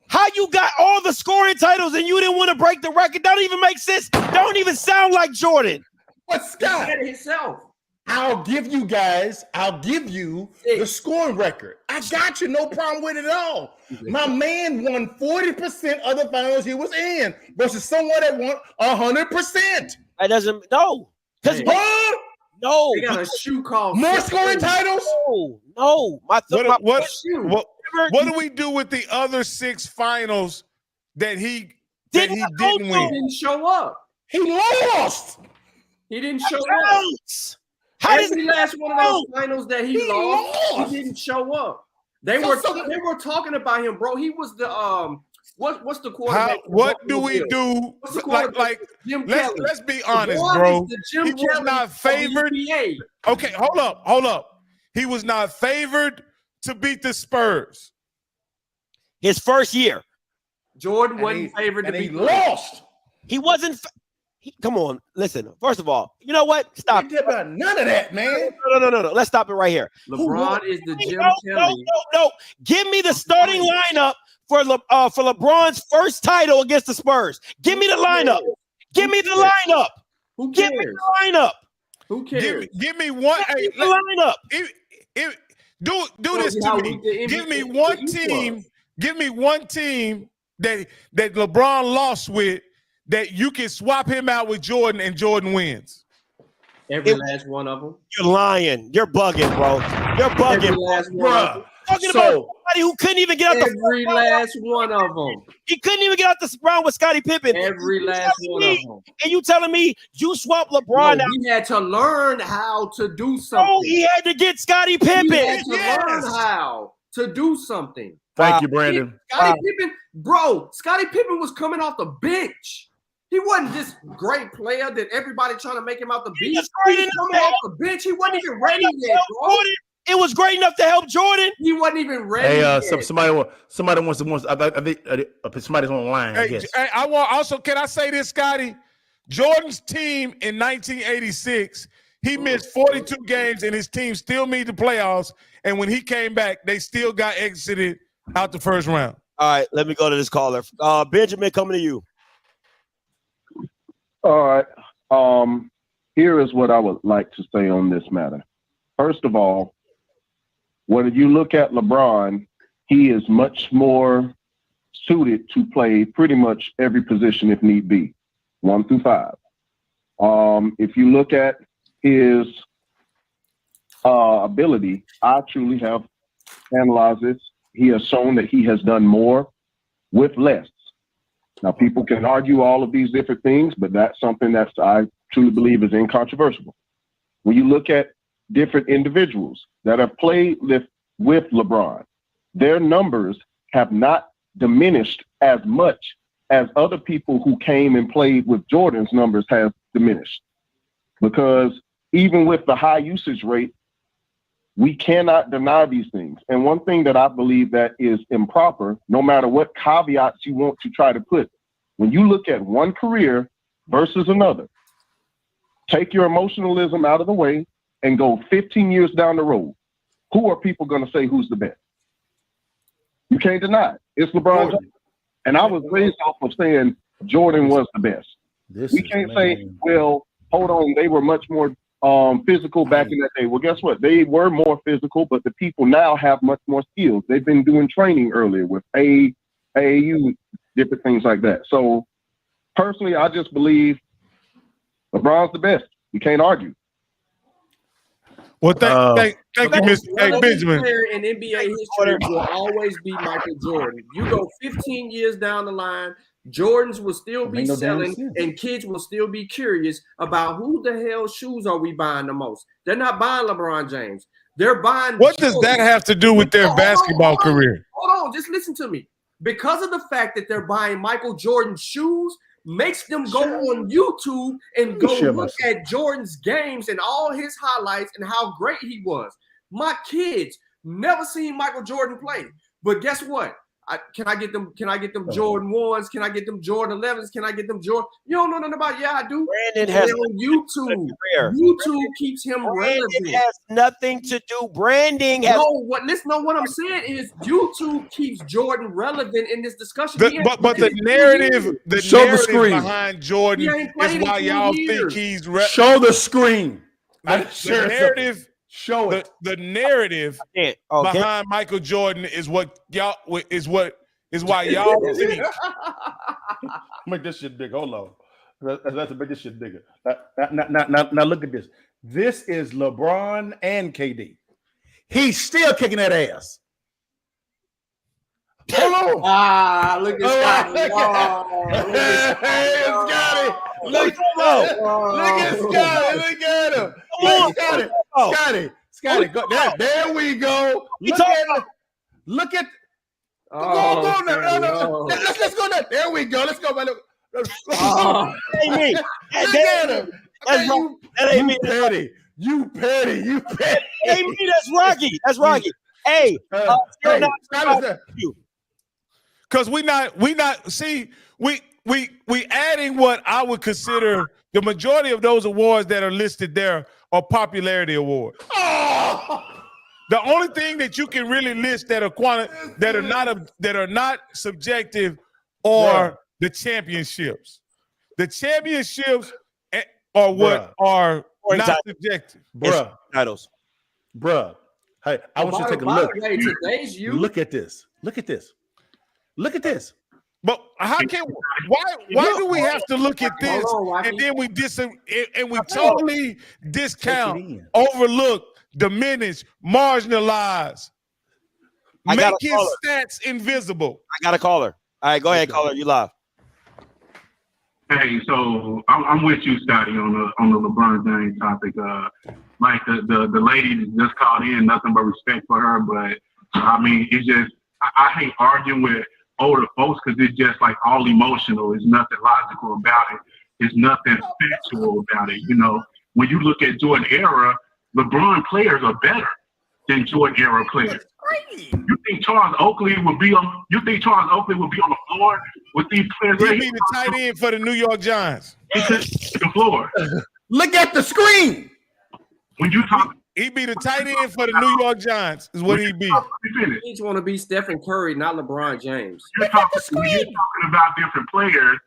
How you got all the scoring titles and you didn't want to break the record? Don't even make sense. Don't even sound like Jordan. But Scott, he said it himself. I'll give you the scoring record. I got you, no problem with it at all. My man won 40% of the finals he was in versus someone that won 100%. That doesn't because no. They got a shoe called more scoring titles. No. What do we do with the other 6 finals that he didn't win? He didn't show up. He lost. He didn't show up. Every last one of those finals that he lost, he didn't show up. They were talking about him, bro. He was the what's the quarterback? What do we do? Like let's be honest, bro. He was not favored. Okay, hold up. He was not favored to beat the Spurs. His first year. Jordan wasn't favored to beat. He lost. He wasn't. Come on, listen. First of all, you know what? Stop. None of that, man. No. Let's stop it right here. LeBron is the Jim Kelly. No. Give me the starting lineup for LeBron's first title against the Spurs. Give me the lineup. Give me the lineup. Who cares? Give me the lineup. Who cares? Give me one. Give me the lineup. Do this to me. Give me one team. Give me one team that LeBron lost with that you can swap him out with Jordan and Jordan wins. Every last one of them. You're lying. You're bugging, bro. You're bugging, every last one of them. Talking about somebody who couldn't even get out every last one of them. He couldn't even get out the round with Scottie Pippen. Every last one of them. And you telling me you swap LeBron out? He had to learn how to do something. Oh, he had to get Scottie Pippen. He had to learn how to do something. Thank you, Brandon. Scottie Pippen was coming off the bench. He wasn't this great player that everybody trying to make him out the bench. He was coming off the bench. He wasn't even ready yet, bro. It was great enough to help Jordan. He wasn't even ready. Hey, yet. somebody wants. I think somebody's on the line. I guess. Hey, I want also. Can I say this, Scotty? Jordan's team in 1986, he missed 42 games, and his team still made the playoffs. And when he came back, they still got exited out the first round. All right, let me go to this caller. Benjamin, coming to you. All right. Here is what I would like to say on this matter. First of all, when you look at LeBron, he is much more suited to play pretty much every position if need be, 1 through 5. If you look at his ability, I truly have analyzed this. He has shown that he has done more with less. Now, people can argue all of these different things, but that's something that I truly believe is incontrovertible. When you look at different individuals that have played with LeBron, their numbers have not diminished as much as other people who came and played with Jordan's numbers have diminished. Because even with the high usage rate, we cannot deny these things. And one thing that I believe that is improper, no matter what caveats you want to try to put, when you look at one career versus another, take your emotionalism out of the way and go 15 years down the road. Who are people going to say who's the best? You can't deny it. It's LeBron James. And I was raised off of saying Jordan was the best. We can't say, well, hold on, they were much more physical back in that day. Well, guess what? They were more physical, but the people now have much more skills. They've been doing training earlier with AAU, different things like that. So personally, I just believe LeBron's the best. You can't argue. Well, thank you, Mr. Benjamin. Player in NBA history will always be Michael Jordan. You go 15 years down the line, Jordans will still That be make no damn selling, sense. and kids will still be curious about who the hell shoes are we buying the most. They're not buying LeBron James. They're buying. What does that have to do with their basketball career? Hold on, just listen to me. Because of the fact that they're buying Michael Jordan shoes, makes them go on YouTube and go look at Jordan's games and all his highlights and how great he was. My kids never seen Michael Jordan play, but guess what? Can I get them Jordan 1s? Can I get them Jordan 11s? Can I get them Jordan? You don't know nothing about? Yeah, I do. Brandon has on YouTube. YouTube keeps him relevant. It has nothing to do. Branding has Listen, what I'm saying is YouTube keeps Jordan relevant in this discussion. But the narrative behind Jordan is why y'all think he's show the screen. The narrative. Show it. The narrative behind Michael Jordan is why y'all think. Make this shit big. Hold on. Let's make this shit bigger. Now look at this. This is LeBron and KD. He's still kicking that ass. Hold on. Look at Scotty. Look at Scotty. Look at him. Scotty. Go. There we go. Look at. Go now. No. Let's go now. There we go. Let's go. ain't me. That ain't me. You petty. Ain't me. That's Rocky. Hey, because we not see we adding what I would consider the majority of those awards that are listed there are popularity awards. The only thing that you can really list that are not subjective are the championships. The championships are what are not subjective. Titles. Bruh. Hey, I want you to take a look. Today's you. Look at this. But why do we have to look at this and then we totally discount, overlook, diminish, marginalize, make his stats invisible? I got a caller. All right, go ahead, caller. You live. Hey, so I'm with you, Scotty, on the LeBron James topic. Like the lady that just called in, nothing but respect for her. But I mean, it's just I hate arguing with older folks because it's just like all emotional. There's nothing logical about it. There's nothing factual about it. You know, when you look at Jordan era, LeBron players are better than Jordan era players. You think Charles Oakley would be on the floor with these players? He'd be the tight end for the New York Giants. The floor. Look at the screen. When you talk, he'd be the tight end for the New York Giants. Is what he'd be. He just want to be Stephen Curry, not LeBron James. You're talking about different players,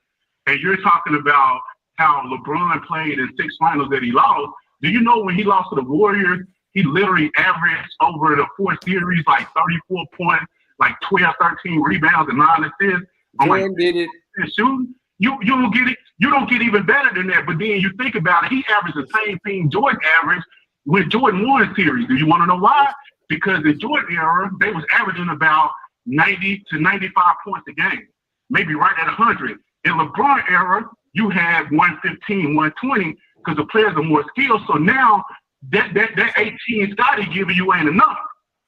and you're talking about how LeBron played in 6 finals that he lost. Do you know when he lost to the Warriors? He literally averaged over the 4 series like 34 points, like 12, 13 rebounds and 9 assists. Jordan did it. Shooting. You don't get it. You don't get even better than that. But then you think about it, he averaged the same thing Jordan averaged when Jordan won a series. Do you want to know why? Because in Jordan era, they was averaging about 90 to 95 points a game, maybe right at 100. In LeBron era, you had 115, 120 because the players are more skilled. So now that 18 Scotty giving you ain't enough.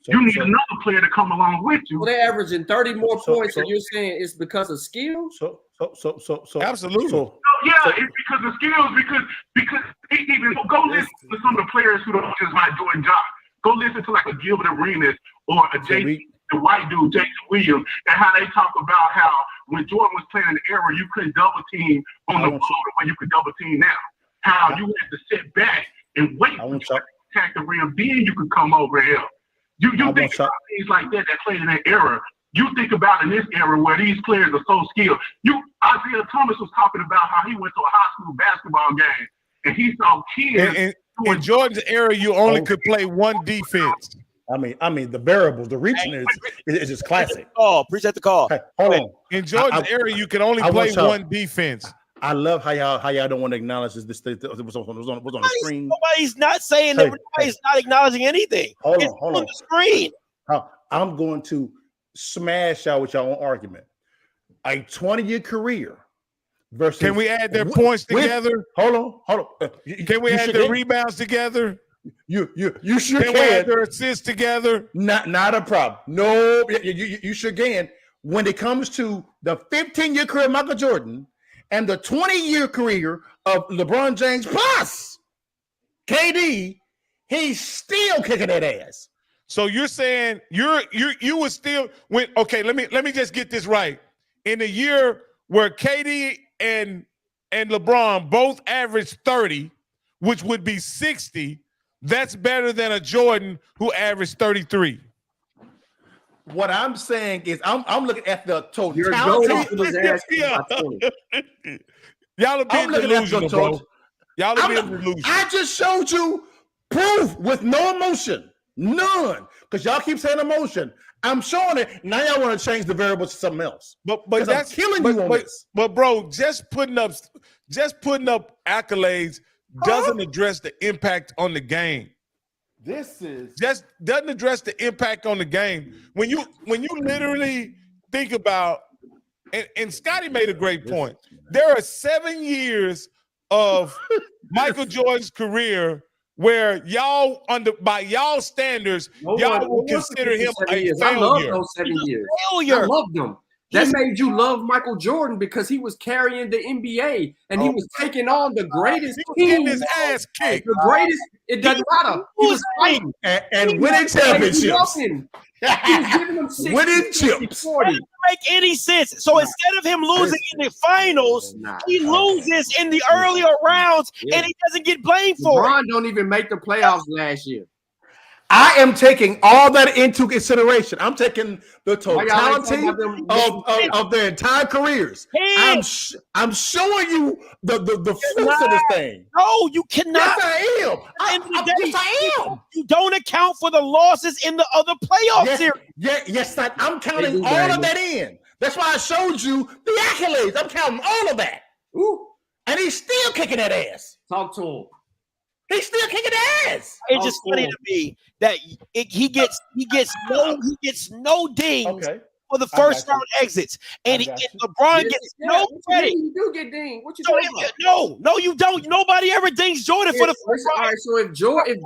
You need another player to come along with you. Well, they're averaging 30 more points, and you're saying it's because of skill? So absolutely. It's because of skills. Because even go listen to some of the players who don't just like doing jobs. Go listen to like a Gilbert Arenas or a the white dude, Jason Williams, and how they talk about how when Jordan was playing in the era, you couldn't double team on the ball the way you could double team now. How you had to sit back and wait for you to attack the rim, then you could come over and help. You think about things like that played in that era. You think about in this era where these players are so skilled. Isaiah Thomas was talking about how he went to a high school basketball game and he saw kids. In Jordan's era, you only could play one defense. I mean, the variables, the reaching is just classic. Appreciate the call. Hey, hold on. In Jordan's era, you could only play one defense. I love how y'all don't want to acknowledge this thing that was on the screen. Nobody's not saying that. Nobody's not acknowledging anything. Hold on. The screen. I'm going to smash y'all with your own argument. a 20-year career versus. Can we add their points together? Hold on. Can we add their rebounds together? You sure can. We add their assists together? Not a problem. No, you sure can. When it comes to the 15-year career of Michael Jordan and the 20-year career of LeBron James plus KD, he's still kicking that ass. So you're saying you would still win? Okay, let me just get this right. In the year where KD and LeBron both averaged 30, which would be 60, that's better than a Jordan who averaged 33. What I'm saying is I'm looking at the totality. Y'all are being delusional, bro. Y'all are being delusional. I just showed you proof with no emotion. None. Because y'all keep saying emotion. I'm showing it. Now y'all want to change the variables to something else. But that's killing you on this. But bro, just putting up accolades doesn't address the impact on the game. This is just doesn't address the impact on the game. When you literally think about, and Scotty made a great point. There are 7 years of Michael Jordan's career where y'all, by y'all standards, y'all will consider him a failure. I love those 7 years. I love them. That made you love Michael Jordan because he was carrying the NBA and he was taking on the greatest team. Getting his ass kicked. The greatest. It doesn't matter. He was fighting and winning championships. He was giving them 60, winning 60, chips. 40. That doesn't make any sense. So instead of him losing in the finals, he loses in the earlier rounds, and he doesn't get blamed for LeBron it. don't even make the playoffs last year. I am taking all that into consideration. I'm taking the totality of their entire careers. I'm showing you the fruits of this thing. No, you cannot. Yes, I am. Yes, I am. You don't account for the losses in the other playoff series. Yes, I'm counting all of that in. That's why I showed you the accolades. I'm counting all of that. Ooh. And he's still kicking that ass. Talk to him. He's still kicking ass. It's just funny to me that he gets no dings for the first round exits, and LeBron gets no credit. You do get dinged. What you talking about? No, you don't. Nobody ever dings Jordan for the first round. All right, so if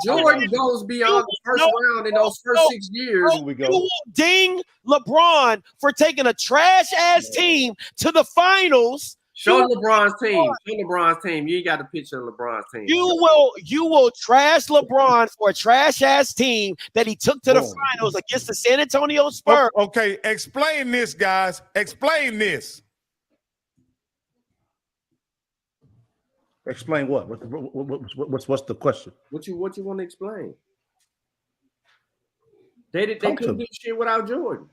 Jordan goes beyond the first round in those first 6 years, you will ding LeBron for taking a trash ass team to the finals. Show LeBron's team. Show LeBron's team. You ain't got a picture of LeBron's team. You will trash LeBron for a trash ass team that he took to the finals against the San Antonio Spurs. Okay, explain this, guys. Explain this. Explain what? What's the question? What you want to explain? They couldn't do shit without Jordan.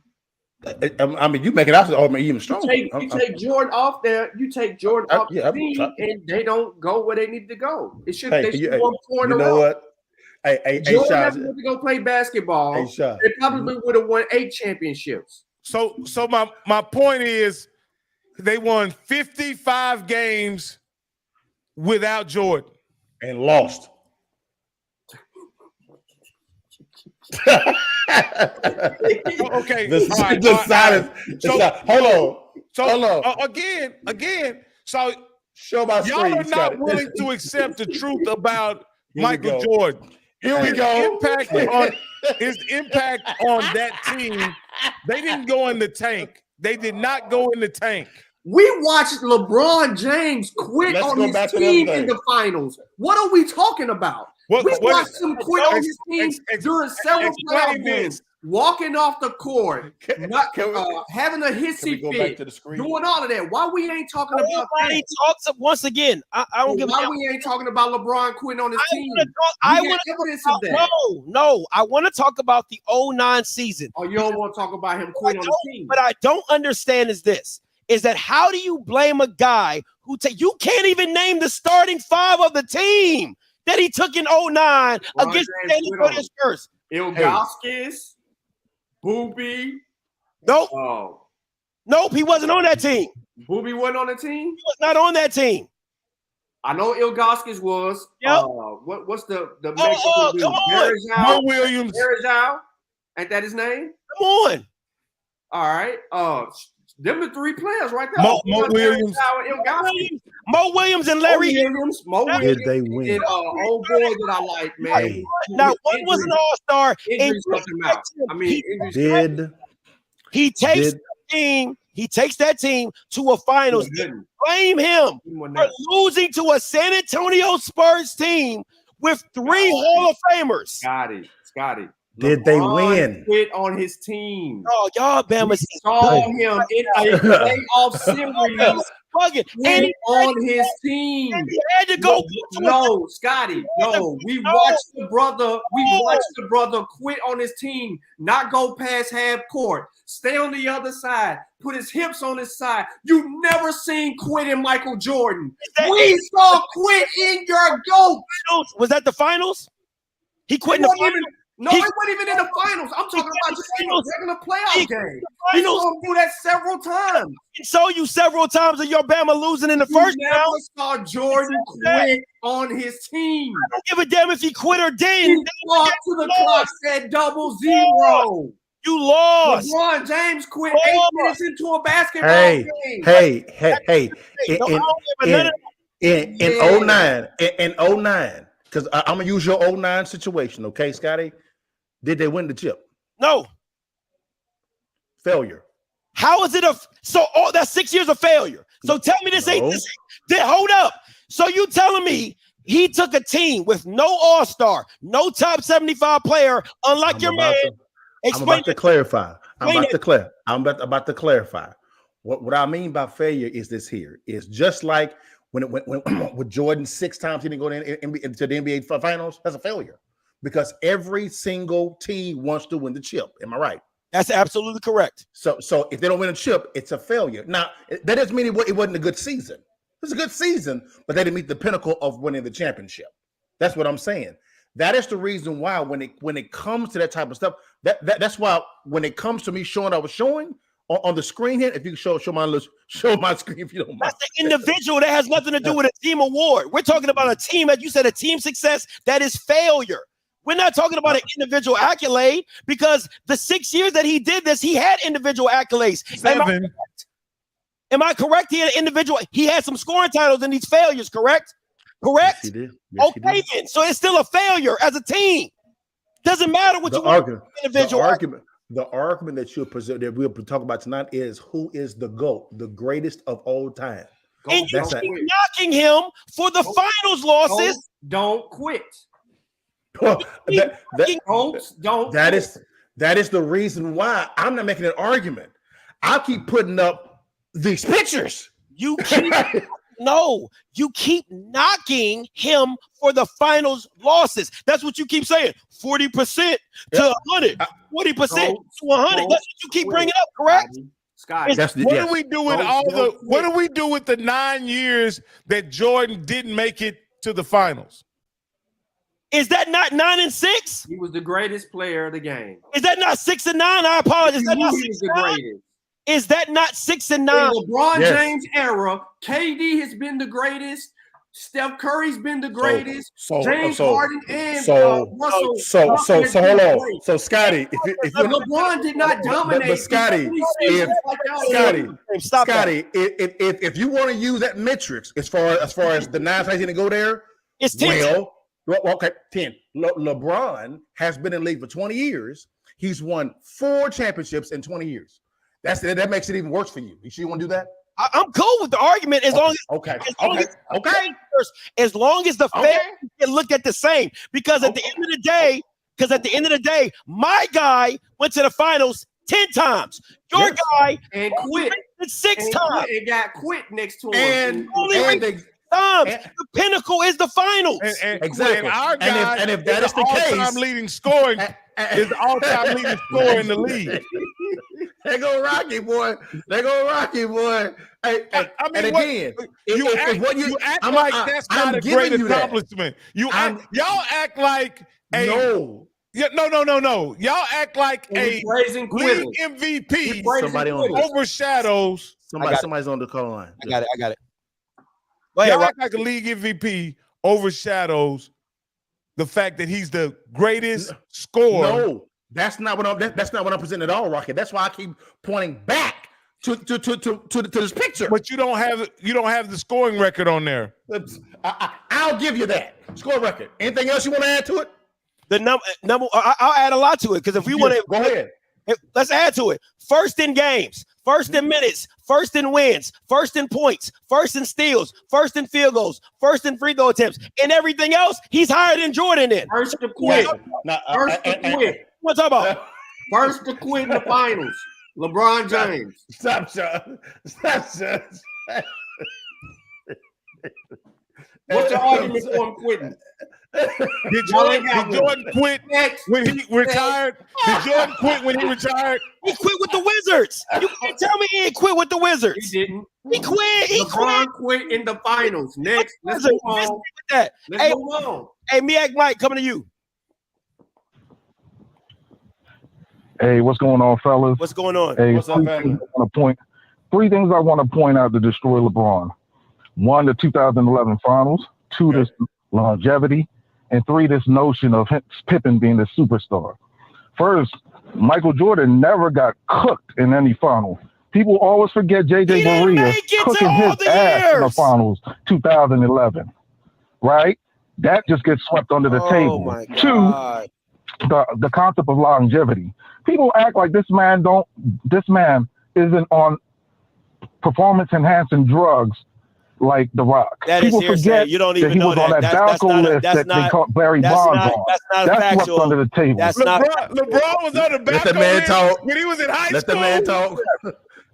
I mean, you make it out even stronger. You take Jordan off there. You take Jordan off the team, and they don't go where they need to go. They should go 4 in a row. You know what? Jordan never went to go play basketball. They probably would have won 8 championships. So my point is, they won 55 games without Jordan and lost. Okay. Hold on. Again. So show my screen. Y'all are not willing to accept the truth about Michael Jordan. Here we go. His impact on that team. They didn't go in the tank. They did not go in the tank. We watched LeBron James quit on his team in the finals. What are we talking about? We watched him quit on his team during several playoff games, walking off the court, having a hissy fit, doing all of that. Why we ain't talking about that? Talks once again. I don't give a Why we ain't talking about LeBron quitting on his team? I want evidence of that. No. I want to talk about the 09 season. Oh, you don't want to talk about him quitting on his team? What I don't understand is that how do you blame a guy who you can't even name the starting 5 of the team that he took in 09 against the San Antonio Spurs? Ilgauskas, Boobie. Nope. Nope, he wasn't on that team. Boobie wasn't on the team? He was not on that team. I know Ilgauskas was. Yep. What's the come on. Mo Williams. Bergeau. Ain't that his name? Come on. All right. Them the three players right there. Mo Williams. Mo Williams and Larry Mo Williams. Did they win? And old boy that I like, man. Hey. Now, one was an all-star. Injuries helped him out. I mean, he takes the team. He takes that team to a finals. Blame him for losing to a San Antonio Spurs team with 3 Hall of Famers. Scotty. Did they win? Quit on his team. Oh, y'all, Bama saw him in a playoff series. And on his team. And he had to go. No, Scotty. No, we watched the brother. We watched the brother quit on his team. Not go past half court. Stay on the other side. Put his hips on his side. You never seen quit in Michael Jordan. We saw quit in your GOAT. Was that the finals? He quit in the finals. No, it wasn't even in the finals. I'm talking about just in a regular playoff game. He saw him do that several times. He saw you several times of your Bama losing in the first round. Never saw Jordan quit on his team. I don't give a damn if he quit or didn't. He walked to the clock, said 0-0. You lost. LeBron James quit 8 minutes into a basketball game. Hey. In 09, because I'm going to use your 09 situation, okay, Scotty? Did they win the chip? No. Failure. How is it that's 6 years of failure? So tell me this ain't this. Hold up. So you telling me he took a team with no all-star, no top 75 player, unlike your man. I'm about to clarify. I'm about to clarify. What I mean by failure is this here. It's just like when with Jordan 6 times he didn't go into the NBA finals. That's a failure because every single team wants to win the chip. Am I right? That's absolutely correct. So if they don't win a chip, it's a failure. Now, that doesn't mean it wasn't a good season. It was a good season, but they didn't meet the pinnacle of winning the championship. That's what I'm saying. That is the reason why when it comes to that type of stuff, that's why when it comes to me showing I was showing on the screen here, if you can show my screen if you don't mind. That's the individual. That has nothing to do with a team award. We're talking about a team, as you said, a team success that is failure. We're not talking about an individual accolade because the 6 years that he did this, he had individual accolades. 7. Am I correct? He had an individual. He had some scoring titles in these failures, correct? Correct? Yes, he did. Yes, okay, he did. then. So it's still a failure as a team. Doesn't matter what you want. Individual the argument that you present that we'll talk about tonight is who is the GOAT, the greatest of all time. And you keep knocking him for the finals losses. Don't quit. That is the reason why I'm not making an argument. I keep putting up these pictures. You keep you keep knocking him for the finals losses. That's what you keep saying. 40% to 100, 40% to 100. That's what you keep bringing up, correct? Scott, what do we do with what do we do with the 9 years that Jordan didn't make it to the finals? Is that not 9 and 6? He was the greatest player of the game. Is that not 6 and 9? I apologize. Is that not 6 and 9? Is that not 6 and 9? In LeBron James era, KD has been the greatest. Steph Curry's been the greatest. James Harden and Russell. So hold on. So Scotty, if LeBron did not dominate, but Scotty, if you want to use that metrics as far as the 9 times he didn't go there, it's 10. Well, okay, 10. LeBron has been in the league for 20 years. He's won 4 championships in 20 years. That makes it even worse for you. You sure you want to do that? I'm cool with the argument as long as as long as the fans can look at the same. Because at the end of the day, my guy went to the finals 10 times. Your guy and quit 6 times. It got quit next to him. And the pinnacle is the finals. Exactly. And our guy and if that is the case, all-time leading scoring is the all-time leading scorer in the league. They go Rocky, boy. Hey, I mean, and again, you act like that's not a great accomplishment. Y'all act like no. Y'all act like a league MVP overshadows. Somebody's on the call line. I got it. Y'all act like a league MVP overshadows the fact that he's the greatest scorer. No, that's not what I'm presenting at all, Rocket. That's why I keep pointing back to this picture. But you don't have the scoring record on there. I'll give you that score record. Anything else you want to add to it? The number. I'll add a lot to it because if we want to go ahead, let's add to it. First in games, first in minutes, first in wins, first in points, first in steals, first in field goals, first in free throw attempts, and everything else. He's higher than Jordan in. First to quit. First to quit. What's up about? First to quit in the finals. LeBron James. Stop, Sean. Stop, Sean. What's your argument for him quitting? Did Jordan quit when he retired? Did Jordan quit when he retired? He quit with the Wizards. You can't tell me he ain't quit with the Wizards. He didn't. He quit. LeBron quit in the finals. Next, let's move on. Let's move on. Hey, Miak Mike, coming to you. Hey, what's going on, fellas? What's going on? Hey, What's up, man? Three things I want to point out to destroy LeBron. One, the 2011 finals. Two, this longevity. And three, this notion of Pippen being the superstar. First, Michael Jordan never got cooked in any final. People always forget J.J. Barea cooking his ass in the finals 2011. Right? That just gets swept under the table. My God. Two, the concept of longevity. People act like this man isn't on performance enhancing drugs like The Rock. That People is hearsay. forget You don't that even he know was on that Balco list that they caught Barry Bonds on. That's what's under the table. LeBron was on the Balco Let the man list talk. when he was in high school. Let the man talk.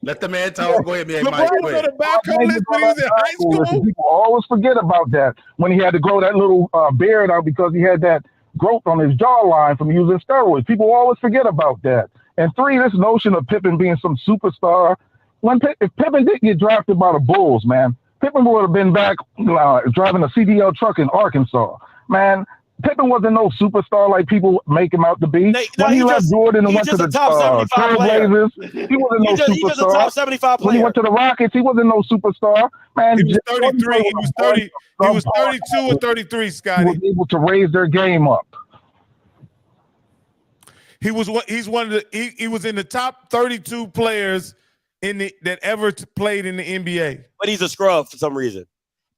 Let the man talk. Go ahead, man. LeBron was on the Balco list when he was in high school. People always forget about that when he had to grow that little beard out because he had that growth on his jawline from using steroids. People always forget about that. And three, this notion of Pippen being some superstar. If Pippen didn't get drafted by the Bulls, man, Pippen would have been back driving a CDL truck in Arkansas. Man, Pippen wasn't no superstar like people make him out to be. When he left Jordan and went to the Trailblazers, he wasn't no superstar. He was a top 75 player. When he went to the Rockets, he wasn't no superstar. Man, he was 33. He was 30. He was 32 or 33, Scotty. He was able to raise their game up. He was in the top 32 players that ever played in the NBA. But he's a scrub for some reason.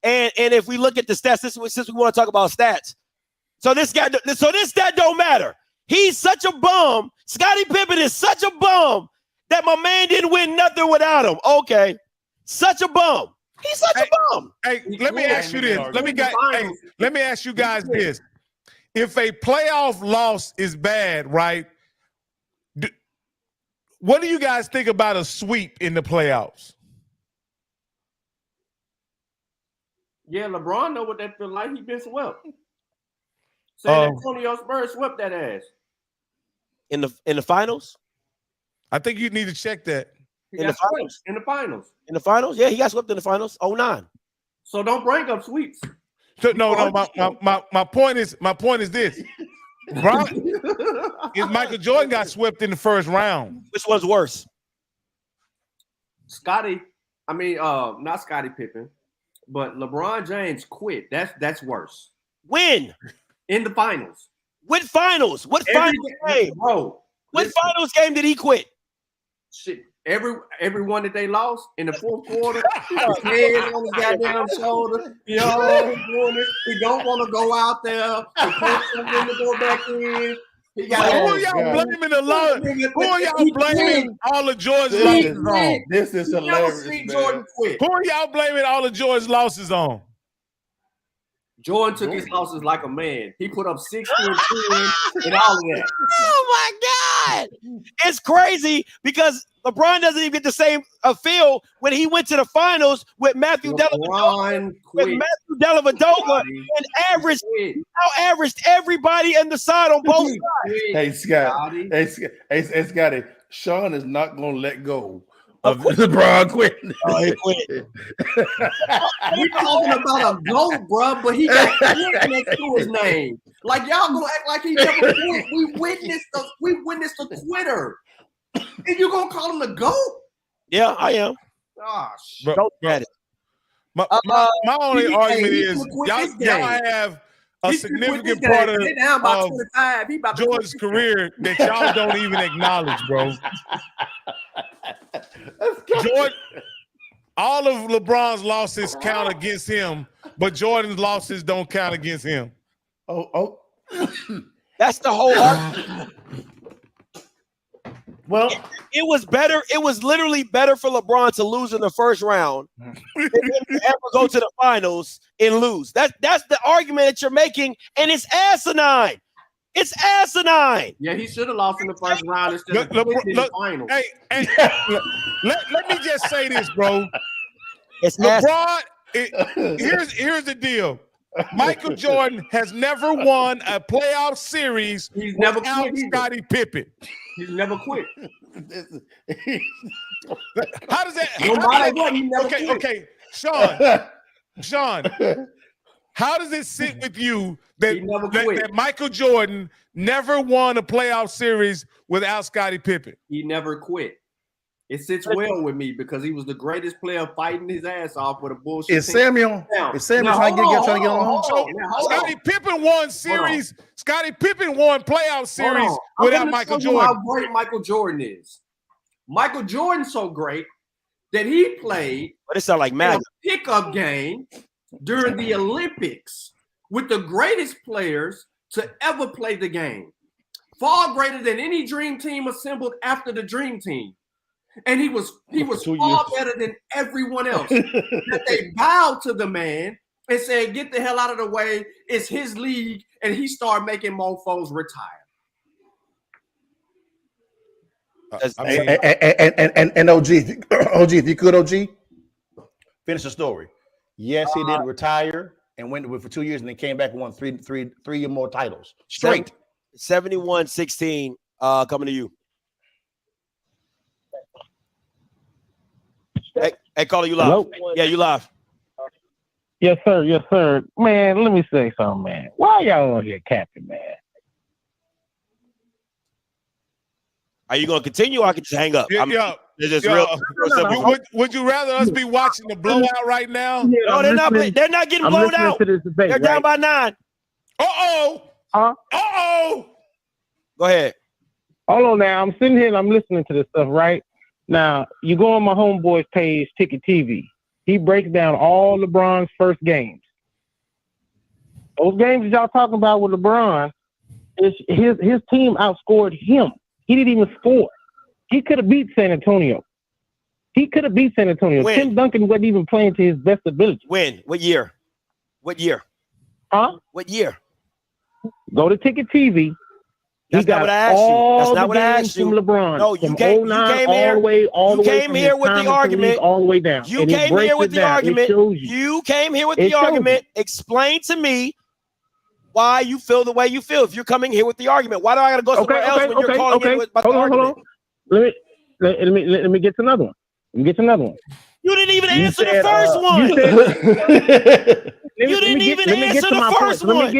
And if we look at the stats, since we want to talk about stats, so this stat don't matter. He's such a bum. Scottie Pippen is such a bum that my man didn't win nothing without him. Okay, such a bum. He's such a bum. Hey, let me ask you this. Let me ask you guys this. If a playoff loss is bad, right? What do you guys think about a sweep in the playoffs? Yeah, LeBron know what that feel like. He been swept. San Antonio Spurs swept that ass. In the finals? I think you need to check that. In the finals? In the finals. In the finals? Yeah, he got swept in the finals. 09. So don't bring up sweeps. So, no. My point is this. Is Michael Jordan got swept in the first round. Which one's worse? Not Scottie Pippen, but LeBron James quit. That's worse. When? In the finals. What finals? What finals game? Bro. What finals game did he quit? Shit. Every one that they lost in the fourth quarter, his head on his goddamn shoulder. You know, he don't want to go out there and post something to go back in. Who are y'all blaming a lot? Who are y'all blaming all of George's losses on? This is hilarious, man. Who are y'all blaming all of George's losses on? Jordan took his losses like a man. He put up 60 and 10 and all of that. Oh my God. It's crazy because LeBron doesn't even get the same feel when he went to the finals with Matthew Dellavedova and averaged everybody in the side on both sides. Hey, Scotty. Hey, Scotty. Sean is not going to let go of LeBron quitting. Oh, he quit. We talking about a GOAT, bro, but he got quit next to his name. Like y'all gonna act like he never quit. We witnessed a quitter. And you gonna call him the GOAT? Yeah, I am. Oh shit. Don't get it. My only argument is y'all have a significant part of Jordan's career that y'all don't even acknowledge, bro. Jordan, all of LeBron's losses count against him, but Jordan's losses don't count against him. That's the whole argument. Well, it was better. It was literally better for LeBron to lose in the first round than to ever go to the finals and lose. That's the argument that you're making, and it's asinine. It's asinine. Yeah, he should have lost in the first round instead of in the finals. Hey, let me just say this, bro. It's LeBron. Here's the deal. Michael Jordan has never won a playoff series without Scottie Pippen. He's never quit. How does that? No matter what, he never quit. Okay, Sean. How does it sit with you that Michael Jordan never won a playoff series without Scottie Pippen? He never quit. It sits well with me because he was the greatest player fighting his ass off with a bullshit. Is Samuel trying to get along? Scottie Pippen won series. Scottie Pippen won playoff series without Michael Jordan. How great Michael Jordan is. Michael Jordan's so great that he played but it sound like a pickup game during the Olympics with the greatest players to ever play the game. Far greater than any dream team assembled after the dream team. And he was far better than everyone else. That they bowed to the man and said, get the hell out of the way. It's his league. And he started making mofos retire. And OG, if you could, OG, finish the story. Yes, he did retire and went for 2 years and then came back and won three more titles straight. 71-16 coming to you. Hey, caller, you live? Hello? Yeah, you live. Yes, sir. Yes, sir. Man, let me say something, man. Why y'all on here capping, man? Are you gonna continue or I can just hang up? Would you rather us be watching the blowout right now? No, they're not getting blown out. They're down by 9. Uh-oh. Go ahead. Hold on now. I'm sitting here and I'm listening to this stuff, right? Now, you go on my homeboy's page, Ticket TV. He breaks down all LeBron's first games. Those games that y'all talking about with LeBron, his team outscored him. He didn't even score. He could have beat San Antonio. When? Tim Duncan wasn't even playing to his best ability. When? What year? Huh? What year? Go to Ticket TV. That's not what I asked you. That's not what I asked you. From LeBron. No, you came here with the argument. All the way down. You came here with the argument. You came here with the argument. Explain to me why you feel the way you feel. If you're coming here with the argument, why do I gotta go somewhere else when you're calling in about the argument? Let me get to another one. You didn't even answer the first one. You didn't even answer the first one.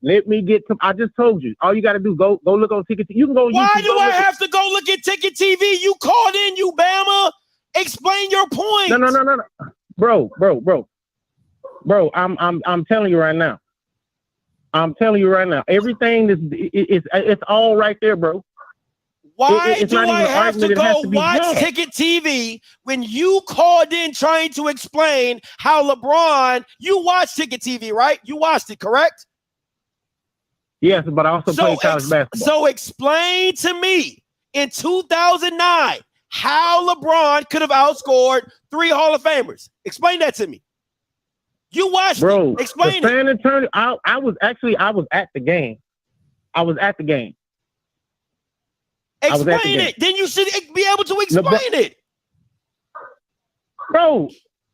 Let me get to. I just told you. All you got to do go look on Ticket TV. You can go. Why do I have to go look at Ticket TV? You called in, you Bama. Explain your point. No, bro. I'm telling you right now. Everything it's all right there, bro. Why do I have to go watch Ticket TV when you called in trying to explain how LeBron? You watched Ticket TV, right? You watched it, correct? Yes, but I also played college basketball. So explain to me in 2009 how LeBron could have outscored 3 Hall of Famers. Explain that to me. You watched it. Explain it. San Antonio, I was at the game. Explain it. Then you should be able to explain it. Bro,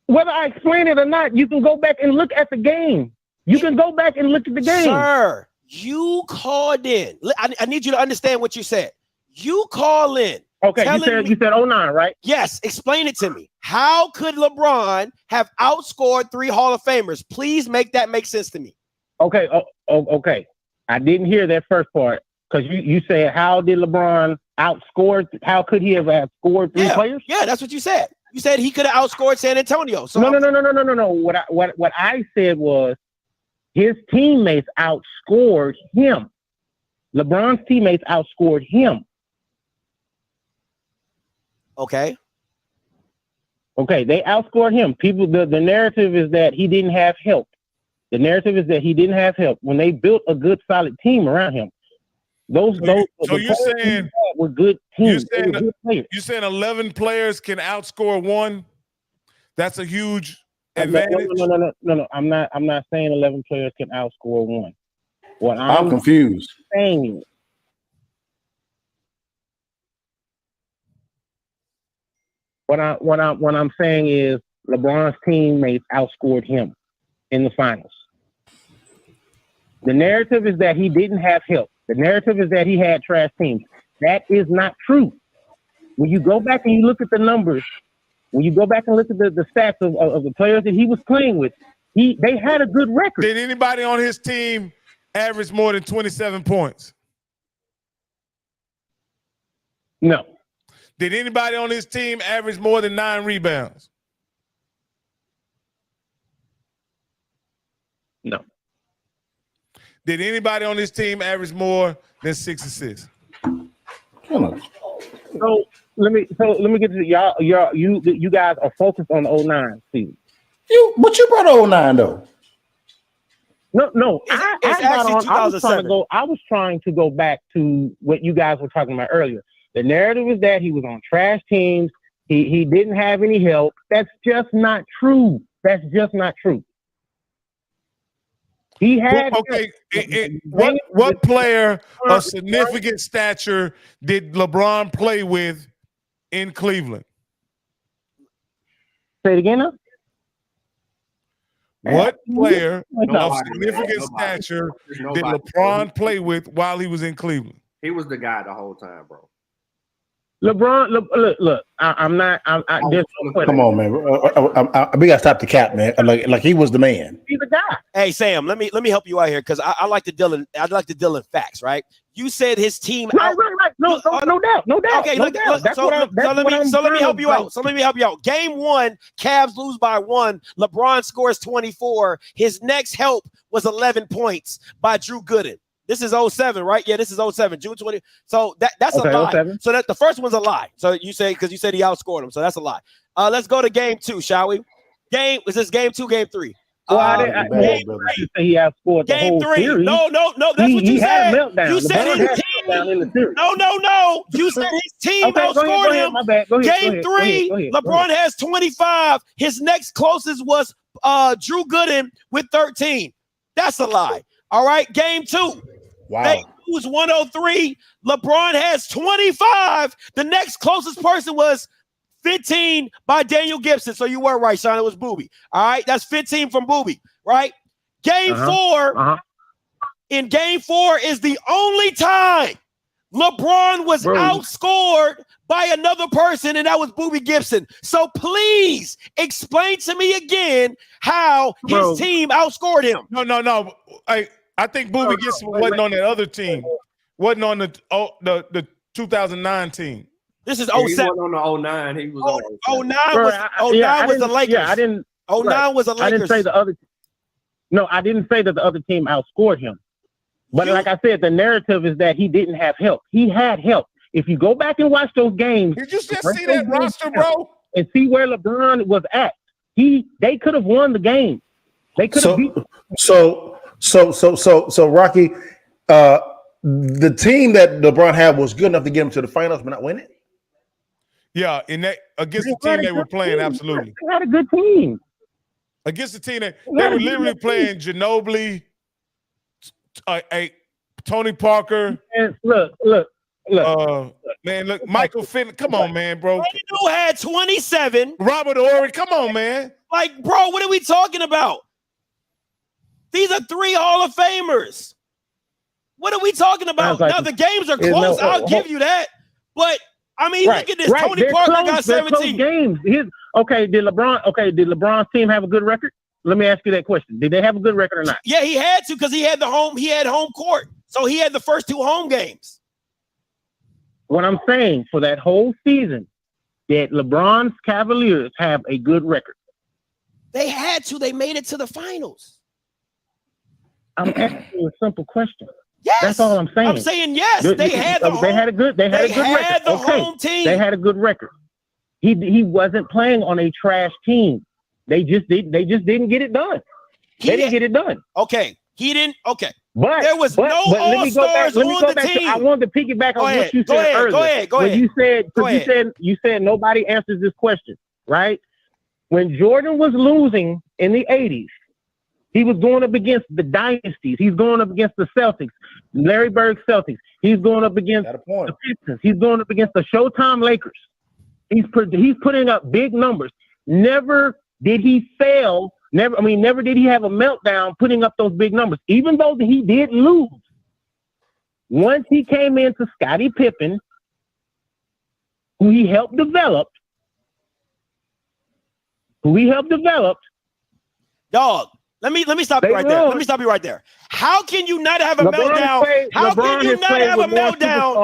whether I explain it or not, you can go back and look at the game. Sir, you called in. I need you to understand what you said. You call in. Okay, you said 09, right? Yes, explain it to me. How could LeBron have outscored 3 Hall of Famers? Please make that make sense to me. Okay, okay. I didn't hear that first part because you said how did LeBron outscore? How could he have outscored 3 players? Yeah, that's what you said. You said he could have outscored San Antonio. So no. What I said was His teammates outscored him. LeBron's teammates outscored him. Okay. Okay, they outscored him. People, the narrative is that he didn't have help. The narrative is that he didn't have help when they built a good, solid team around him. So you're saying were good teams. You're saying 11 players can outscore one? That's a huge advantage. No. I'm not saying 11 players can outscore one. What I'm confused. Saying what I'm saying is LeBron's teammates outscored him in the finals. The narrative is that he didn't have help. The narrative is that he had trash teams. That is not true. When you go back and you look at the numbers, when you go back and look at the stats of the players that he was playing with, they had a good record. Did anybody on his team average more than 27 points? No. Did anybody on his team average more than 9 rebounds? No. Did anybody on this team average more than 6 assists? So let me get to y'all. You guys are focused on the 09 season. But you brought 09 though. No. I was trying to go back to what you guys were talking about earlier. The narrative is that he was on trash teams. He didn't have any help. That's just not true. He had what player of significant stature did LeBron play with in Cleveland? Say it again. What player of significant stature did LeBron play with while he was in Cleveland? He was the guy the whole time, bro. LeBron, look. I'm not. Come on, man. We gotta stop the cap, man. Like he was the man. He's the guy. Hey, Sam, let me help you out here because I like to deal in facts, right? You said his team. Right. No doubt. Okay, no doubt. So let me help you out. Game 1, Cavs lose by 1. LeBron scores 24. His next help was 11 points by Drew Gooden. This is 07, right? Yeah, this is 07, June 20. So that's a lie. 07. So that the first one's a lie. So you say because you said he outscored him, so that's a lie. Let's go to game 2, shall we? Is this game 2, game 3? Well, I didn't say he outscored the whole series. No, that's what you said. You said his team. In the series. No. You said his team outscored him. My bad. Go ahead, Game 3, LeBron has 25. His next closest was Drew Gooden with 13. That's a lie. All right, game 2. Wow. Game 2 was 103. LeBron has 25. The next closest person was 15 by Daniel Gibson. So you were right, Sean. It was Booby. All right, that's 15 from Booby, right? Game 4. In game 4 is the only time LeBron was outscored by another person, and that was Booby Gibson. So please explain to me again how his team outscored him. No. I think Booby Gibson wasn't on that other team. Wasn't on the 2009 team. This is 07. He wasn't on the 09. He was on 09 was the Lakers. Yeah, I didn't. 09 was the Lakers. I didn't say the other. No, I didn't say that the other team outscored him. But like I said, the narrative is that he didn't have help. He had help. If you go back and watch those games, did you just see that roster, bro? And see where LeBron was at. They could have won the game. They could have beat them. So Rocky, the team that LeBron had was good enough to get him to the finals, but not win it. Yeah, against the team they were playing, absolutely. They had a good team. Against the team they were literally playing Ginobili, Tony Parker. And look. Man, look, Michael Finn. Come on, man, bro. Who had 27? Robert Horry. Come on, man. Like, bro, what are we talking about? These are 3 Hall of Famers. What are we talking about? Now the games are close. I'll give you that. But I mean, look at this. Tony Parker got 17 games. Did LeBron's team have a good record? Let me ask you that question. Did they have a good record or not? Yeah, he had to because he had home court. So he had the first 2 home games. What I'm saying, for that whole season, that LeBron's Cavaliers have a good record. They had to. They made it to the finals. I'm asking you a simple question. Yes, that's all I'm saying. I'm saying yes. They had the they had a good record. The home team. They had a good record. He wasn't playing on a trash team. They just didn't get it done. They didn't get it done. Okay, he didn't. Okay, but there was no all-stars on the team. I wanted to piggyback on what you said earlier. Go ahead. You said nobody answers this question, right? When Jordan was losing in the 80s, he was going up against the dynasties. He's going up against the Celtics, Larry Bird Celtics. He's going up against the Pistons. He's going up against the Showtime Lakers. He's putting up big numbers. Never did he fail. Never did he have a meltdown putting up those big numbers, even though he did lose. Once he came into Scottie Pippen, who he helped develop, dog. Let me stop you right there. Let me stop you right there. How can you not have a meltdown? How can you not have a meltdown?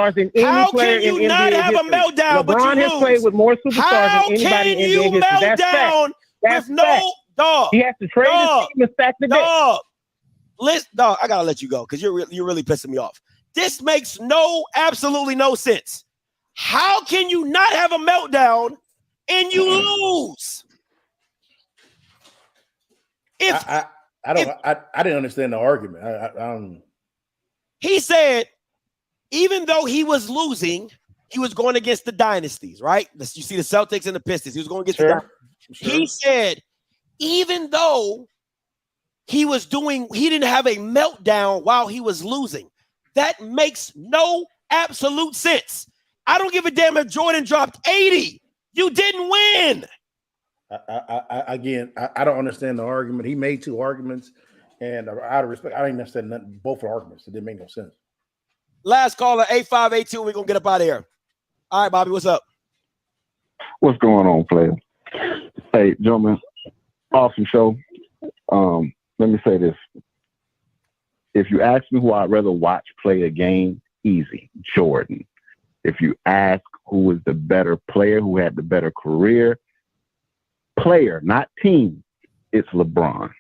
How can you not have a meltdown? LeBron has played with more superstars than anybody in NBA history. That's fact. That's fact. Dog. He has to trade his team and stack the deck. Listen, dog, I gotta let you go because you're really pissing me off. This makes absolutely no sense. How can you not have a meltdown and you lose? I didn't understand the argument. He said, even though he was losing, he was going against the dynasties, right? You see the Celtics and the Pistons. He was going against the dynasties. He said, even though he didn't have a meltdown while he was losing. That makes no absolute sense. I don't give a damn if Jordan dropped 80. You didn't win. I don't understand the argument. He made two arguments, and out of respect, I didn't understand both arguments. It didn't make no sense. Last caller, 8582. We're gonna get up out of here. All right, Bobby, what's up? What's going on, player? Hey, gentlemen, awesome show. Let me say this. If you ask me who I'd rather watch play a game, easy, Jordan. If you ask who is the better player, who had the better career, player, not team, it's LeBron.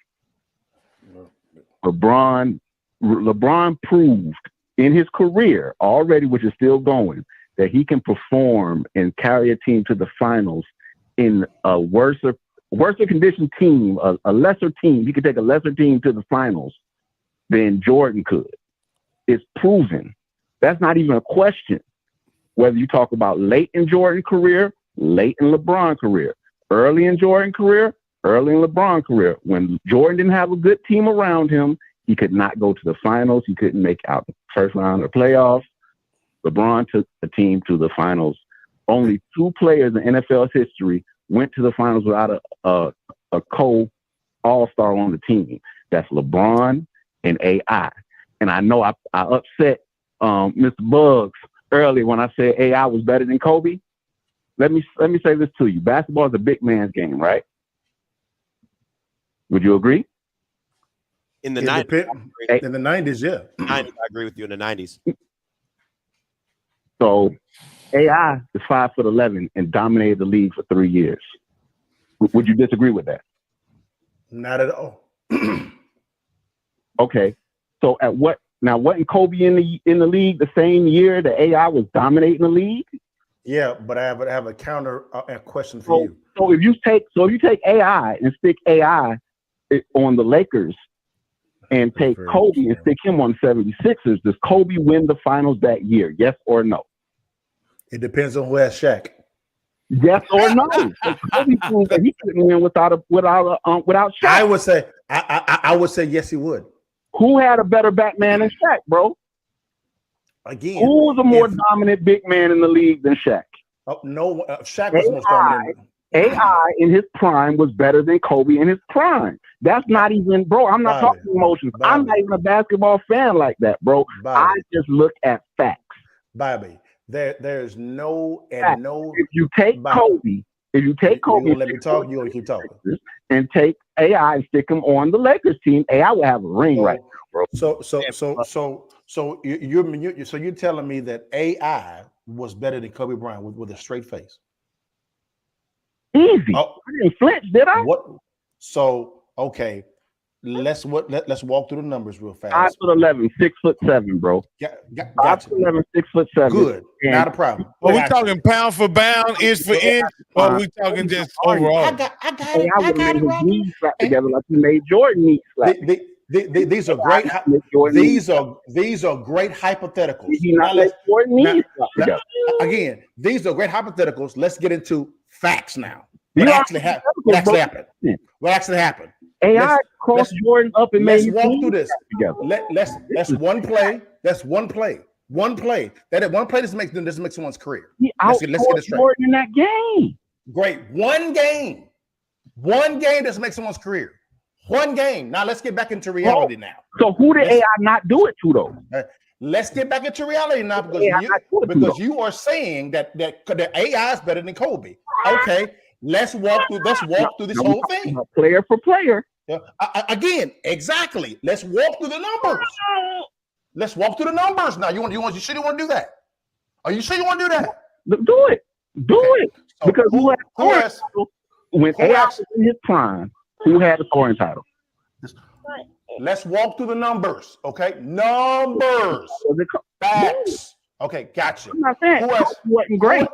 LeBron proved in his career already, which is still going, that he can perform and carry a team to the finals in a worse conditioned team, a lesser team. He could take a lesser team to the finals than Jordan could. It's proven. That's not even a question. Whether you talk about late in Jordan's career, late in LeBron's career, early in Jordan's career, early in LeBron's career. When Jordan didn't have a good team around him, he could not go to the finals. He couldn't make out the first round of the playoffs. LeBron took the team to the finals. Only two players in NFL's history went to the finals without a co-all-star on the team. That's LeBron and AI. And I know I upset Mr. Bugs earlier when I said AI was better than Kobe. Let me say this to you. Basketball is a big man's game, right? Would you agree? In the 90s. In the 90s, yeah. 90s, I agree with you in the 90s. So AI is 5'11" and dominated the league for 3 years. Would you disagree with that? Not at all. Okay. So wasn't Kobe in the league the same year that AI was dominating the league? Yeah, but I have a counter question for you. So if you take AI and stick AI on the Lakers and take Kobe and stick him on 76ers, does Kobe win the finals that year? Yes or no? It depends on who has Shaq. Yes or no? Kobe proved that he couldn't win without Shaq. I would say yes, he would. Who had a better Batman than Shaq, bro? Again, who was a more dominant big man in the league than Shaq? No, Shaq was most dominant. AI in his prime was better than Kobe in his prime. That's not even, bro. I'm not talking emotions. I'm not even a basketball fan like that, bro. I just look at facts. Bobby, there's no and no. If you take Kobe, let me talk. You gonna keep talking. And take AI and stick him on the Lakers team. AI will have a ring right now, bro. So you're telling me that AI was better than Kobe Bryant with a straight face? Easy. I didn't flinch, did I? What? So okay, Let's walk through the numbers real fast. 5'11", 6'7", bro. Gotcha. 5'11", 6'7". Good. Not a problem. Are we talking pound for pound, inch for inch, or are we talking just overall? I got it, Rob. Knees slapped together like you made Jordan knees slap. These are great. These are great hypotheticals. Again, these are great hypotheticals. Let's get into facts now. What actually happened? What actually happened? AI crossed Jordan up and let's made walk through this together. That's one play. That's one play. One play. That one play doesn't make someone's career. Let's get it straight. Jordan in that game. Great. One game. One game doesn't make someone's career. One game. Now let's get back into reality now. So who did AI not do it to though? Let's get back into reality now because you are saying that AI is better than Kobe. Okay, let's walk through this whole thing. Player for player. Again, exactly. Let's walk through the numbers. Let's walk through the numbers now. You sure you want to do that? Are you sure you want to do that? Do it. Do it. So because when AI was in his prime, who had the scoring title? Let's walk through the numbers, okay? Numbers. Facts. Okay, gotcha. I'm not saying wasn't great.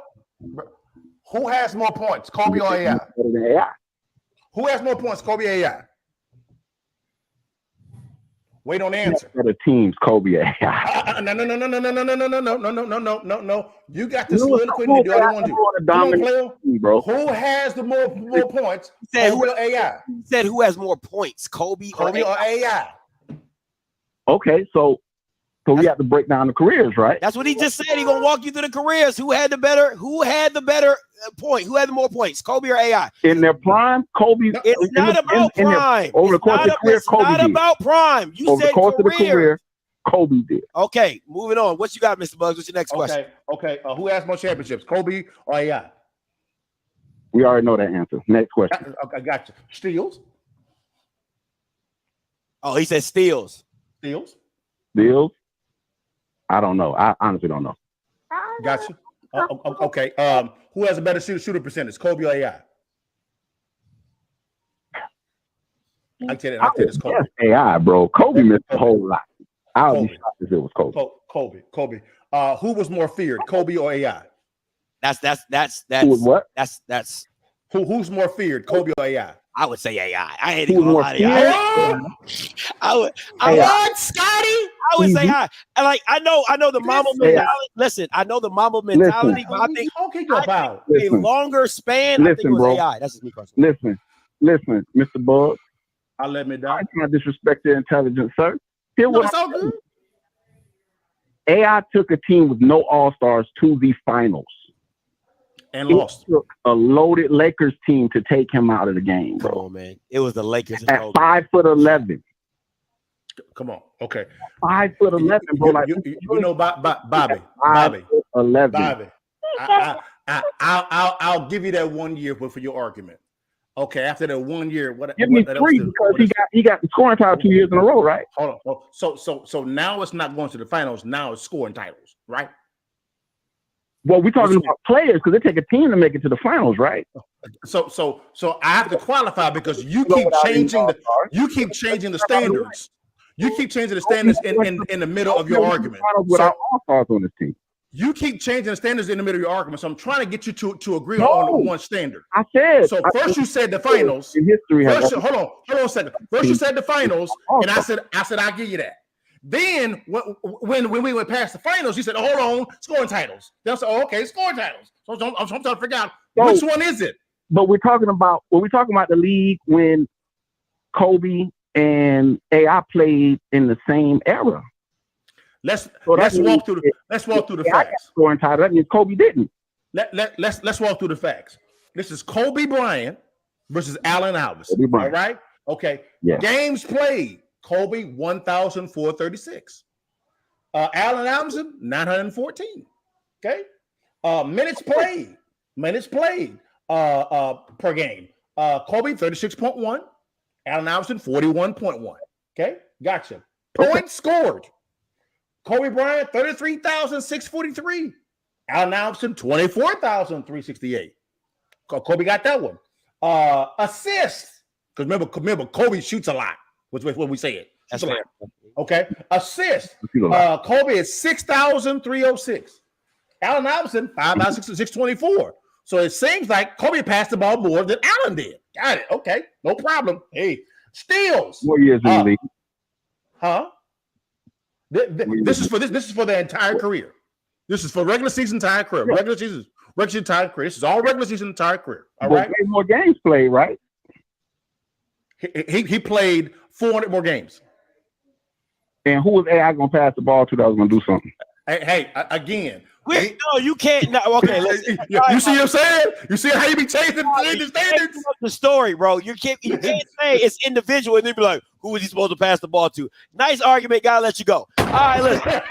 Who has more points, Kobe or AI? Who has more points, Kobe or AI? Wait on the answer. For the teams, Kobe or AI. No. You got this soliloquy to do all you want to do. Come on, player. Bro. Who has the more points? Kobe or AI? He said who has more points, Kobe or AI? Okay, so we have to break down the careers, right? That's what he just said. He's gonna walk you through the careers. Who had the better point? Who had the more points, Kobe or AI? In their prime, Kobe. It's not about prime. Over the course of the career, Kobe did. It's not about prime. You over said the course of the career, Kobe did. Okay, moving on. What you got, Mr. Bugs? What's your next question? Okay. Who has more championships, Kobe or AI? We already know that answer. Next question. I got you. Steals. Oh, he said steals. Steals. I don't know. I honestly don't know. Got you. Okay. Who has a better shooter percentage, Kobe or AI? I tell you this, Kobe. Yes, AI, bro. Kobe missed a whole lot. I would be shocked if it was Kobe. Kobe. Who was more feared, Kobe or AI? That's who was what? That's who's more feared, Kobe or AI? I would say AI. I ain't even gonna lie to you. I would, Scotty. I would say AI. I know the Mamba mentality. Listen, I know the Mamba mentality, but I think a longer span. I think it was bro. AI. That's just me personally. Listen, Mr. Bug. I'll let me down. I cannot disrespect their intelligence, sir. It's all good. AI took a team with no all-stars to the finals. And lost. Took a loaded Lakers team to take him out of the game, bro. Come on, man. It was the Lakers at 5'11". Come on, okay. 5'11", bro. You know, Bobby. 5'11". I'll give you that 1 year for your argument. Okay, after that 1 year, give me 3 because he got the scoring title 2 years in a row, right? Hold on. So now it's not going to the finals. Now it's scoring titles, right? Well, we're talking about players because they take a team to make it to the finals, right? So I have to qualify because you keep changing the standards. You keep changing the standards in the middle of your argument. Without all-stars on this team. You keep changing the standards in the middle of your argument. So I'm trying to get you to agree on one standard. I said. So first you said the finals. In history, hold on a second. First you said the finals, and I said I'll give you that. Then when we went past the finals, you said, oh, hold on, scoring titles. Then I said, oh, okay, scoring titles. So I'm trying to figure out which one is it. But we're talking about the league when Kobe and AI played in the same era. Let's walk through the facts. Scoring title. That means Kobe didn't. Let's walk through the facts. This is Kobe Bryant versus Allen Iverson. All right. Okay. Yeah. Games played. Kobe 1,436. Allen Iverson 914. Okay. Minutes played per game. Kobe 36.1. Allen Iverson 41.1. Okay. Gotcha. Points scored. Kobe Bryant 33,643. Allen Iverson 24,368. Kobe got that one. Assists. Because remember, Kobe shoots a lot. Which what we say it. That's fair. Okay. Assist. Kobe is 6,306. Allen Iverson, 5,624. So it seems like Kobe passed the ball more than Allen did. Got it. Okay. No problem. Hey, steals. What years in the league? Huh? This is for the entire career. This is for regular season entire career. Yeah. Regular season entire career. This is all regular season entire career. All But right. way more games played, right? He played 400 more games. And who was AI going to pass the ball to that was going to do something? Hey, again. No, you can't. No, okay, listen. You see what I'm saying? You see how you be chasing the standards? The story, bro. You can't say it's individual and then be like, who is he supposed to pass the ball to? Nice argument, gotta let you go. All right, listen.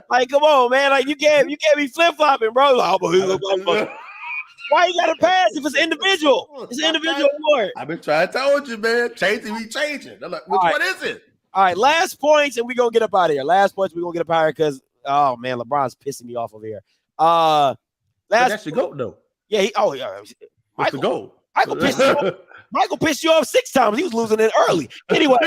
Like, come on, man. Like, you can't be flip flopping, bro. Like, why you gotta pass if it's individual? It's an individual award. I've been trying to tell you, man. Changing. I'm like, which one is it? All right, last points, and we're gonna get up out of here. Last points, we're gonna get up out of here because oh man, LeBron's pissing me off over here. That's your GOAT, though. Yeah, What's the GOAT? Michael pissed you off 6 times. He was losing it early. Anyway.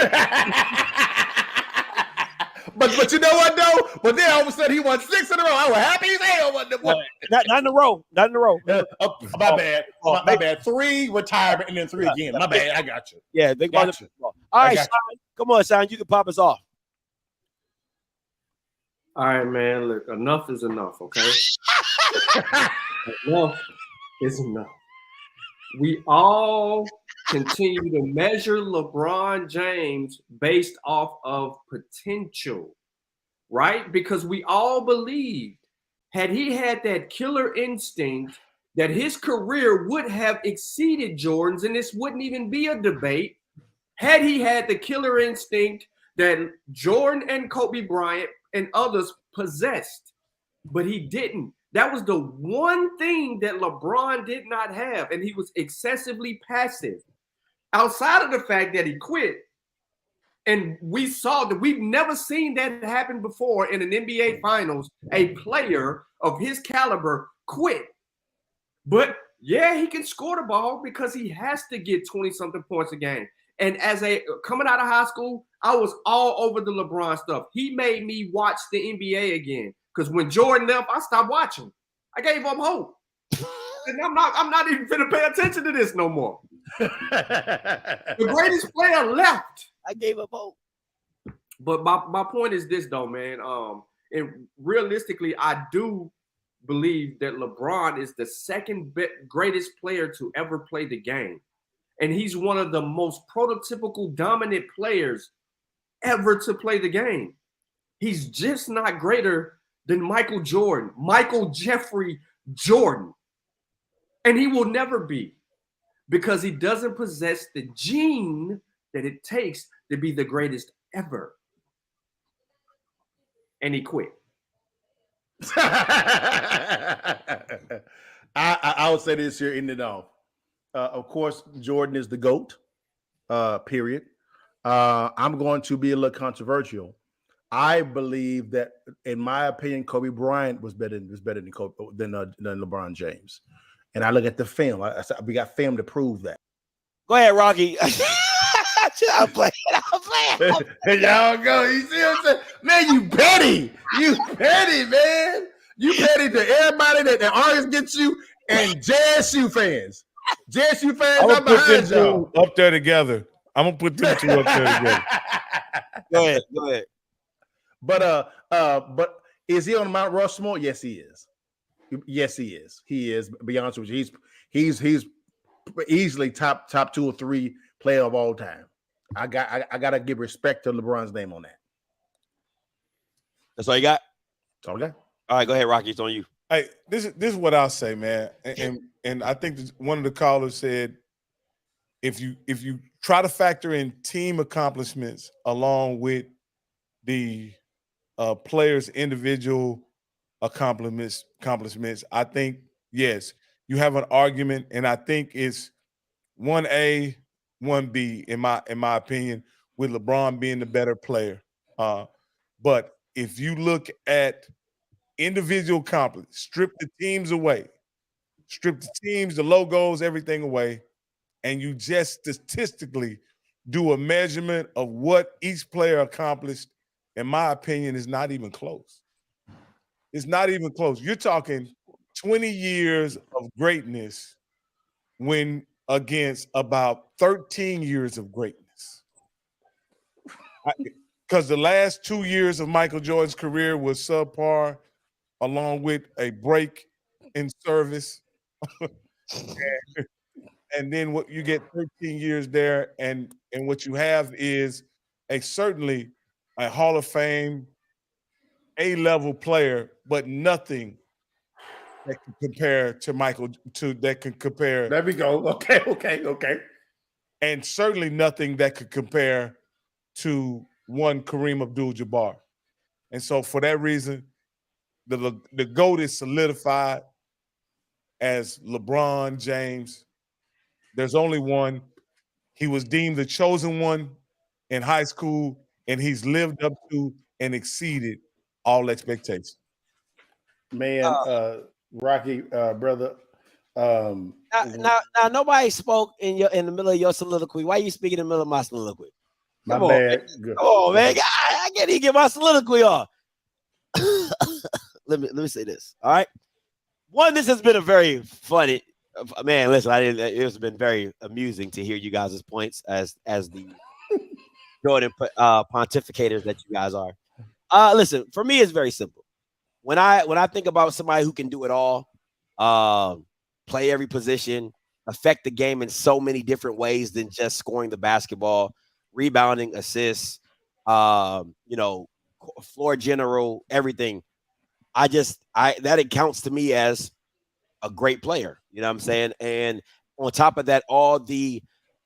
But you know what though? But then all of a sudden he won 6 in a row. I was happy as hell. Not in a row. Not in a row. My bad. My bad. 3 retirement and then 3 again. My bad. I got you. Yeah, think about it. All right, Sean, come on, Sean. You can pop us off. All right, man. Look, enough is enough, okay? Enough is enough. We all continue to measure LeBron James based off of potential, right? Because we all believed had he had that killer instinct that his career would have exceeded Jordan's, and this wouldn't even be a debate. Had he had the killer instinct that Jordan and Kobe Bryant and others possessed, but he didn't. That was the one thing that LeBron did not have, and he was excessively passive. Outside of the fact that he quit, and we saw that we've never seen that happen before in an NBA Finals, a player of his caliber quit. But yeah, he can score the ball because he has to get 20-something points a game. And coming out of high school, I was all over the LeBron stuff. He made me watch the NBA again. Because when Jordan left, I stopped watching. I gave up hope. And I'm not even finna pay attention to this no more. The greatest player left. I gave up hope. But my point is this though, man. And realistically, I do believe that LeBron is the second greatest player to ever play the game. And he's one of the most prototypical dominant players ever to play the game. He's just not greater than Michael Jordan, Michael Jeffrey Jordan. And he will never be because he doesn't possess the gene that it takes to be the greatest ever. And he quit. I would say this here in it off. Of course, Jordan is the GOAT, period. I'm going to be a little controversial. I believe that, in my opinion, Kobe Bryant was better than LeBron James. And I look at the film. We got film to prove that. Go ahead, Rocky. I'm playing. Y'all go. You see what I'm saying? Man, you petty. You petty, man. You petty to everybody that always gets you and JSU fans. JSU fans, I'm behind y'all. Up there together. I'm going to put them 2 up there together. Go ahead. But is he on Mount Rushmore? Yes, he is. Yes, he is. He is. Be honest with you, he's easily top 2 or 3 player of all time. I gotta give respect to LeBron's name on that. That's all you got? That's all I got. All right, go ahead, Rocky. It's on you. Hey, this is what I'll say, man. And I think one of the callers said, if you try to factor in team accomplishments along with the players' individual accomplishments, I think, yes, you have an argument, and I think it's 1A, 1B, in my opinion, with LeBron being the better player. But if you look at individual accomplishments, strip the teams away, strip the teams, the logos, everything away, and you just statistically do a measurement of what each player accomplished, in my opinion, is not even close. It's not even close. You're talking 20 years of greatness when against about 13 years of greatness. Because the last 2 years of Michael Jordan's career was subpar, along with a break in service. And then what you get 13 years there, and what you have is certainly a Hall of Fame A-level player, but nothing that can compare to Michael that can compare. There we go. Okay. And certainly nothing that could compare to one Kareem Abdul-Jabbar. And so for that reason, the GOAT is solidified as LeBron James. There's only one. He was deemed the chosen one in high school, and he's lived up to and exceeded all expectations. Man, Rocky, brother. Now, nobody spoke in the middle of your soliloquy. Why are you speaking in the middle of my soliloquy? My bad. Come on, man. I can't even get my soliloquy off. Let me say this. All right. One, this has been a very funny. Man, listen, it's been very amusing to hear you guys' points as the Jordan pontificators that you guys are. Listen, for me, it's very simple. When I think about somebody who can do it all, play every position, affect the game in so many different ways than just scoring the basketball, rebounding, assists, floor general, everything. That it counts to me as a great player. You know what I'm saying? And on top of that, all the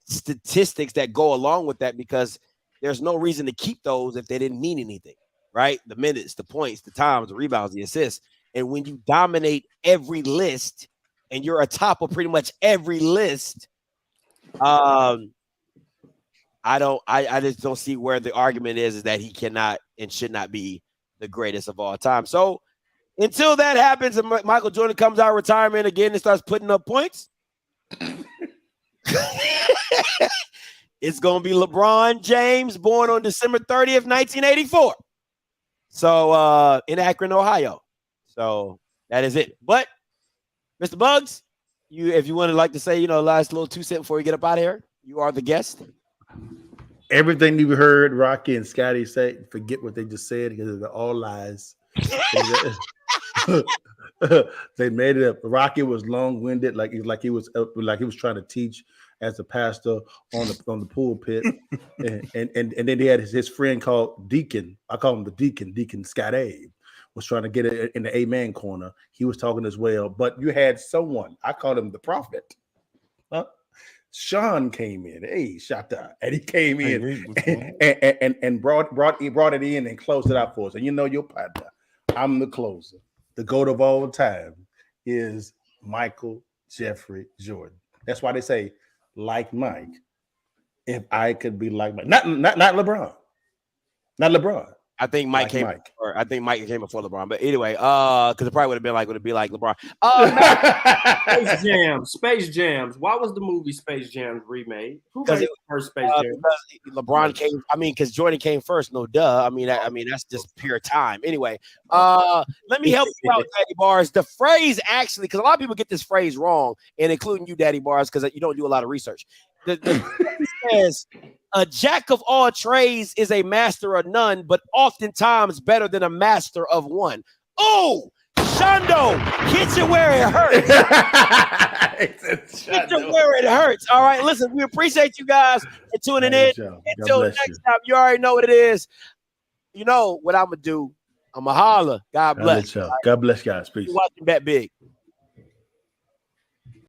statistics that go along with that, because there's no reason to keep those if they didn't mean anything, right? The minutes, the points, the times, the rebounds, the assists. And when you dominate every list and you're atop of pretty much every list, I just don't see where the argument is that he cannot and should not be the greatest of all time. So until that happens and Michael Jordan comes out of retirement again and starts putting up points, it's going to be LeBron James, born on December 30th, 1984. So in Akron, Ohio. So that is it. But Mr. Bugs, if you would like to say, last little 2 cents before we get up out of here, you are the guest. Everything you heard Rocky and Scotty say, forget what they just said because they're all lies. They made it up. Rocky was long-winded, like he was trying to teach as a pastor on the pulpit, and then he had his friend called Deacon. I call him the Deacon Scotty, was trying to get it in the amen corner. He was talking as well, but you had someone, I called him the prophet. Sean came in, Shatta, and he came in and brought it in and closed it out for us. And your partner, I'm the closer. The GOAT of all time is Michael Jeffrey Jordan. That's why they say, like Mike, if I could be like Mike, not LeBron, not LeBron. I think Mike came before LeBron, but anyway, because it probably would it be like LeBron? Space Jams. Why was the movie Space Jams remade? Who made the first Space Jams? LeBron came. Because Jordan came first. No duh. That's just pure time. Anyway, let me help you out, Daddy Bars. The phrase actually, because a lot of people get this phrase wrong, and including you, Daddy Bars, because you don't do a lot of research. The says a jack of all trades is a master of none, but oftentimes better than a master of one. Oh, Shondo, hit you where it hurts. Hit you where it hurts. All right, listen, we appreciate you guys for tuning in. Until next time, you already know what it is. You know what I'm going to do. I'm going to holler. God bless. God bless, guys. Peace. You're watching Bet Big.